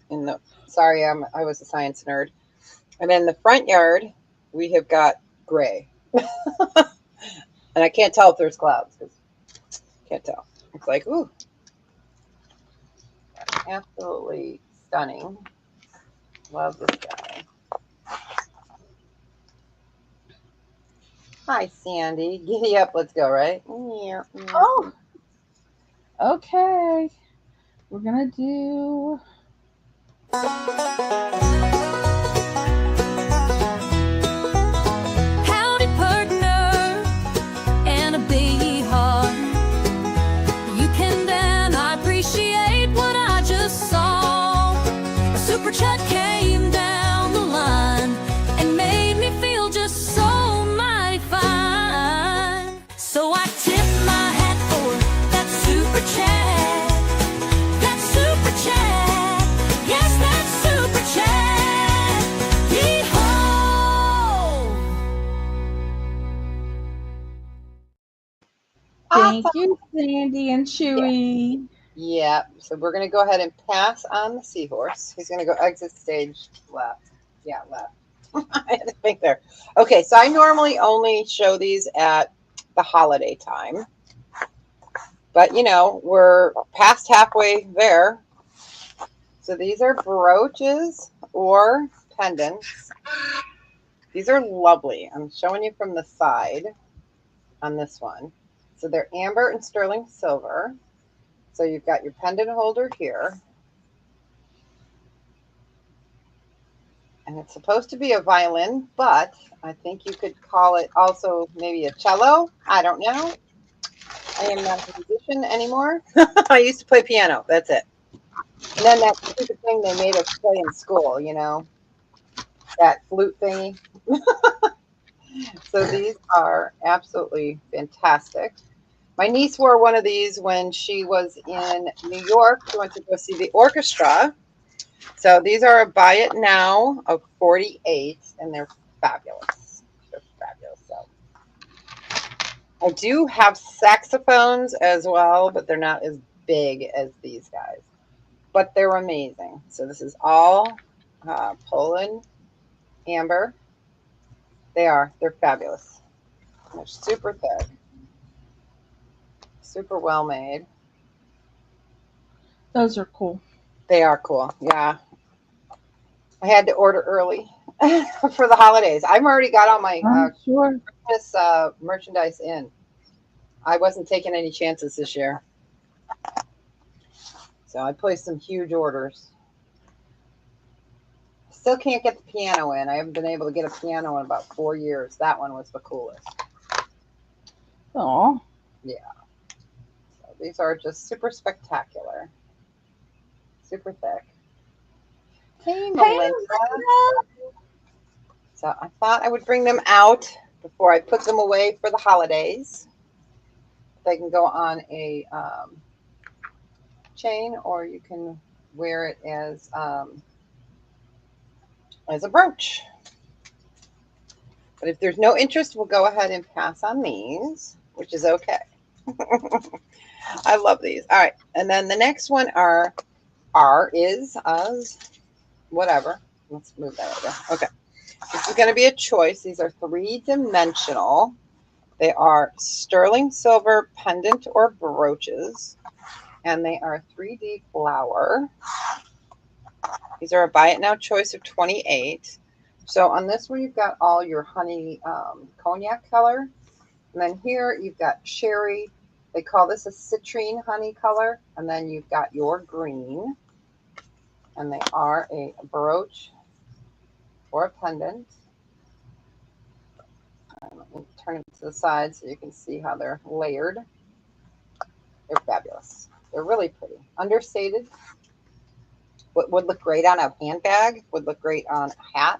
Sorry, I was a science nerd. And in the front yard, we have got gray. And I can't tell if there's clouds, because can't tell. It's like, ooh. Absolutely stunning. Love this guy. Hi, Sandy. Giddy up. Let's go, right? Oh, okay. we're gonna do. Howdy, partner, and a big heart. You can then I appreciate what I just saw. A super chat came down the line and made me feel just so mighty fine. So I tip my hat for that super chat. That super chat. Yes, that super chat. Yee-haw! Thank you, Sandy and Chewy. Yeah, so we're going to go ahead and pass on the seahorse. He's going to go exit stage left. Yeah, left. I had to think there. Okay, so I normally only show these at the holiday time. But, you know, we're past halfway there. So these are brooches or pendants. These are lovely. I'm showing you from the side on this one. So they're amber and sterling silver. So you've got your pendant holder here. And it's supposed to be a violin, but I think you could call it also maybe a cello. I don't know. I am not a musician anymore. I used to play piano. That's it. And then that stupid thing they made us play in school, you know, that flute thingy. So these are absolutely fantastic. My niece wore one of these when she was in New York. She went to go see the orchestra. So these are a buy it now of 48, and they're fabulous. They're fabulous. So I do have saxophones as well, but they're not as big as these guys. But they're amazing. So this is all Poland amber. They're fabulous. They're super thick, super well made. Those are cool. They are cool. Yeah. I had to order early for the holidays. I've already got all my Sure. Christmas merchandise in. I wasn't taking any chances this year. So I placed some huge orders. Still can't get the piano in. I haven't been able to get a piano in about 4 years. That one was the coolest. Oh. Yeah. So these are just super spectacular. Super thick. Hey, Melinda. So I thought I would bring them out before I put them away for the holidays. They can go on a chain, or you can wear it as a brooch. But if there's no interest, we'll go ahead and pass on these, which is okay. I love these. All right, and then the next one are is us whatever. Let's move that over. Okay, this is going to be a choice. These are 3-dimensional. They are sterling silver pendant or brooches, and they are 3D flower. These are a buy it now choice of 28. So on this one, you've got all your honey cognac color. And then here you've got cherry. They call this a citrine honey color. And then you've got your green. And they are a brooch or a pendant. Let me turn it to the side so you can see how they're layered. They're fabulous. They're really pretty. Understated. What would look great on a handbag, would look great on a hat.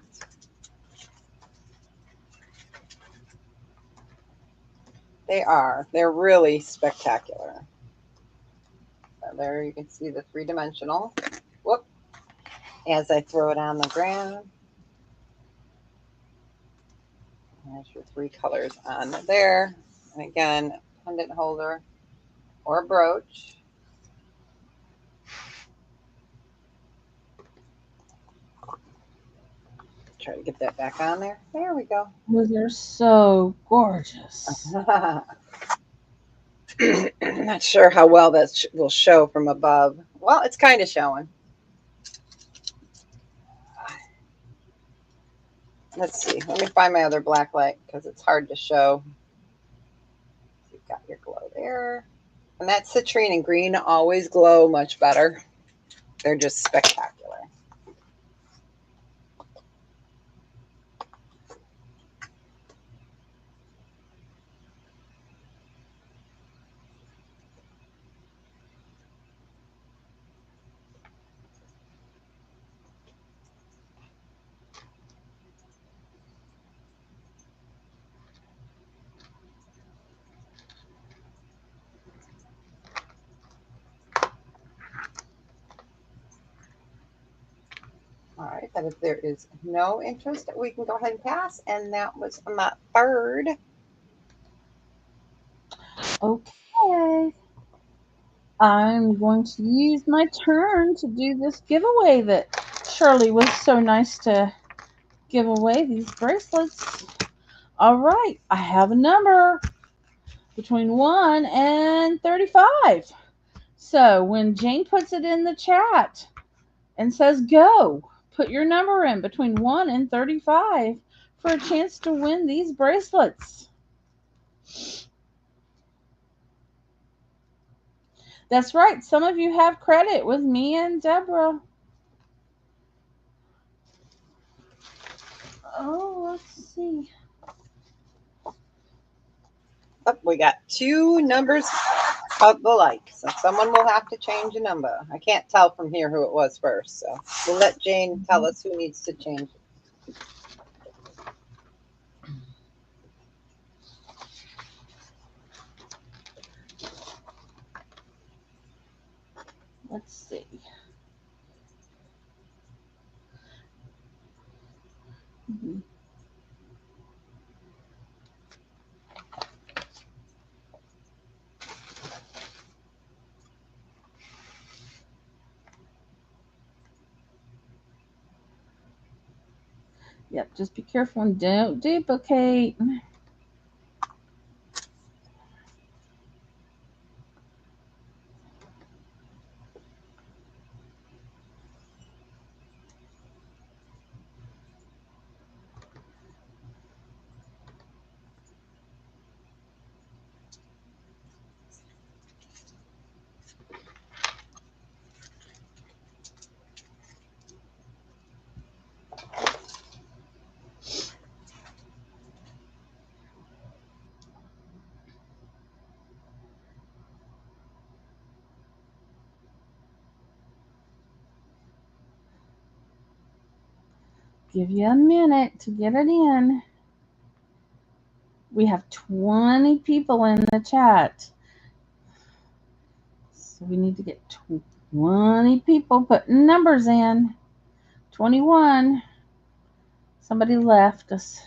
They're really spectacular. So there you can see the 3-dimensional. Whoop. As I throw it on the ground. There's your 3 colors on there. And again, pendant holder or a brooch. Try to get that back on there. There we go. Those are so gorgeous. I'm not sure how well that will show from above. Well, it's kind of showing. Let's see. Let me find my other black light because it's hard to show. You've got your glow there. And that citrine and green always glow much better. They're just spectacular. All right, but if there is no interest, we can go ahead and pass. And that was my third. Okay. I'm going to use my turn to do this giveaway that Shirley was so nice to give away these bracelets. All right, I have a number between 1 and 35. So when Jane puts it in the chat and says go, put your number in between 1 and 35 for a chance to win these bracelets. That's right, some of you have credit with me and Deborah. Oh, let's see. Oh, we got two numbers of the like, so someone will have to change a number. I can't tell from here who it was first, so we'll let Jane tell us who needs to change it. Let's see. Yep, just be careful and don't duplicate. Give you a minute to get it in. We have 20 people in the chat. So we need to get 20 people putting numbers in. 21. Somebody left us.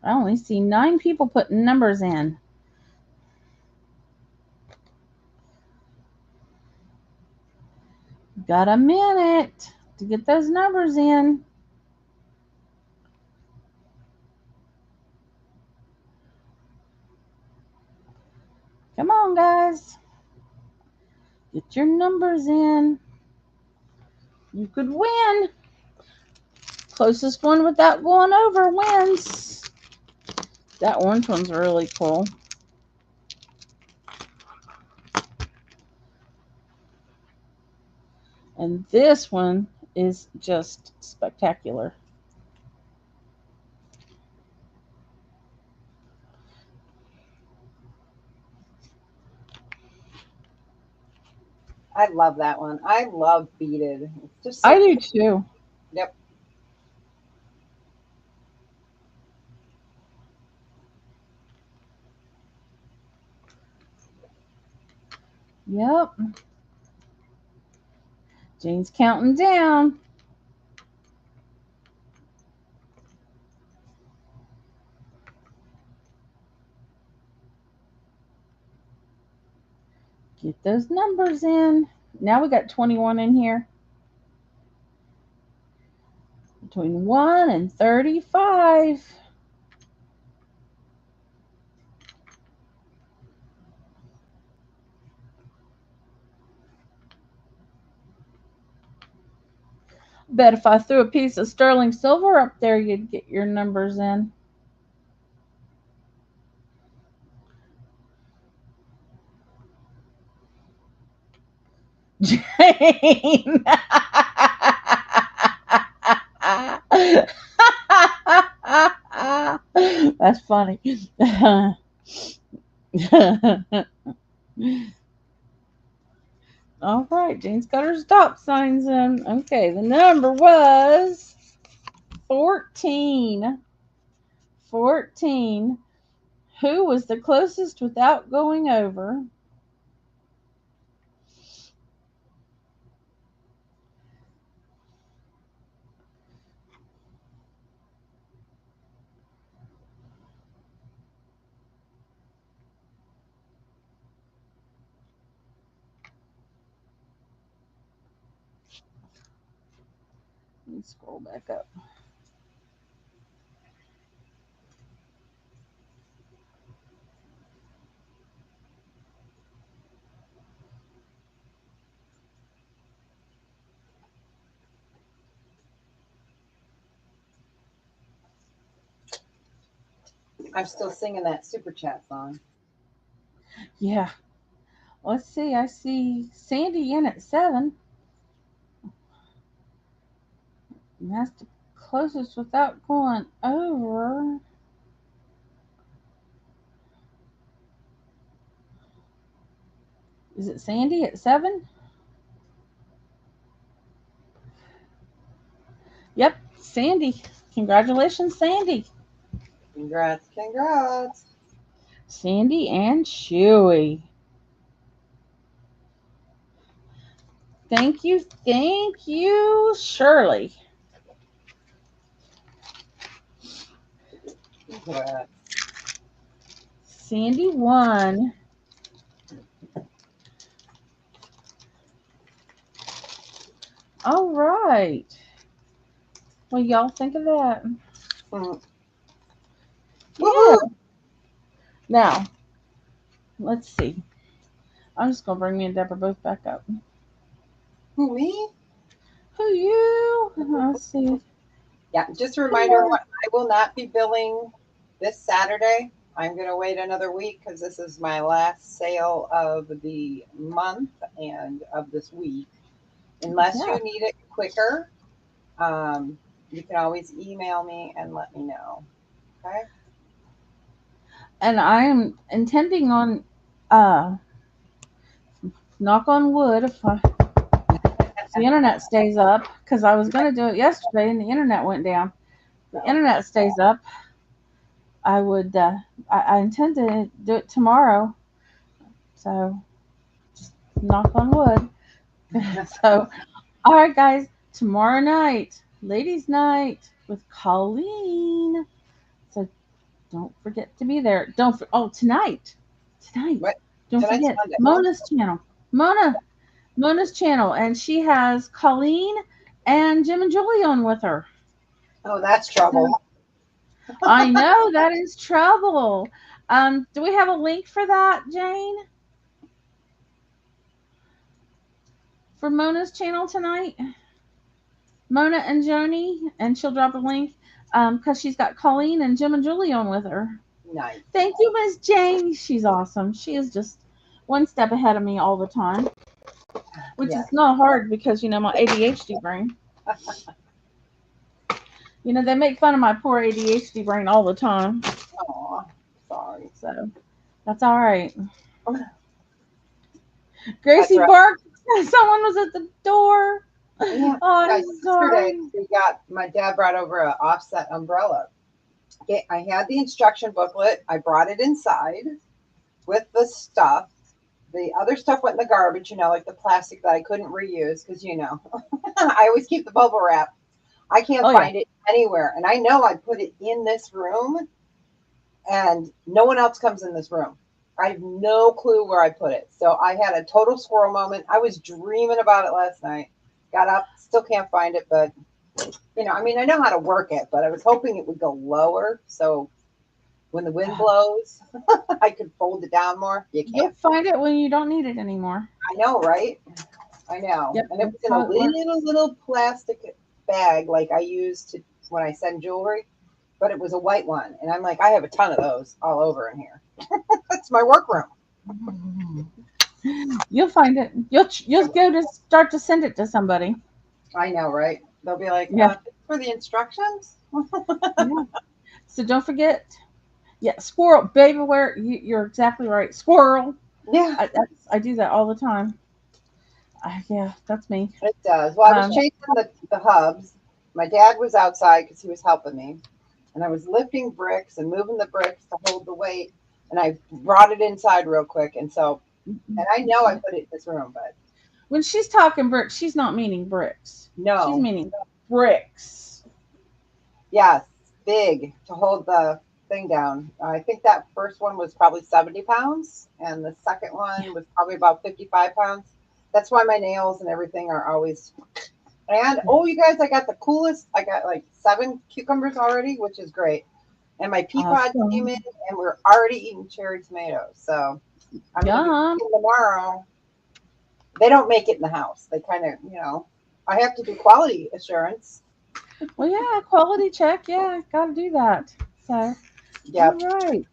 I only see 9 people putting numbers in. Got a minute to get those numbers in. Come on, guys. Get your numbers in. You could win. Closest one without going over wins. That orange one's really cool. And this one is just spectacular. I love that one. I love beaded. It's just so I do too. Yep. Yep. Jane's counting down. Get those numbers in. Now we got 21 in here. Between 1 and 35. Bet if I threw a piece of sterling silver up there, you'd get your numbers in. Jane. That's funny. All right, Jane's got her stop signs in. Okay, the number was 14. 14. Who was the closest without going over? Let me scroll back up. I'm still singing that super chat song. Yeah. Let's see. I see Sandy in at 7. And that's the closest without going over. Is it Sandy at 7? Yep, Sandy. Congratulations, Sandy. Congrats, congrats. Sandy and Chewy. Thank you, Shirley. Congrats. Sandy won. All right. What y'all think of that? Mm. Yeah. Woohoo! Now, let's see. I'm just gonna bring me and Deborah both back up. Who, me? Who you? Let's see. Yeah, just a reminder, I will not be billing this Saturday. I'm going to wait another week because this is my last sale of the month and of this week. Unless Yeah. you need it quicker, you can always email me and let me know. Okay? And I'm intending on knock on wood if the internet stays up, because I was going to do it yesterday and the internet went down. The internet stays up. I would. I intend to do it tomorrow. So, just knock on wood. So, all right, guys. Tomorrow night, ladies' night with Colleen. So, don't forget to be there. Tonight. What? Don't Tonight's forget Monday. Mona's channel. Mona's channel, and she has Colleen and Jim and Julie on with her. Oh, that's trouble. I know that is trouble. Do we have a link for that, Jane? For Mona's channel tonight? Mona and Joni, and she'll drop a link because she's got Colleen and Jim and Julie on with her. Nice. Thank you, Miss Jane. She's awesome. She is just one step ahead of me all the time, which is not hard because, my ADHD brain. They make fun of my poor ADHD brain all the time. Oh, sorry. So that's all right. Gracie barked. Someone was at the door. Yeah. Oh, Guys, I'm sorry. my dad brought over an offset umbrella. Okay, I had the instruction booklet. I brought it inside with the stuff. The other stuff went in the garbage, like the plastic that I couldn't reuse because, I always keep the bubble wrap. I can't find it anywhere. And I know I put it in this room and no one else comes in this room. I have no clue where I put it. So I had a total squirrel moment. I was dreaming about it last night. Got up, still can't find it, but I know how to work it, but I was hoping it would go lower. So when the wind blows, I could fold it down more. You'll find it when you don't need it anymore. I know, right? I know. Yep, And it was in a little plastic bag like I use to when I send jewelry, but it was a white one. And I'm like, I have a ton of those all over in here. That's my workroom. You'll find it. You'll go to start to send it to somebody. I know, right? They'll be like, Yeah. for the instructions? Yeah. So don't forget. Yeah, squirrel, baby. Where you're exactly right. Squirrel. Yeah, I do that all the time. Yeah, that's me. it does. Well, I was Um, chasing the hubs. My dad was outside because he was helping me. And I was lifting bricks and moving the bricks to hold the weight. And I brought it inside real quick. And I know I put it in this room, but when she's talking bricks, she's not meaning bricks. She's no. meaning bricks. Yes, big to hold the thing down. I think that first one was probably 70 pounds, and the second one was probably about 55 pounds. That's why my nails and everything are always. And oh, you guys, I got the coolest. I got like 7 cucumbers already, which is great. And my pea pods came Awesome. in, and we're already eating cherry tomatoes. So I'm going to be Yum. cooking tomorrow. They don't make it in the house. They kind of, I have to do quality assurance. Well, yeah, quality check. Yeah, got to do that. So, Yeah. all right.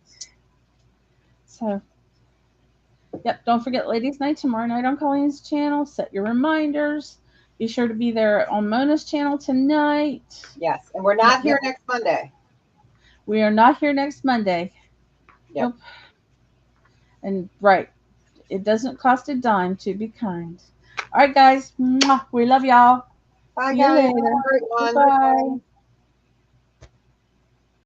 So, yep. Don't forget Ladies' Night tomorrow night on Colleen's channel. Set your reminders. Be sure to be there on Mona's channel tonight. Yes. And we're not here next Monday. We are not here next Monday. Yep. Nope. And right, it doesn't cost a dime to be kind. All right, guys. Mwah. We love y'all. Bye, See you guys. Have later. a great one. Bye.